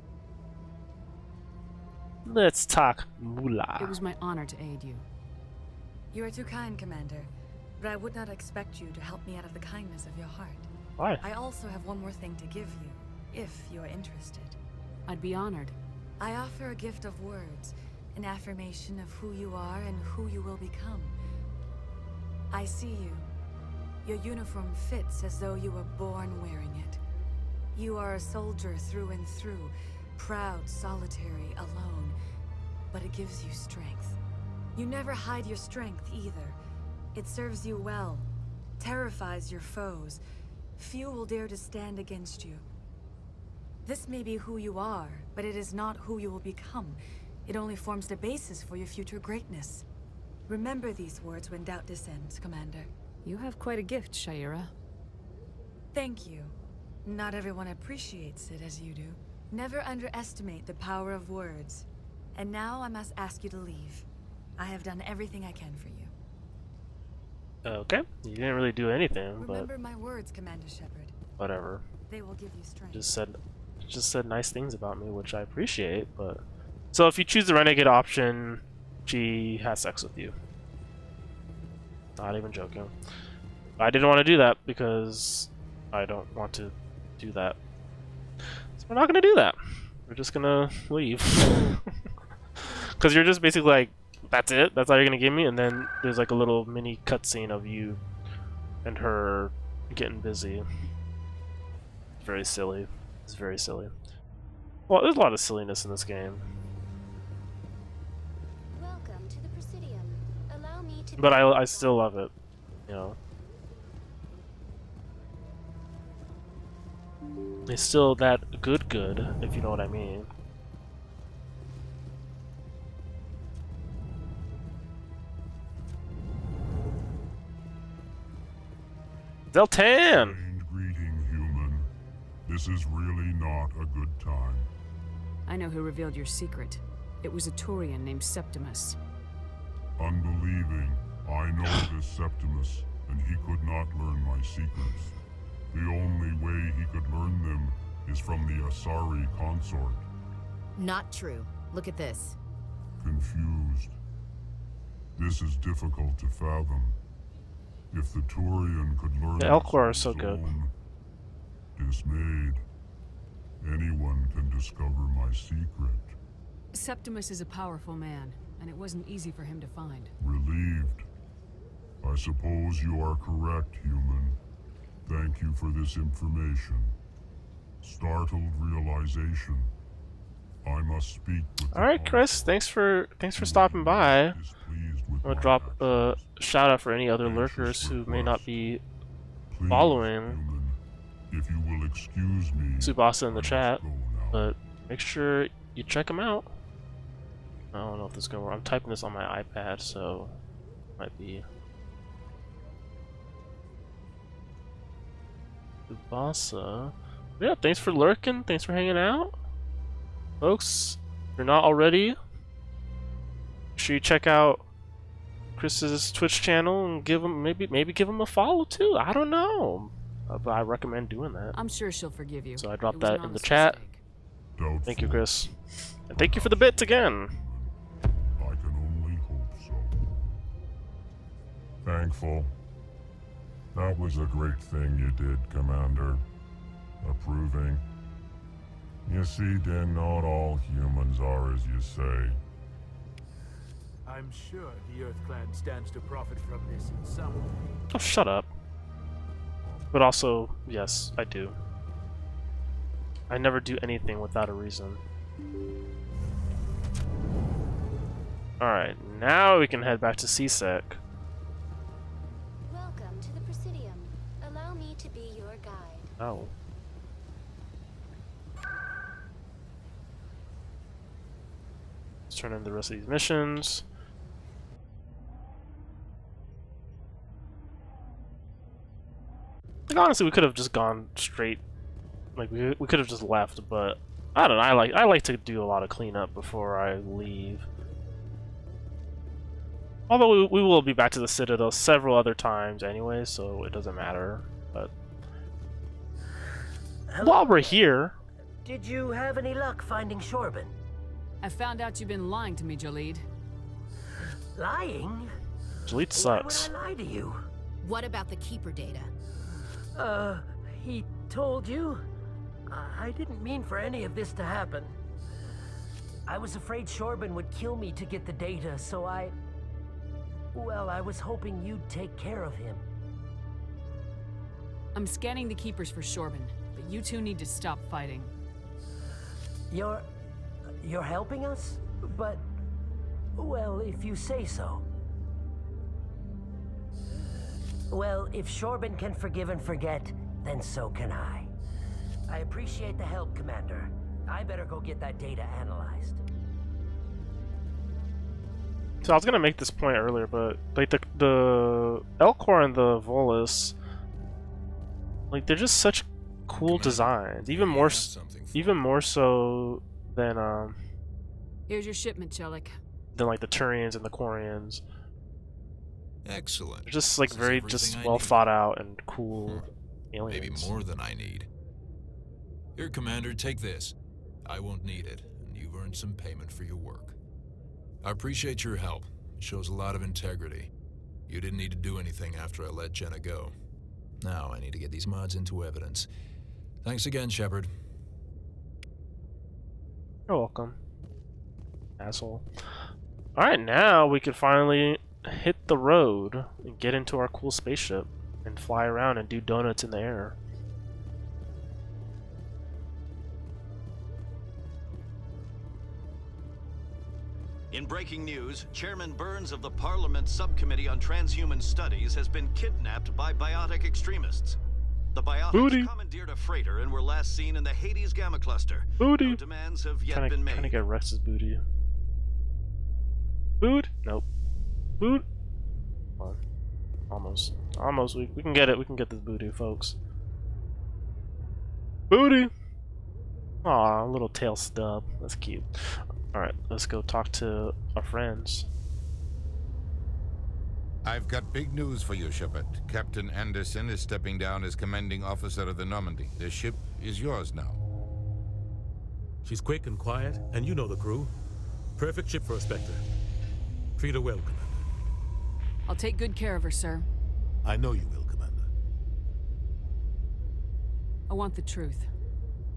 Let's talk moolah. It was my honor to aid you. You are too kind, Commander, but I would not expect you to help me out of the kindness of your heart. Why? I also have one more thing to give you, if you are interested. I'd be honored. I offer a gift of words, an affirmation of who you are and who you will become. I see you. Your uniform fits as though you were born wearing it. You are a soldier through and through, proud, solitary, alone, but it gives you strength. You never hide your strength either. It serves you well, terrifies your foes. Few will dare to stand against you. This may be who you are, but it is not who you will become. It only forms the basis for your future greatness. Remember these words when doubt descends, Commander. You have quite a gift, Shaira. Thank you. Not everyone appreciates it as you do. Never underestimate the power of words. And now I must ask you to leave. I have done everything I can for you. Okay, you didn't really do anything, Remember but my words, Commander Shepard. whatever. They will give you strength. Just said nice things about me, which I appreciate. But so if you choose the renegade option, she has sex with you. Not even joking. I didn't want to do that because I don't want to do that. So we're not gonna do that. We're just gonna leave. Because you're just basically like, that's it? That's all you're gonna give me? And then there's like a little mini cutscene of you and her getting busy. It's very silly. It's very silly. Well, there's a lot of silliness in this game. Welcome to the Presidium. Allow me to. But I still love it, you know. It's still that good, if you know what I mean. Zeltan! Greeting, human. This is really not a good time. I know who revealed your secret. It was a Turian named Septimus. Unbelieving, I know this Septimus, and he could not learn my secrets. The only way he could learn them is from the Asari consort. Not true. Look at this. Confused. This is difficult to fathom. If the Turian could learn The Elcor are so good. Dismayed. Anyone can discover my secret. Septimus is a powerful man, and it wasn't easy for him to find. Relieved. I suppose you are correct, human. Thank you for this information. Startled realization. I must speak with Alright, Chris, thanks for stopping by. I'm gonna drop a shout out for any other lurkers who may not be following if you will excuse me, Tsubasa in the chat, but make sure you check him out. I don't know if this is gonna work. I'm typing this on my iPad, so it might be Tsubasa. Yeah, thanks for lurking, thanks for hanging out. Folks, if you're not already, make sure you check out Chris's Twitch channel and give him maybe give him a follow too. I don't know, but I recommend doing that. I'm sure she'll forgive you. So I dropped that in the chat. Thank you, Chris, and thank you for the bits again. I can only hope so. Thankful. That was a great thing you did, Commander. Approving. You see, then not all humans are as you say. I'm sure the Earth Clan stands to profit from this in some way. Oh, shut up. But also, yes, I do. I never do anything without a reason. Alright, now we can head back to CSEC. Welcome to the Presidium. Allow me to be your guide. Oh. Let's turn in the rest of these missions. Like, honestly, we could have just gone straight. Like, we could have just left, but I don't know. I like to do a lot of cleanup before I leave. Although we will be back to the Citadel several other times anyway, so it doesn't matter. But while we're here, Did you have any luck finding Shorbin? I found out you've been lying to me, Jalid. Lying? Jalid sucks. Why would I lie to you? What about the Keeper data? He told you? I didn't mean for any of this to happen. I was afraid Shorbin would kill me to get the data, so well, I was hoping you'd take care of him. I'm scanning the Keepers for Shorbin, but you two need to stop fighting. You're helping us? But, well, if you say so. Well, if Shorbin can forgive and forget, then so can I. I appreciate the help, Commander. I better go get that data analyzed. So I was gonna make this point earlier, but like the Elcor and the Volus, like they're just such cool designs. Even more so than Here's your shipment, Chelik. than like the Turians and the Quarians. Excellent. They're just like This is very everything just I well need. thought out and cool aliens. Maybe more than I need. Here, Commander, take this. I won't need it, and you've earned some payment for your work. I appreciate your help. It shows a lot of integrity. You didn't need to do anything after I let Jenna go. Now I need to get these mods into evidence. Thanks again, Shepard. You're welcome, asshole. Alright, now we can finally hit the road and get into our cool spaceship and fly around and do donuts in the air. In breaking news, Chairman Burns of the Parliament Subcommittee on Transhuman Studies has been kidnapped by biotic extremists. The biotics commandeered a freighter and were last seen in the Hades Gamma Cluster. Booty. No demands have yet been made. Trying to get Rex's booty. Boot? Nope. Boot? Come on. Almost. Almost. We can get it. We can get this booty, folks. Booty! Aw, little tail stub. That's cute. Alright, let's go talk to our friends. I've got big news for you, Shepard. Captain Anderson is stepping down as commanding officer of the Normandy. The ship is yours now. She's quick and quiet, and you know the crew. Perfect ship for a Spectre. Treat her well, Commander. I'll take good care of her, sir. I know you will, Commander. I want the truth.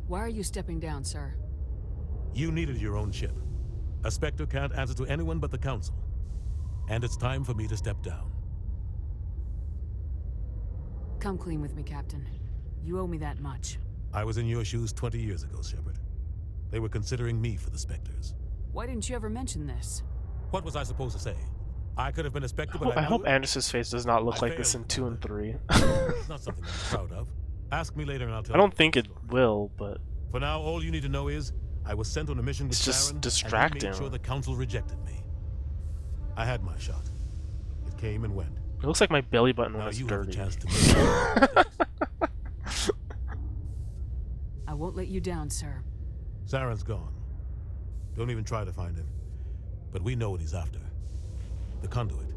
Why are you stepping down, sir? You needed your own ship. A Spectre can't answer to anyone but the Council. And it's time for me to step down. Come clean with me, Captain. You owe me that much. I was in your shoes 20 years ago, Shepard. They were considering me for the Spectres. Why didn't you ever mention this? What was I supposed to say? I could have been a Spectre, but I hope Anderson's face does not look like this in 2 and 3. It's not something I'm proud of. Ask me later and I'll tell you. I don't think it will, but for now, all you need to know is I was sent on a mission with it's just Saren, distracting. and he made sure the Council rejected me. I had my shot. It came and went. It looks like my belly button Now was you dirty. have a chance to I won't let you down, sir. Saren's gone. Don't even try to find him. But we know what he's after. The conduit.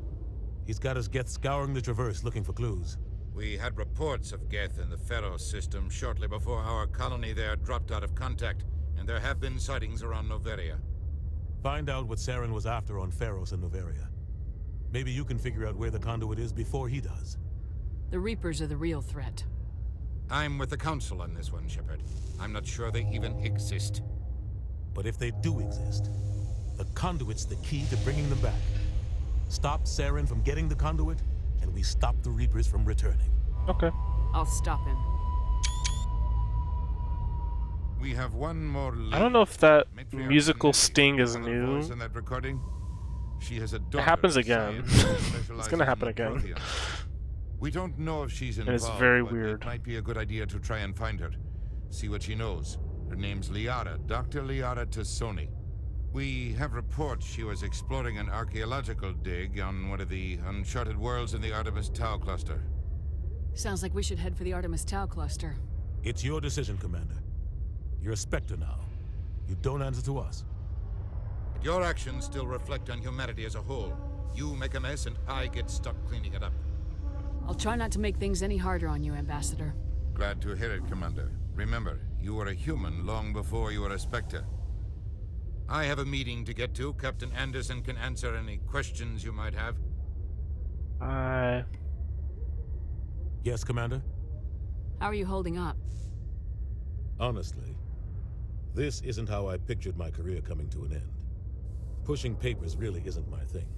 He's got his Geth scouring the Traverse looking for clues. We had reports of Geth in the Pharos system shortly before our colony there dropped out of contact, and there have been sightings around Noveria. Find out what Saren was after on Pharos and Noveria. Maybe you can figure out where the conduit is before he does. The Reapers are the real threat. I'm with the Council on this one, Shepard. I'm not sure they even exist. But if they do exist, the conduit's the key to bringing them back. Stop Saren from getting the conduit, and we stop the Reapers from returning. Okay. I'll stop him. We have one more. I don't know if that musical sting is new. In that recording. She has a It daughter. happens again. It's gonna happen again. We don't know if she's And involved. it's very but weird. It might be a good idea to try and find her. See what she knows. Her name's Liara, Dr. Liara Tassoni. We have reports she was exploring an archaeological dig on one of the uncharted worlds in the Artemis Tau cluster. Sounds like we should head for the Artemis Tau cluster. It's your decision, Commander. You're a Spectre now. You don't answer to us. But your actions still reflect on humanity as a whole. You make a mess and I get stuck cleaning it up. I'll try not to make things any harder on you, Ambassador. Glad to hear it, Commander. Remember, you were a human long before you were a Spectre. I have a meeting to get to. Captain Anderson can answer any questions you might have. Yes, Commander? How are you holding up? Honestly, this isn't how I pictured my career coming to an end. Pushing papers really isn't my thing,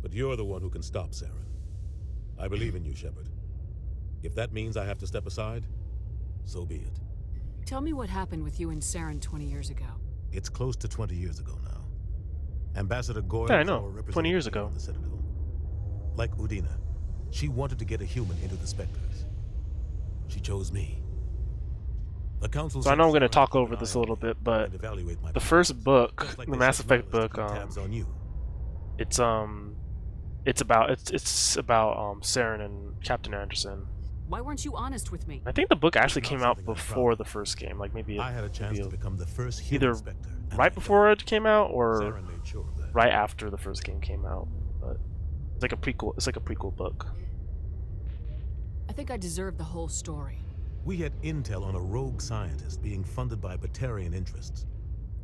but you're the one who can stop Saren. I believe in you, Shepard. If that means I have to step aside, so be it. Tell me what happened with you and Saren 20 years ago. It's close to 20 years ago now. Ambassador Goyle Yeah, I know. 20 years represented me ago. on the Citadel. Like Udina, she wanted to get a human into the Spectres. She chose me. The Council. So I know I'm going to talk over this a little bit, but the first book, the Mass Effect book, it's about Saren and Captain Anderson. Why weren't you honest with me? I think the book actually came out before the first game, like maybe I had a chance to become the first either human Spectre, right before it came out or Saren made sure of that. right after the first game came out. But it's like a prequel. It's like a prequel book. I think I deserve the whole story. We had intel on a rogue scientist being funded by Batarian interests.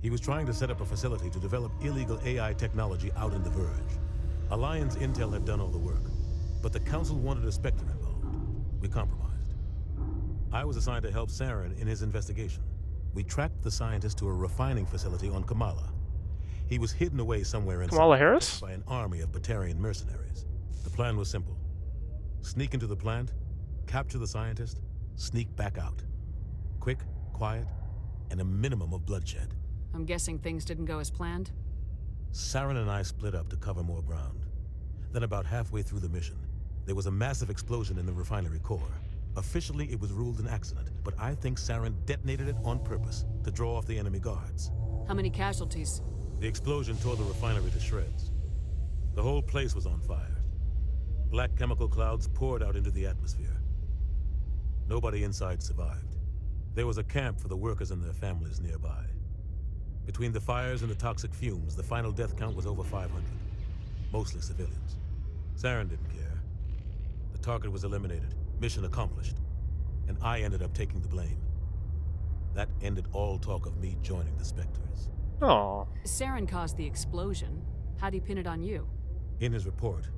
He was trying to set up a facility to develop illegal AI technology out in the Verge. Alliance intel had done all the work, but the Council wanted a Spectre involved. We compromised. I was assigned to help Saren in his investigation. We tracked the scientist to a refining facility on Kamala. He was hidden away somewhere in Kamala Harris? by an army of Batarian mercenaries. The plan was simple. Sneak into the plant, capture the scientist, sneak back out. Quick, quiet, and a minimum of bloodshed. I'm guessing things didn't go as planned? Saren and I split up to cover more ground. Then about halfway through the mission, there was a massive explosion in the refinery core. Officially, it was ruled an accident, but I think Saren detonated it on purpose to draw off the enemy guards. How many casualties? The explosion tore the refinery to shreds. The whole place was on fire. Black chemical clouds poured out into the atmosphere. Nobody inside survived. There was a camp for the workers and their families nearby. Between the fires and the toxic fumes, the final death count was over 500. Mostly civilians. Saren didn't care. The target was eliminated, mission accomplished. And I ended up taking the blame. That ended all talk of me joining the Spectres. Oh. Saren caused the explosion. How'd he pin it on you? In his report,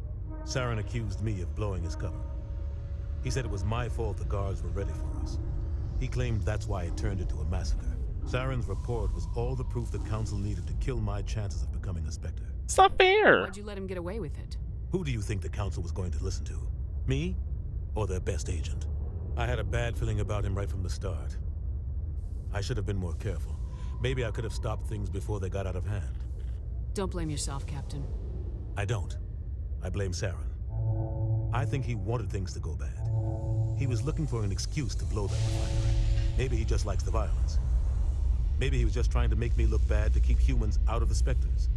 Saren accused me of blowing his cover. He said it was my fault the guards were ready for us. He claimed that's why it turned into a massacre. Saren's report was all the proof the Council needed to kill my chances of becoming a Spectre. It's not fair! Why'd you let him get away with it? Who do you think the Council was going to listen to? Me? Or their best agent? I had a bad feeling about him right from the start. I should have been more careful. Maybe I could have stopped things before they got out of hand. Don't blame yourself, Captain. I don't. I blame Saren. I think he wanted things to go bad. He was looking for an excuse to blow that refinery. Maybe he just likes the violence. Maybe he was just trying to make me look bad to keep humans out of the Spectres.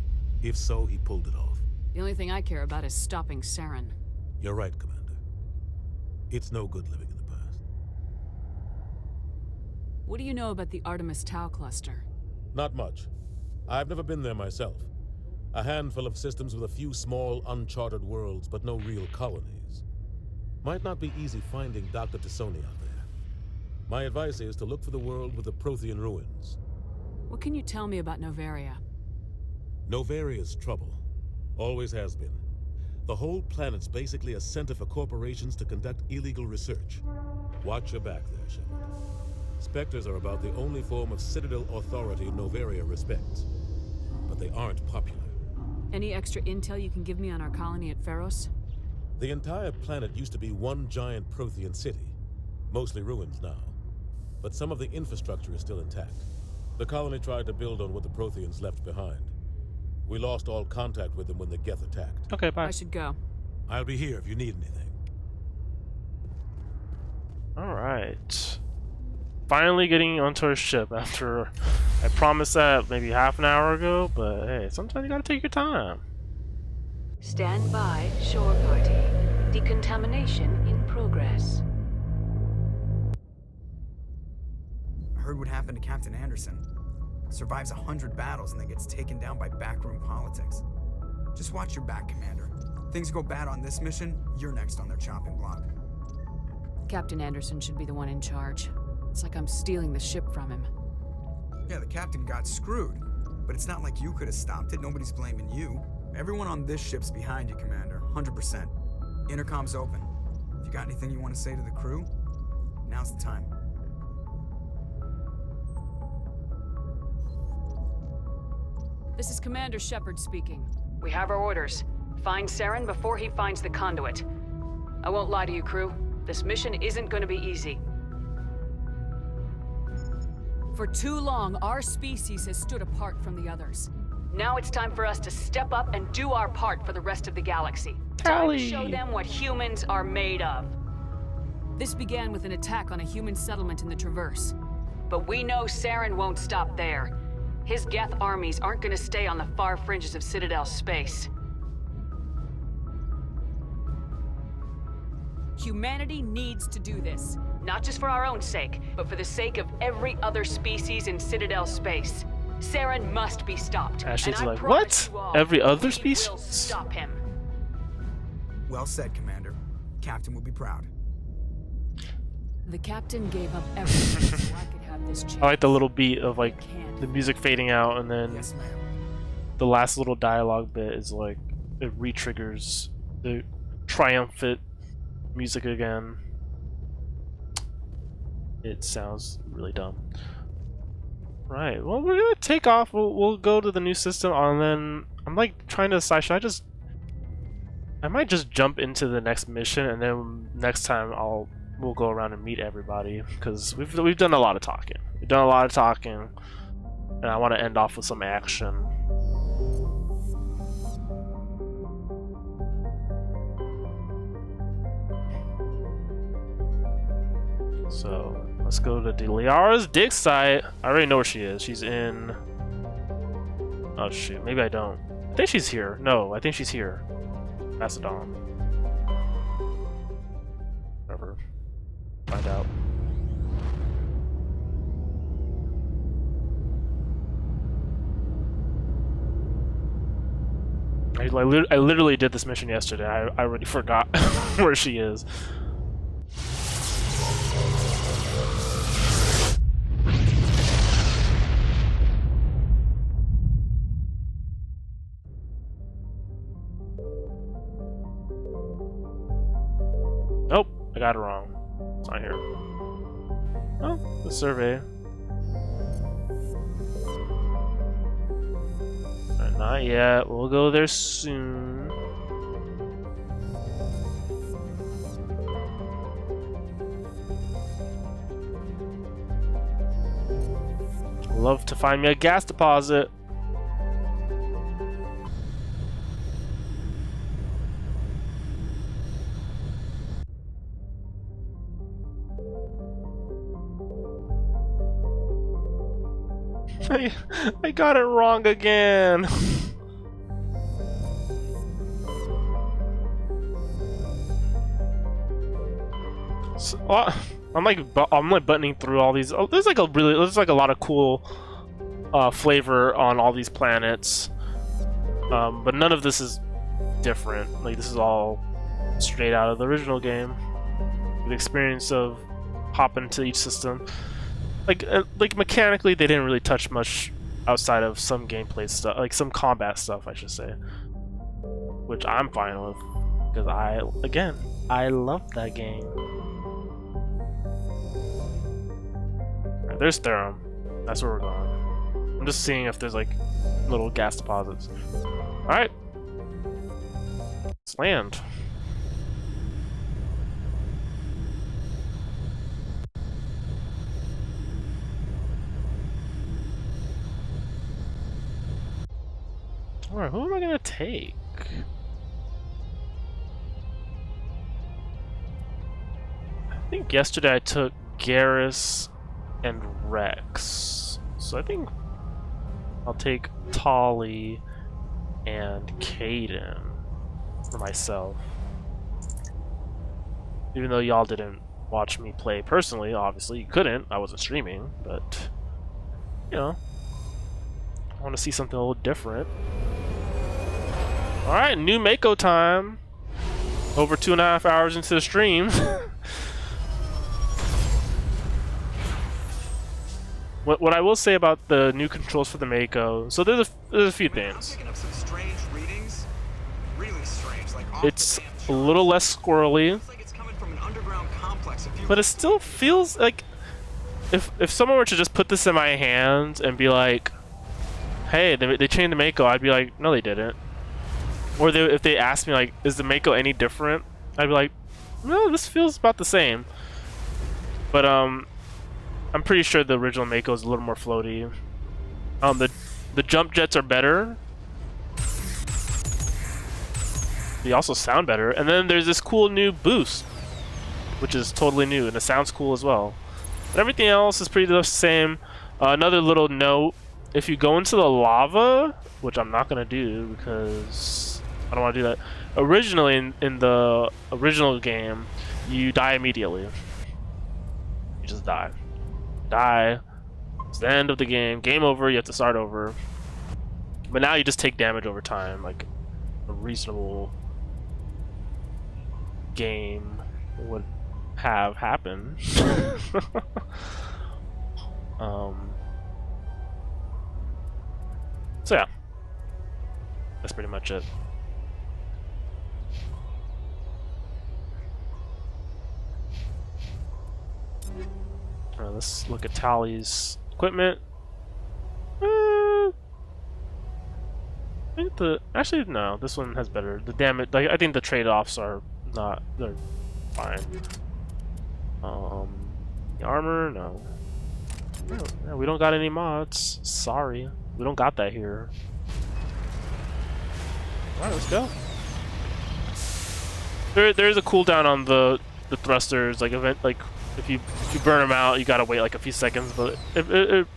If so, he pulled it off. The only thing I care about is stopping Saren. You're right, Commander. It's no good living in the past. What do you know about the Artemis Tau cluster? Not much. I've never been there myself. A handful of systems with a few small, uncharted worlds, but no real colonies. Might not be easy finding Dr. Tassoni out there. My advice is to look for the world with the Prothean ruins. What can you tell me about Novaria? Novaria's trouble. Always has been. The whole planet's basically a center for corporations to conduct illegal research. Watch your back there, Shepard. Spectres are about the only form of Citadel authority Novaria respects. But they aren't popular. Any extra intel you can give me on our colony at Pharos? The entire planet used to be one giant Prothean city. Mostly ruins now. But some of the infrastructure is still intact. The colony tried to build on what the Protheans left behind. We lost all contact with them when the Geth attacked. Okay, bye. I should go. I'll be here if you need anything. Alright. Finally getting onto our ship after I promised that maybe half an hour ago, but hey, sometimes you gotta take your time. Stand by, shore party. Decontamination in progress. I heard what happened to Captain Anderson. Survives 100 battles and then gets taken down by backroom politics. Just watch your back, Commander. Things go bad on this mission, you're next on their chopping block. Captain Anderson should be the one in charge. It's like I'm stealing the ship from him. Yeah, the captain got screwed. But it's not like you could have stopped it. Nobody's blaming you. Everyone on this ship's behind you, Commander. 100%. Intercom's open. If you got anything you want to say to the crew, now's the time. This is Commander Shepard speaking. We have our orders. Find Saren before he finds the conduit. I won't lie to you, crew. This mission isn't going to be easy. For too long, our species has stood apart from the others. Now it's time for us to step up and do our part for the rest of the galaxy. Tally. Time to show them what humans are made of. This began with an attack on a human settlement in the Traverse. But we know Saren won't stop there. His Geth armies aren't going to stay on the far fringes of Citadel space. Humanity needs to do this. Not just for our own sake, but for the sake of every other species in Citadel space. Saren must be stopped. Ashley's like, what? Every other species? We'll stop him. Well said, Commander. Captain will be proud. The captain gave up everything so I could have this chance. I like the little beat of like the music fading out, and then the last little dialogue bit is like it re-triggers the triumphant music again. It sounds really dumb. Right, well, we're gonna take off. We'll go to the new system, and then I'm like trying to decide, I might just jump into the next mission, and then next time we'll go around and meet everybody, because we've done a lot of talking. We've done a lot of talking, and I want to end off with some action. So let's go to Liara's dig site. I already know where she is. She's in. Oh shoot, maybe I don't. I think she's here. No, I think she's here. Macedon. Whatever. Find out. I literally did this mission yesterday. I already forgot where she is. Nope, I got it wrong. It's not here. Oh, the survey. Not yet. We'll go there soon. Love to find me a gas deposit. I got it wrong again. So, I'm like buttoning through all these. Oh, there's like a lot of cool flavor on all these planets, but none of this is different. Like, this is all straight out of the original game. The experience of hopping to each system. Like mechanically, they didn't really touch much outside of some gameplay stuff, like some combat stuff, I should say, which I'm fine with, because I love that game. Right, there's Therum. That's where we're going. I'm just seeing if there's like little gas deposits. All right, let's land. Alright, who am I gonna take? I think yesterday I took Garrus and Rex. So I think I'll take Tolly and Caden for myself. Even though y'all didn't watch me play personally, obviously you couldn't. I wasn't streaming, but you know, I want to see something a little different. All right, new Mako time. Over 2.5 hours into the stream. What I will say about the new controls for the Mako, so there's a few things. I'm picking up some strange readings. Really strange, like It's a little less squirrely, but it still feels like if someone were to just put this in my hands and be like, "Hey, they changed the Mako," I'd be like, "No, they didn't." Or if they asked me like, "Is the Mako any different?" I'd be like, "No, this feels about the same." But I'm pretty sure the original Mako is a little more floaty. The jump jets are better. They also sound better. And then there's this cool new boost, which is totally new, and it sounds cool as well. But everything else is pretty much the same. Another little note, if you go into the lava, which I'm not going to do because I don't want to do that. Originally, in the original game, you die immediately. You just die. It's the end of the game. Game over, you have to start over. But now you just take damage over time, like a reasonable game would have happened. So yeah, that's pretty much it. Let's look at Tally's equipment. I think actually no, this one has better. The damage, like I think the trade-offs are not, they're fine. The armor, no. No, we don't got any mods. Sorry, we don't got that here. All right, let's go. There's a cooldown on the thrusters, like if you burn them out, you gotta wait like a few seconds, but it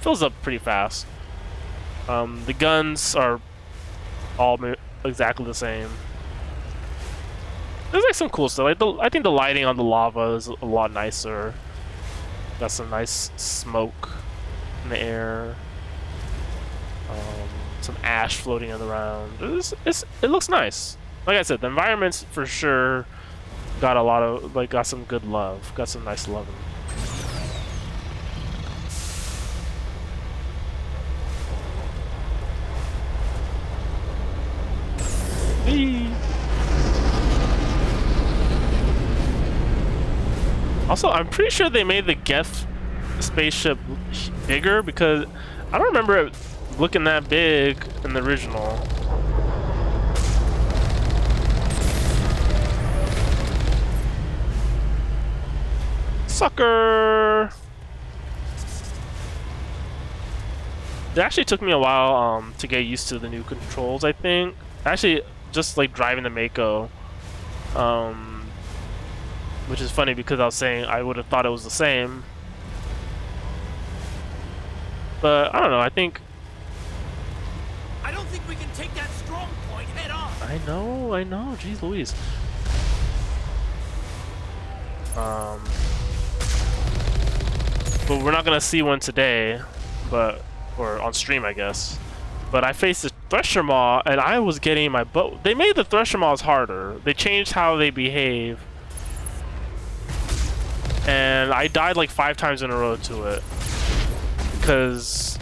fills up pretty fast. The guns are all exactly the same. There's like some cool stuff. Like I think the lighting on the lava is a lot nicer. Got some nice smoke in the air. Some ash floating around. It looks nice. Like I said, the environments for sure got a lot of got some good love. Got some nice loving. Also, I'm pretty sure they made the Geth spaceship bigger because I don't remember it looking that big in the original. Sucker! It actually took me a while to get used to the new controls, I think. Actually, just like driving the Mako. Which is funny because I was saying I would have thought it was the same. But I don't know, I don't think we can take that strong point head on. I know, jeez Louise. But we're not gonna see one today, or on stream I guess. But I faced the Thresher Maw and I was getting my butt. They made the Thresher Maws harder. They changed how they behave. And I died like 5 times in a row to it. Because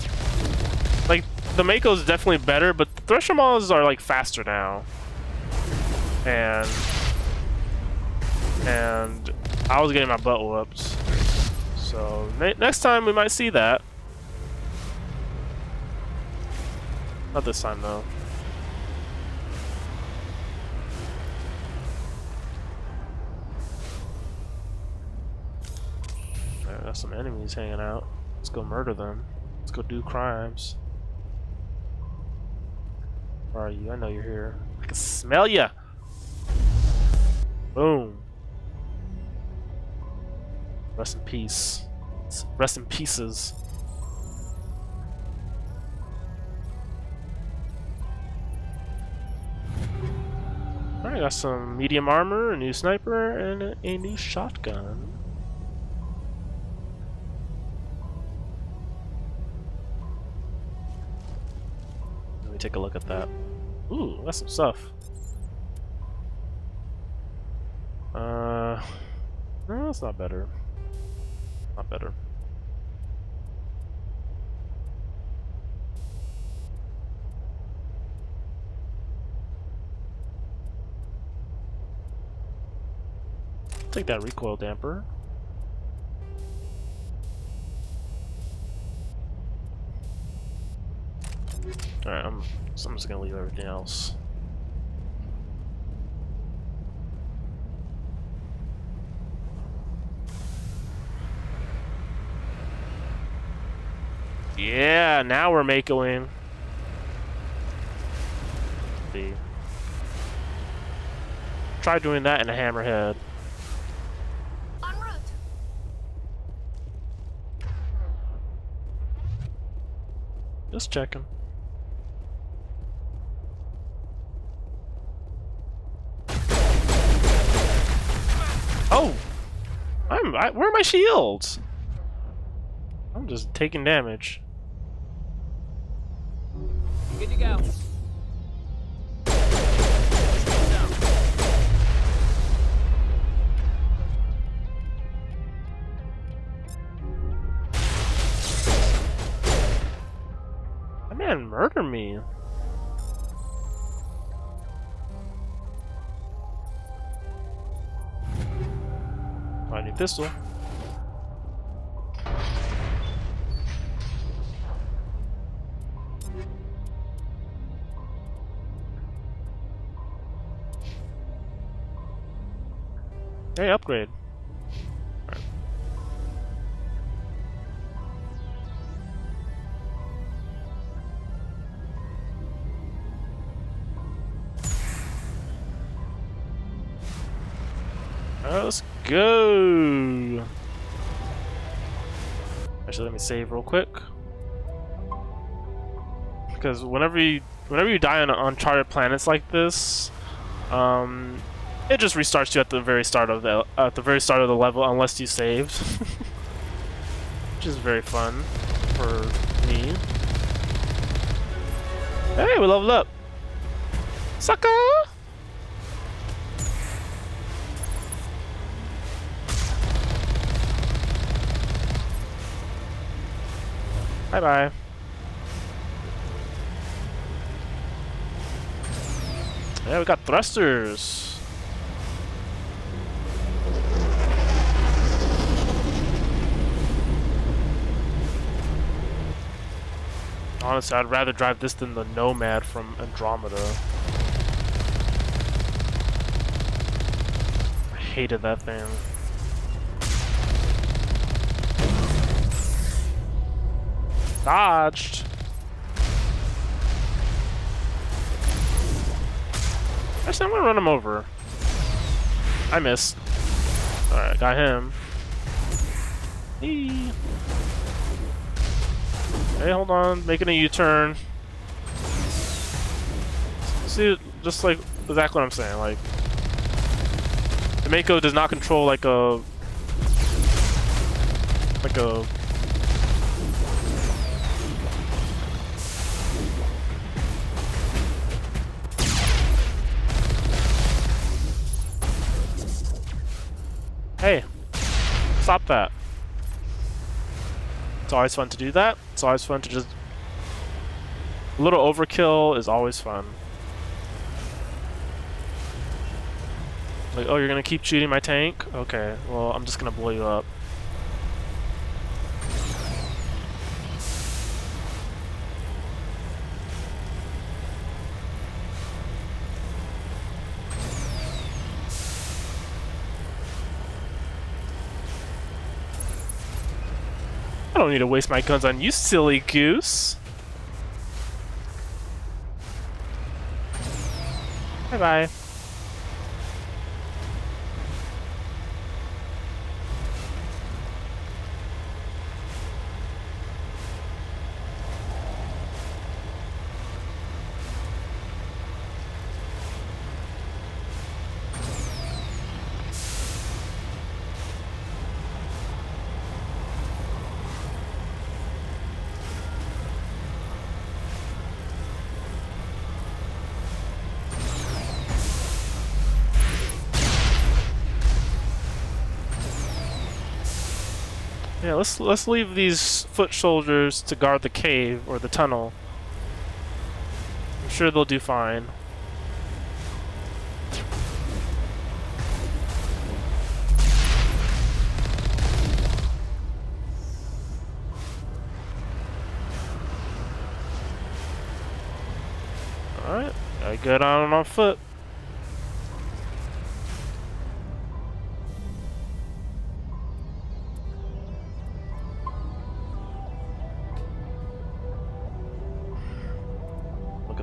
like the Mako is definitely better, but the Thresher Maws are like faster now. And I was getting my butt whooped. So next time we might see that. Not this time though. Alright, got some enemies hanging out. Let's go murder them. Let's go do crimes. Where are you? I know you're here. I can smell ya! Boom. Rest in peace. Rest in pieces. Alright, got some medium armor, a new sniper, and a new shotgun. Let me take a look at that. Ooh, that's some stuff. No, that's not better. Not better. Take that recoil damper. Alright, I'm just gonna leave everything else. Yeah, now we're making. See. Try doing that in a hammerhead. En route. Just checking. Oh! Where are my shields? I'm just taking damage. Good to go. That man murdered me. I need pistol. Hey, upgrade. Right. Alright, let's go. Actually, let me save real quick. Because whenever you die on uncharted planets like this, it just restarts you at the very start of the level unless you saved, which is very fun for me. Hey, we leveled up, sucker! Bye bye. Yeah, we got thrusters. Honestly, I'd rather drive this than the Nomad from Andromeda. I hated that thing. Dodged. Actually, I'm gonna run him over. I missed. Alright, got him. Eee. Hey, hold on, making a U-turn. See, just like exactly what I'm saying. Like, the Mako does not control like a Hey, stop that. It's always fun to do that. It's always fun to just... A little overkill is always fun. Like, oh, you're gonna keep shooting my tank? Okay, well, I'm just gonna blow you up. I don't need to waste my guns on you, silly goose. Bye-bye. Yeah, let's leave these foot soldiers to guard the cave or the tunnel. I'm sure they'll do fine. Alright, gotta get on foot.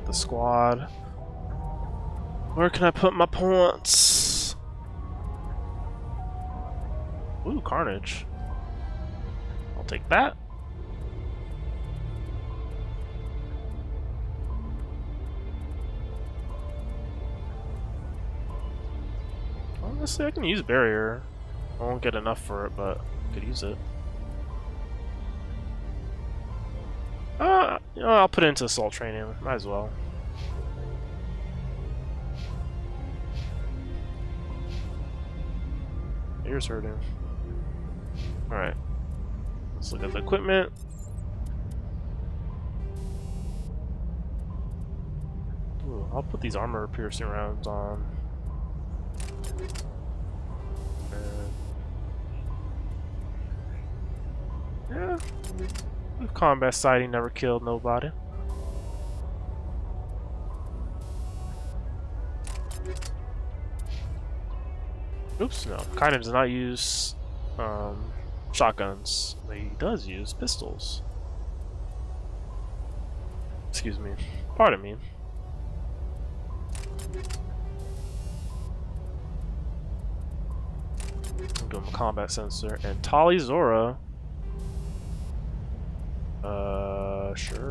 The squad. Where can I put my points? Ooh, Carnage. I'll take that. Honestly, I can use Barrier. I won't get enough for it, but I could use it. You know, I'll put it into assault training. Might as well. Ears hurting. Alright. Let's look at the equipment. Ooh, I'll put these armor piercing rounds on. Yeah. Combat sighting never killed nobody. Oops, no. Kainen does not use shotguns. He does use pistols. Excuse me. Pardon me. I'm doing my combat sensor. And Tali Zora. Sure.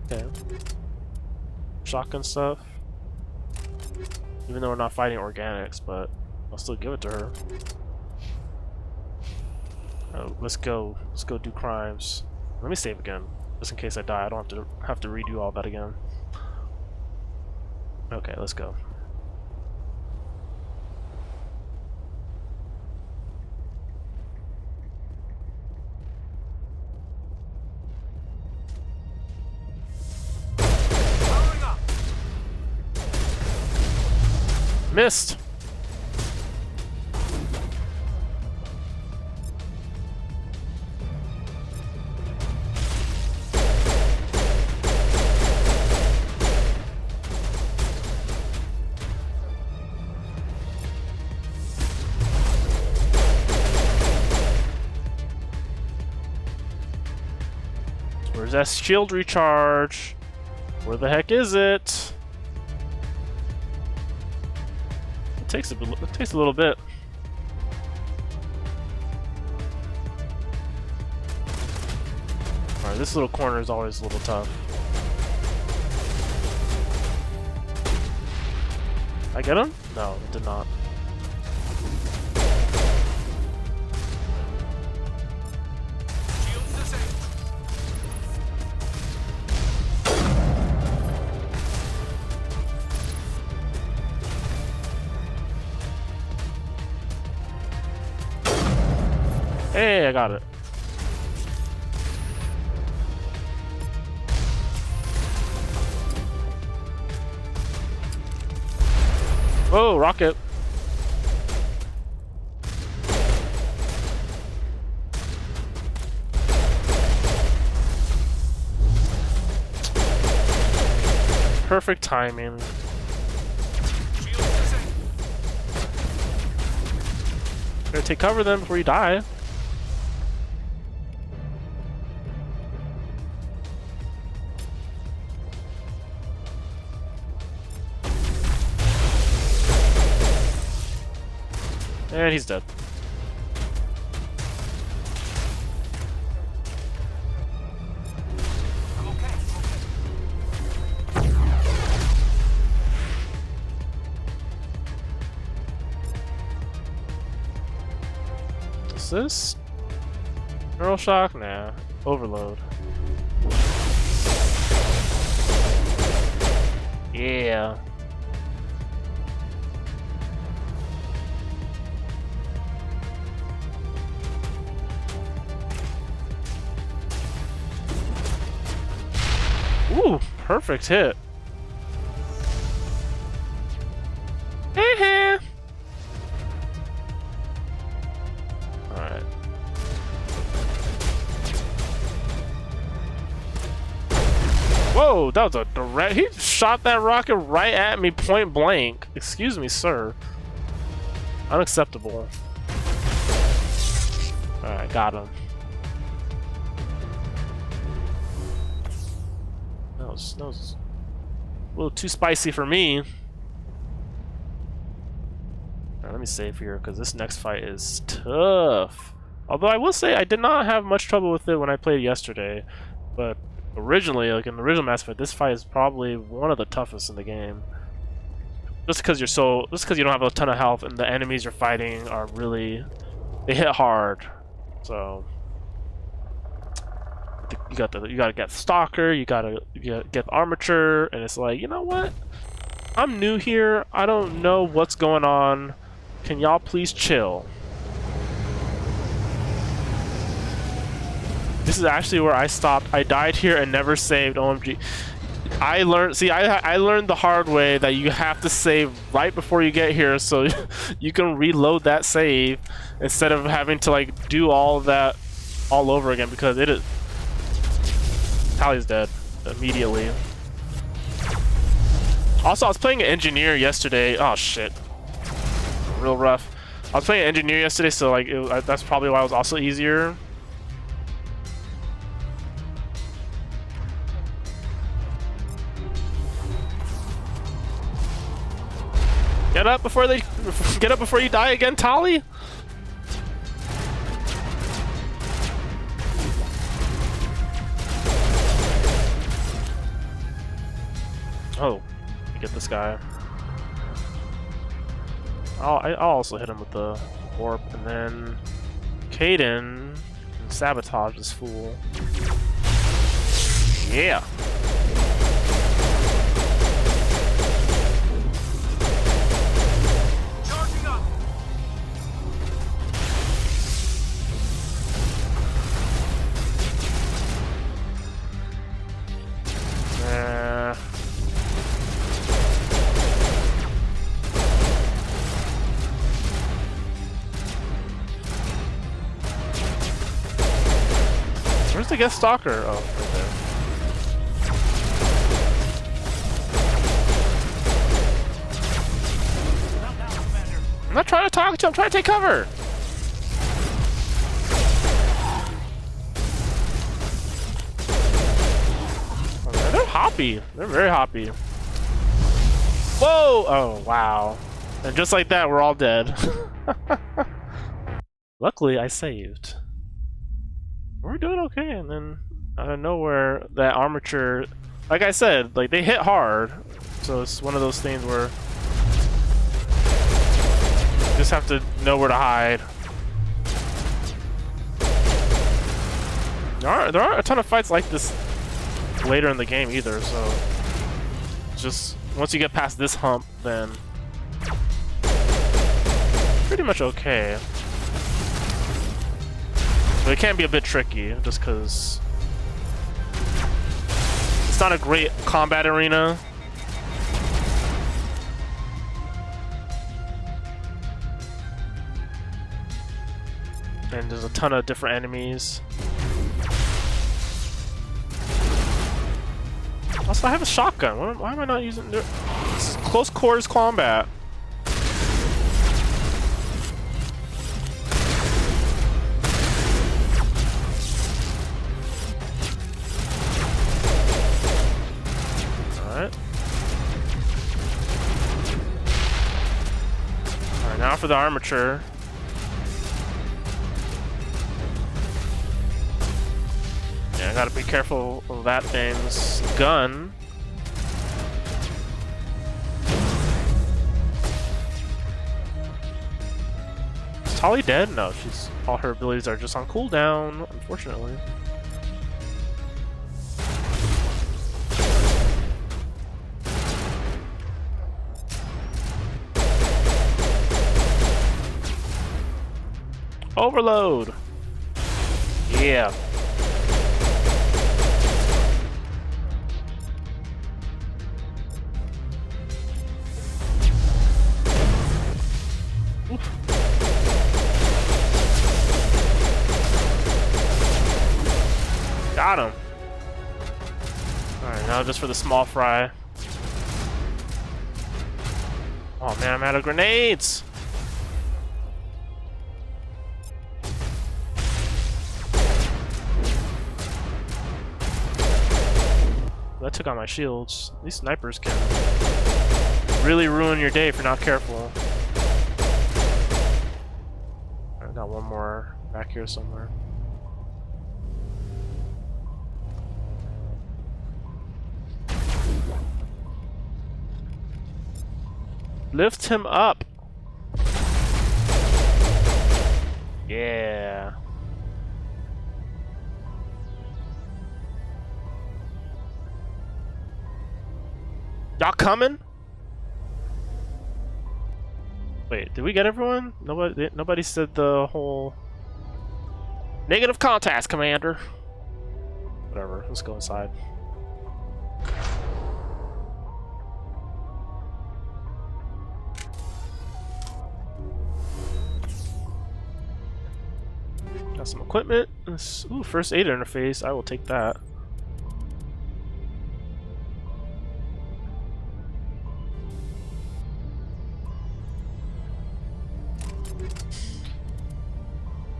Okay. Shotgun stuff. Even though we're not fighting organics, but I'll still give it to her. Oh, let's go. Let's go do crimes. Let me save again, just in case I die. I don't have to redo all that again. Okay, let's go. Missed! Where's that shield recharge? Where the heck is it? It takes a little bit. Alright, this little corner is always a little tough. I get him? No, it did not. Hey, I got it. Whoa, rocket. Perfect timing. Better take cover then before you die. And he's dead. Is this neural shock? Nah. Overload. Yeah. Ooh, perfect hit. Alright. Whoa, that was a direct. He shot that rocket right at me point blank. Excuse me, sir. Unacceptable. Alright, got him. That was a little too spicy for me. Alright, let me save here because this next fight is tough. Although I will say I did not have much trouble with it when I played yesterday, but originally, like in the original Mass Effect, this fight is probably one of the toughest in the game. Just because you don't have a ton of health and the enemies you're fighting are really, they hit hard. So you gotta get Stalker, you gotta get the Armature, and it's like, you know what? I'm new here. I don't know what's going on. Can y'all please chill? This is actually where I stopped. I died here and never saved. OMG. I learned the hard way that you have to save right before you get here so you can reload that save instead of having to like do all of that all over again, because it is... Tally's dead immediately. Also, I was playing an engineer yesterday. Oh shit. Real rough. I was playing an engineer yesterday, so like that's probably why it was also easier. Get up before you die again, Tali. Oh, get this guy. I'll also hit him with the warp, and then Caden can sabotage this fool. Yeah. Where's the guest stalker? Oh, right there. I'm not trying to talk to you, I'm trying to take cover! Oh, they're hoppy. They're very hoppy. Whoa! Oh, wow. And just like that, we're all dead. Luckily, I saved. We're doing okay, and then out of nowhere, that armature, like I said, like they hit hard, so it's one of those things where you just have to know where to hide. There aren't a ton of fights like this later in the game either, so just once you get past this hump, then pretty much okay. But it can be a bit tricky, just because it's not a great combat arena. And there's a ton of different enemies. Also, I have a shotgun. Why am I not using it? It's close quarters combat. Alright, now for the armature. I gotta be careful of that thing's gun. Is Tali dead? No, she's all her abilities are just on cooldown, unfortunately. Overload! Yeah. Oof. Got him. Alright, now just for the small fry. Oh man, I'm out of grenades! That took out my shields. These snipers can really ruin your day if you're not careful. I got one more back here somewhere. Lift him up! Yeah. Y'all coming? Wait, did we get everyone? Nobody said the whole negative contact, Commander. Whatever, let's go inside. Got some equipment. Ooh, first aid interface. I will take that.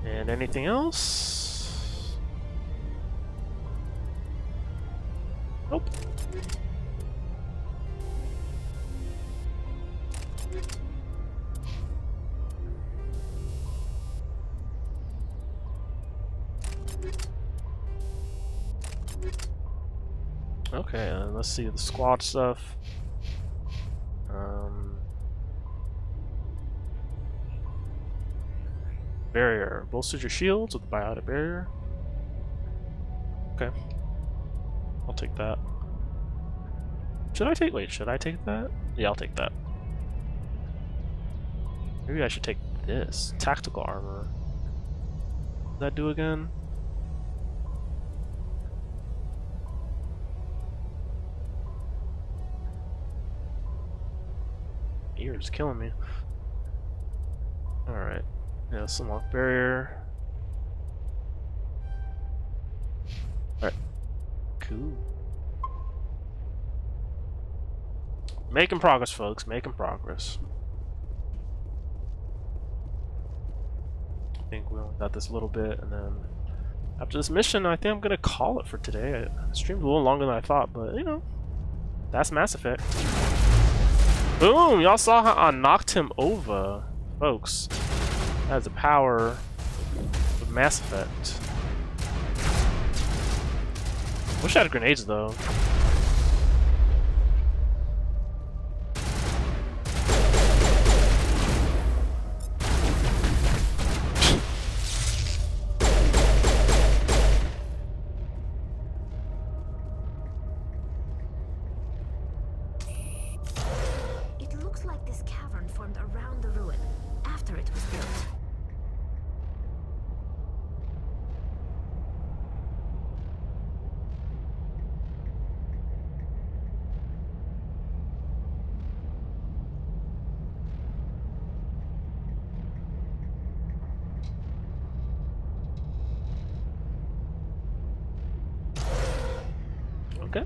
And anything else? Nope. Okay, let's see the squad stuff. Barrier. Bolsters your shields with the biotic barrier. Okay. I'll take that. Should I take... Wait, should I take that? Yeah, I'll take that. Maybe I should take this. Tactical armor. What does that do again? Ear's killing me. Alright. Yeah, let's unlock barrier. Alright. Cool. Making progress, folks. Making progress. I think we only got this little bit, and then after this mission, I think I'm gonna call it for today. I streamed a little longer than I thought, but you know, that's Mass Effect. Boom! Y'all saw how I knocked him over, folks. That's the power of Mass Effect. Wish I had grenades though. It looks like this cavern formed around the ruin after it was built. Okay.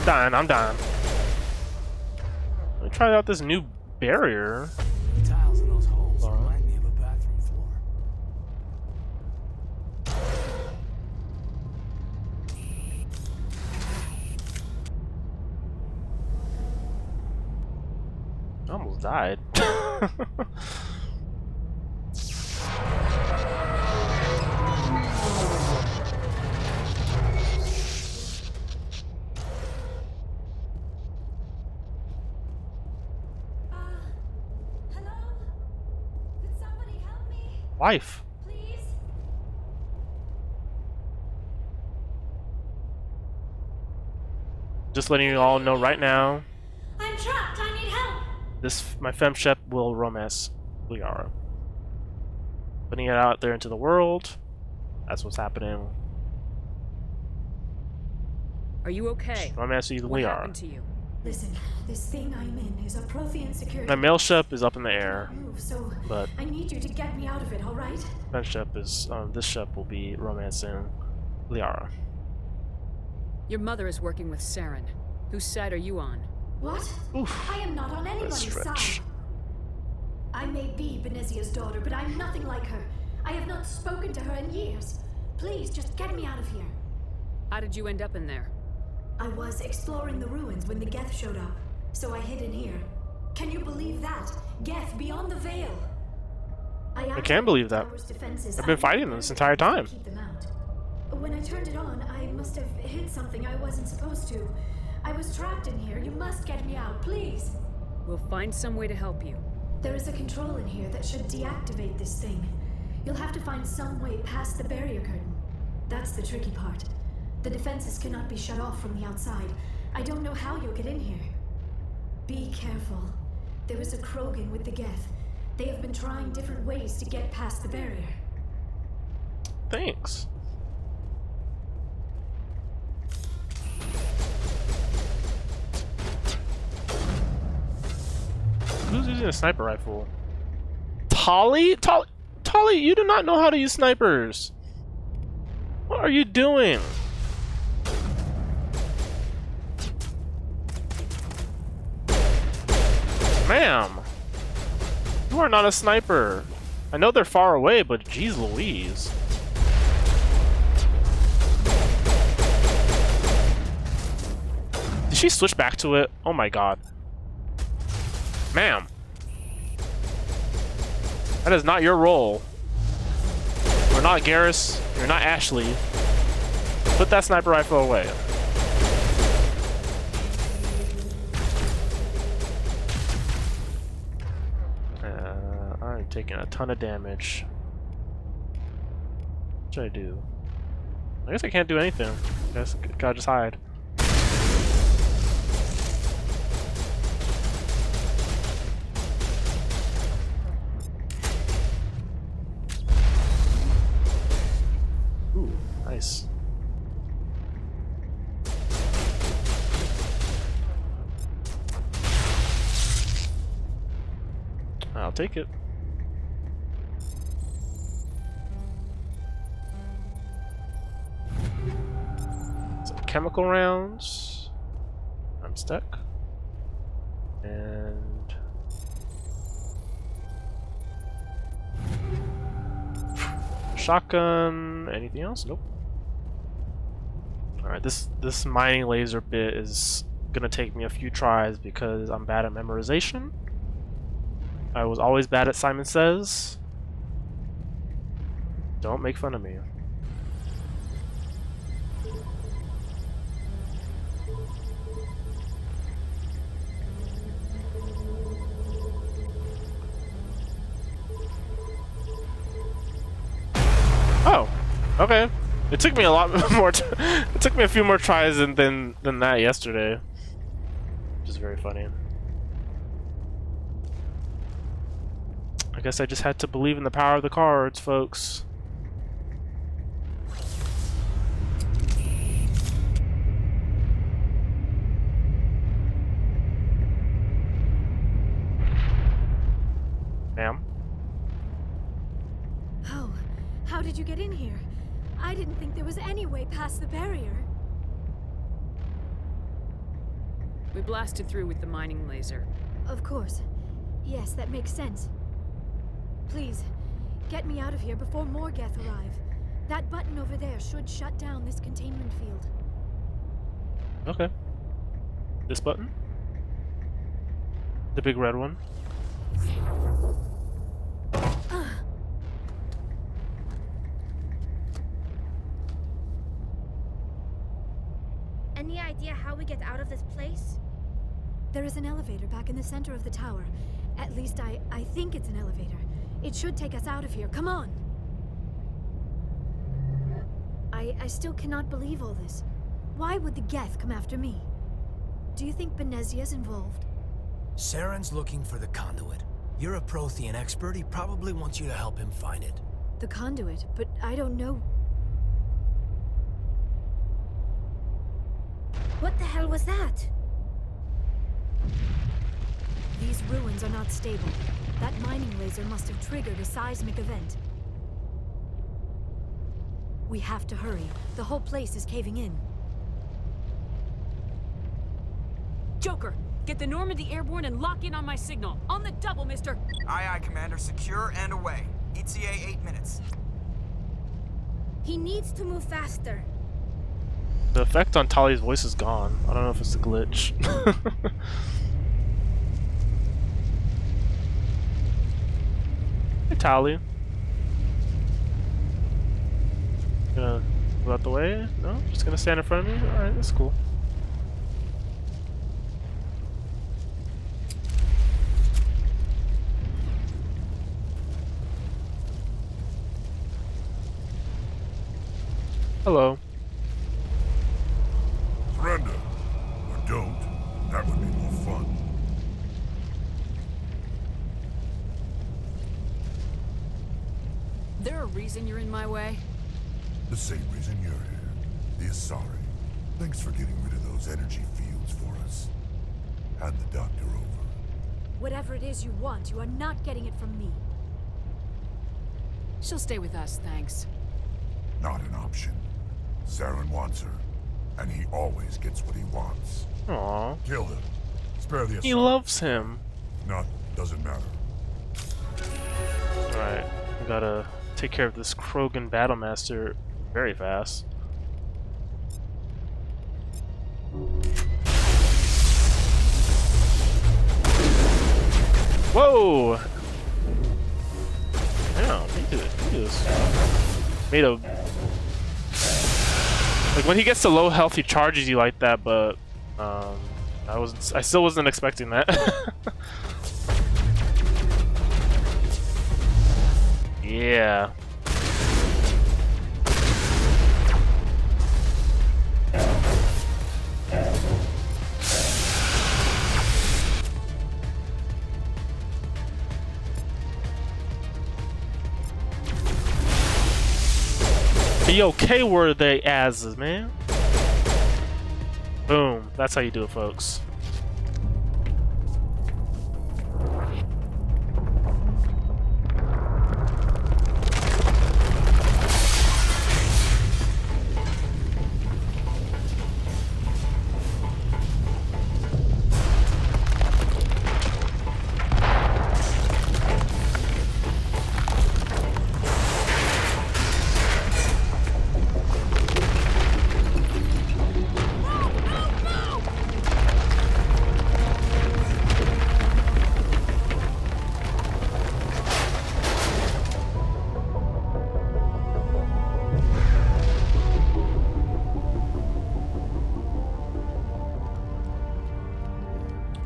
Dying, I'm dying. Let me try out this new barrier. The tiles in those holes remind me of a bathroom floor. died. Wife. Just letting you all know right now. I'm trapped. I need help. My femshep will romance Liara. Putting it out there into the world. That's what's happening. Are you okay? Romance Liara. What happened to you? Listen, this thing I'm in is a Prothean security. My male ship is up in the air, move, so but I need you to get me out of it. All right? Femshep is this ship will be romancing Liara. Your mother is working with Saren. Whose side are you on? What? Oof. I am not on anybody's side. I may be Benezia's daughter, but I'm nothing like her. I have not spoken to her in years. Please, just get me out of here. How did you end up in there? I was exploring the ruins when the Geth showed up, so I hid in here. Can you believe that? Geth beyond the veil. I can't believe that. I've been fighting them this entire time. Keep them out. When I turned it on, I must have hit something I wasn't supposed to. I was trapped in here. You must get me out, please. We'll find some way to help you. There is a control in here that should deactivate this thing. You'll have to find some way past the barrier curtain. That's the tricky part. The defenses cannot be shut off from the outside. I don't know how you'll get in here. Be careful. There is a Krogan with the Geth. They have been trying different ways to get past the barrier. Thanks. Who's using a sniper rifle? Tali, you do not know how to use snipers. What are you doing? Ma'am, you are not a sniper. I know they're far away, but geez Louise. Did she switch back to it? Oh my god. Ma'am. That is not your role. You're not Garrus. You're not Ashley. Put that sniper rifle away. I'm taking a ton of damage. What should I do? I guess I can't do anything. I guess I gotta just hide. Ooh, nice. I'll take it. Some chemical rounds. I'm stuck. And shotgun. Anything else? Nope. Alright, this mining laser bit is gonna take me a few tries because I'm bad at memorization. I was always bad at Simon Says. Don't make fun of me. Oh, okay. It took me a lot more. It took me a few more tries than that yesterday, which is very funny. I guess I just had to believe in the power of the cards, folks. Ma'am? How did you get in here? I didn't think there was any way past the barrier. We blasted through with the mining laser. Of course. Yes, that makes sense. Please, get me out of here before more Geth arrive. That button over there should shut down this containment field. Okay. This button? The big red one? Any idea how we get out of this place? There is an elevator back in the center of the tower. At least I think it's an elevator. It should take us out of here. Come on! I still cannot believe all this. Why would the Geth come after me? Do you think Benezia's involved? Saren's looking for the conduit. You're a Prothean expert. He probably wants you to help him find it. The conduit, but I don't know. What the hell was that? These ruins are not stable. That mining laser must have triggered a seismic event. We have to hurry. The whole place is caving in. Joker, get the Normandy airborne and lock in on my signal. On the double, mister. Aye, aye, Commander. Secure and away. ETA 8 minutes. He needs to move faster. The effect on Tali's voice is gone. I don't know if it's a glitch. Hey, Tali. Gonna move out the way? No? Just gonna stand in front of me? Alright, that's cool. Hello. Surrender. Or don't. That would be more fun. There a reason you're in my way? The same reason you're here. The Asari. Thanks for getting rid of those energy fields for us. Hand the doctor over. Whatever it is you want, you are not getting it from me. She'll stay with us, thanks. Not an option. Saren wants her. And he always gets what he wants. Aww. Kill him. Spare the Asari. He loves him. Not, doesn't matter. Alright, we gotta take care of this Krogan Battlemaster very fast. Whoa! Damn, he did this. Made a... Like, when he gets to low health, he charges you like that, but... I still wasn't expecting that. Yeah. Be okay where they asses, man. Boom. That's how you do it, folks.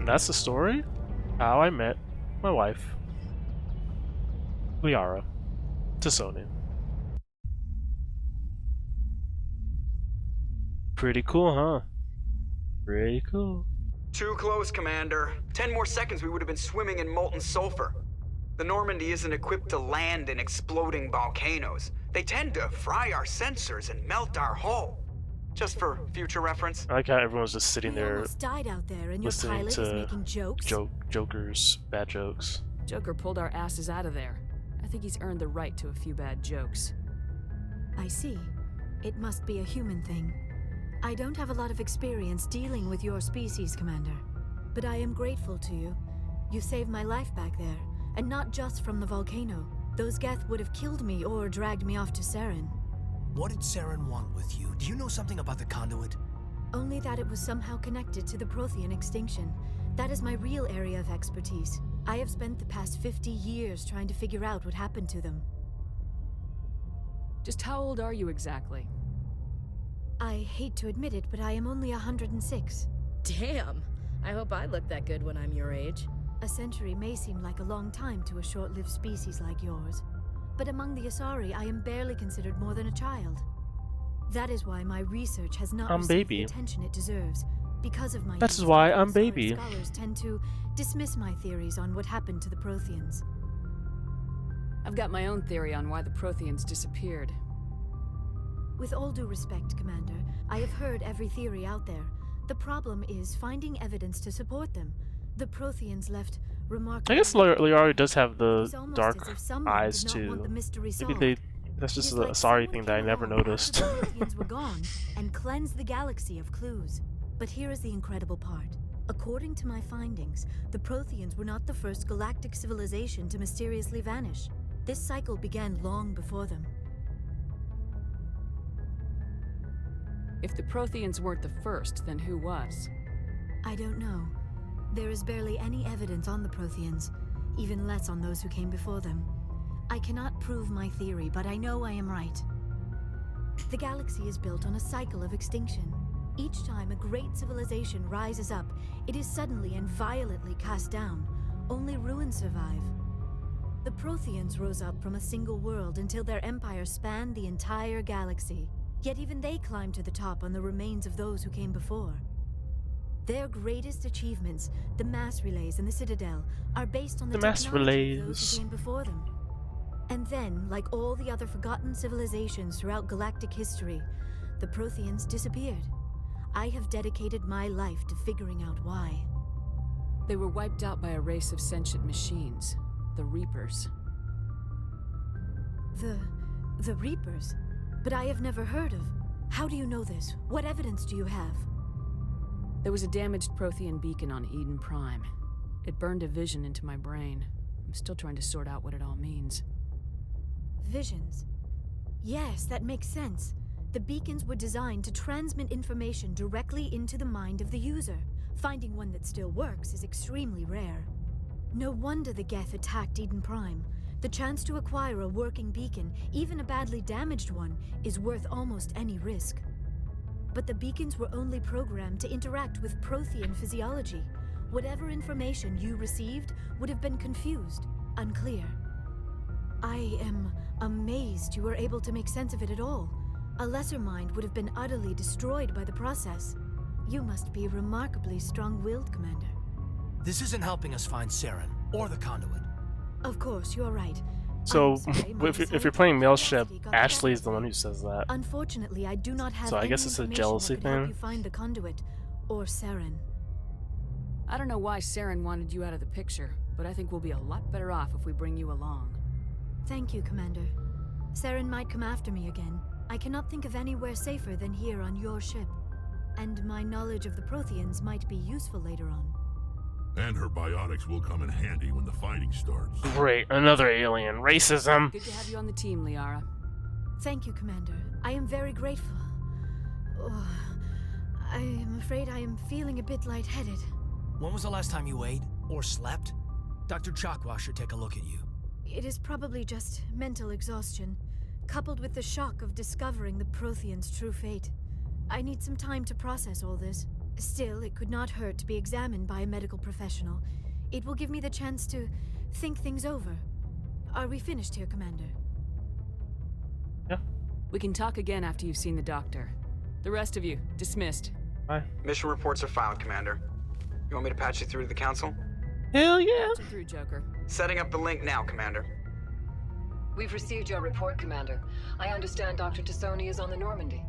That's the story? How I met my wife, Liara, Tassoni. Pretty cool, huh? Pretty cool. Too close, Commander. 10 more seconds we would have been swimming in molten sulfur. The Normandy isn't equipped to land in exploding volcanoes. They tend to fry our sensors and melt our hull. Just for future reference. I like how everyone's just sitting there almost died out there, and your listening pilot to is making jokes. Joker's bad jokes. Joker pulled our asses out of there. I think he's earned the right to a few bad jokes. I see. It must be a human thing. I don't have a lot of experience dealing with your species, Commander. But I am grateful to you. You saved my life back there, and not just from the volcano. Those Geth would have killed me or dragged me off to Saren. What did Saren want with you? Do you know something about the conduit? Only that it was somehow connected to the Prothean extinction. That is my real area of expertise. I have spent the past 50 years trying to figure out what happened to them. Just how old are you exactly? I hate to admit it, but I am only 106. Damn! I hope I look that good when I'm your age. A century may seem like a long time to a short-lived species like yours, but among the Asari, I am barely considered more than a child. That is why my research has not received the attention it deserves. Because of my That's why I'm Asari baby. Scholars tend to dismiss my theories on what happened to the Protheans. I've got my own theory on why the Protheans disappeared. With all due respect, Commander, I have heard every theory out there. The problem is finding evidence to support them. The Protheans left remarkable... I guess Liara does have the dark as if someone eyes did not want too. the mystery Maybe solved. that's just It is a like sorry someone thing that I came never along after noticed. the Protheans were gone and cleansed the galaxy of clues. But here is the incredible part. According to my findings, the Protheans were not the first galactic civilization to mysteriously vanish. This cycle began long before them. If the Protheans weren't the first, then who was? I don't know. There is barely any evidence on the Protheans, even less on those who came before them. I cannot prove my theory, but I know I am right. The galaxy is built on a cycle of extinction. Each time a great civilization rises up, it is suddenly and violently cast down. Only ruins survive. The Protheans rose up from a single world until their empire spanned the entire galaxy. Yet even they climbed to the top on the remains of those who came before. Their greatest achievements, the mass relays and the Citadel, are based on the technology of those who came before them. And then, like all the other forgotten civilizations throughout galactic history, the Protheans disappeared. I have dedicated my life to figuring out why. They were wiped out by a race of sentient machines, the Reapers. The Reapers? But I have never heard of. How do you know this? What evidence do you have? There was a damaged Prothean beacon on Eden Prime. It burned a vision into my brain. I'm still trying to sort out what it all means. Visions? Yes, that makes sense. The beacons were designed to transmit information directly into the mind of the user. Finding one that still works is extremely rare. No wonder the Geth attacked Eden Prime. The chance to acquire a working beacon, even a badly damaged one, is worth almost any risk. But the beacons were only programmed to interact with Prothean physiology. Whatever information you received would have been confused, unclear. I am amazed you were able to make sense of it at all. A lesser mind would have been utterly destroyed by the process. You must be remarkably strong-willed, Commander. This isn't helping us find Saren or the conduit. Of course, you're right. So, if you're playing male ship, Ashley's the one who says that. Unfortunately, I do not have so I guess it's a jealousy that could help thing. you find the conduit, or Saren. I don't know why Saren wanted you out of the picture, but I think we'll be a lot better off if we bring you along. Thank you, Commander. Saren might come after me again. I cannot think of anywhere safer than here on your ship. And my knowledge of the Protheans might be useful later on. And her biotics will come in handy when the fighting starts. Great, another alien. Racism. Good to have you on the team, Liara. Thank you, Commander. I am very grateful. Oh, I am afraid I am feeling a bit lightheaded. When was the last time you ate or slept? Dr. Chakwa should take a look at you. It is probably just mental exhaustion, coupled with the shock of discovering the Protheans' true fate. I need some time to process all this. Still, it could not hurt to be examined by a medical professional. It will give me the chance to think things over. Are we finished here, Commander? Yeah. We can talk again after you've seen the doctor. The rest of you, dismissed. Bye. Mission reports are filed, Commander. You want me to patch you through to the Council? Hell yeah! Patch it through, Joker. Setting up the link now, Commander. We've received your report, Commander. I understand Dr. Tassoni is on the Normandy.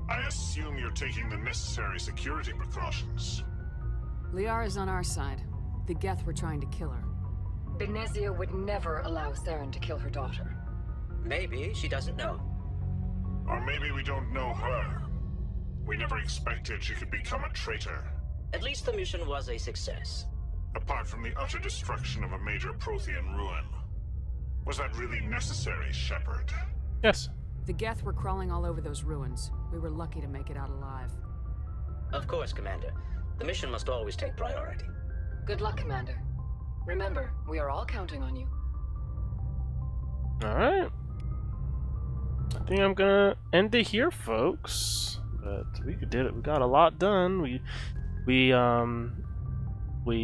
I assume you're taking the necessary security precautions. Liara's on our side. The Geth were trying to kill her. Benezia would never allow Saren to kill her daughter. Maybe she doesn't know. Or maybe we don't know her. We never expected she could become a traitor. At least the mission was a success. Apart from the utter destruction of a major Prothean ruin. Was that really necessary, Shepard? Yes. The Geth were crawling all over those ruins. We were lucky to make it out alive. Of course, Commander. The mission must always take priority. Good luck, Commander. Remember, we are all counting on you. Alright. I think I'm gonna end it here, folks. But we did it. We got a lot done. We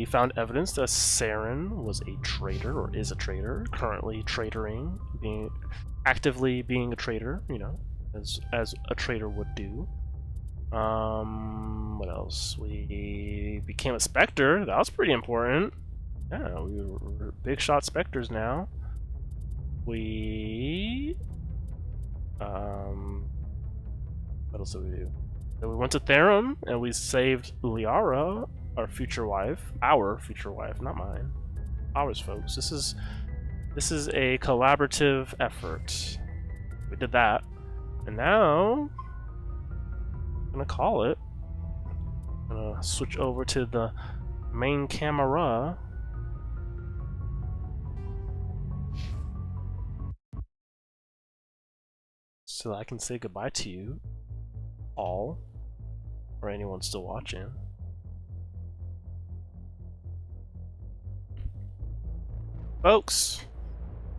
found evidence that Saren was a traitor, or is a traitor, currently traitoring, actively being a traitor, you know, as a traitor would do. What else? We became a Spectre. That was pretty important. Yeah, we're big shot Spectres now. We what else did we do? So we went to Therum and we saved Liara, our future wife, not mine. Ours, folks. This is a collaborative effort. We did that, and now I'm gonna call it. I'm gonna switch over to the main camera. So I can say goodbye to you all, or anyone still watching. Folks,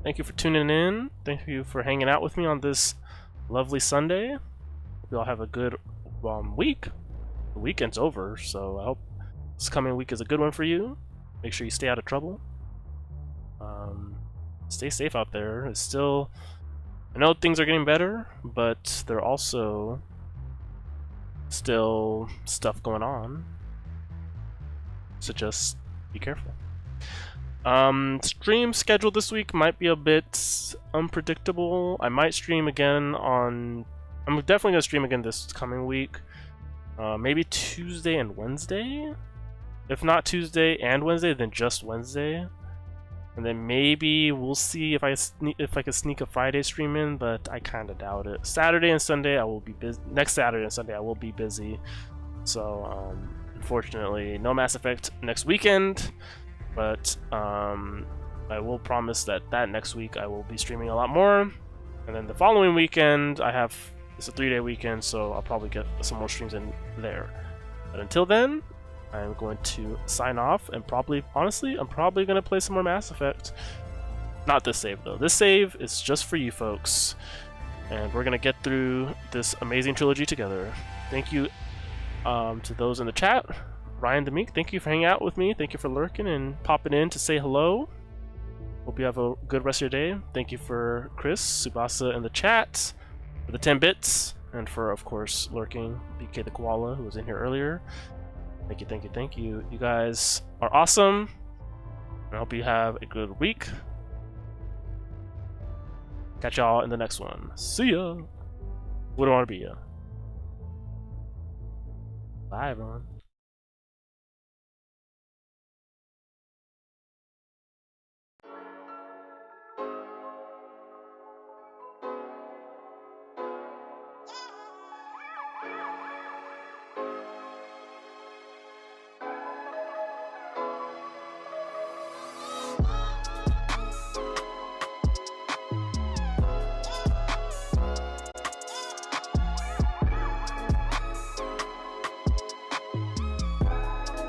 thank you for tuning in. Thank you for hanging out with me on this lovely Sunday. Hope you all have a good week. The weekend's over, so I hope this coming week is a good one for you. Make sure you stay out of trouble. Stay safe out there. It's still, I know things are getting better, but there are also still stuff going on. So just be careful. Stream schedule this week might be a bit unpredictable. I might stream again on... I'm definitely going to stream again this coming week. Maybe Tuesday and Wednesday? If not Tuesday and Wednesday, then just Wednesday. And then maybe we'll see if I can sneak a Friday stream in, but I kind of doubt it. Saturday and Sunday I will be busy. Next Saturday and Sunday I will be busy. So unfortunately, no Mass Effect next weekend. But I will promise that next week I will be streaming a lot more. And then the following weekend it's a 3-day weekend, so I'll probably get some more streams in there. But until then, I'm going to sign off and honestly, I'm probably going to play some more Mass Effect. Not this save though. This save is just for you folks. And we're going to get through this amazing trilogy together. Thank you to those in the chat. Ryan the Meek, thank you for hanging out with me. Thank you for lurking and popping in to say hello. Hope you have a good rest of your day. Thank you for Chris, Subasa in the chat, for the 10 bits, and for, of course, lurking, BK the Koala, who was in here earlier. Thank you, thank you, thank you. You guys are awesome. I hope you have a good week. Catch y'all in the next one. See ya! Wouldn't want to be ya. Bye, everyone.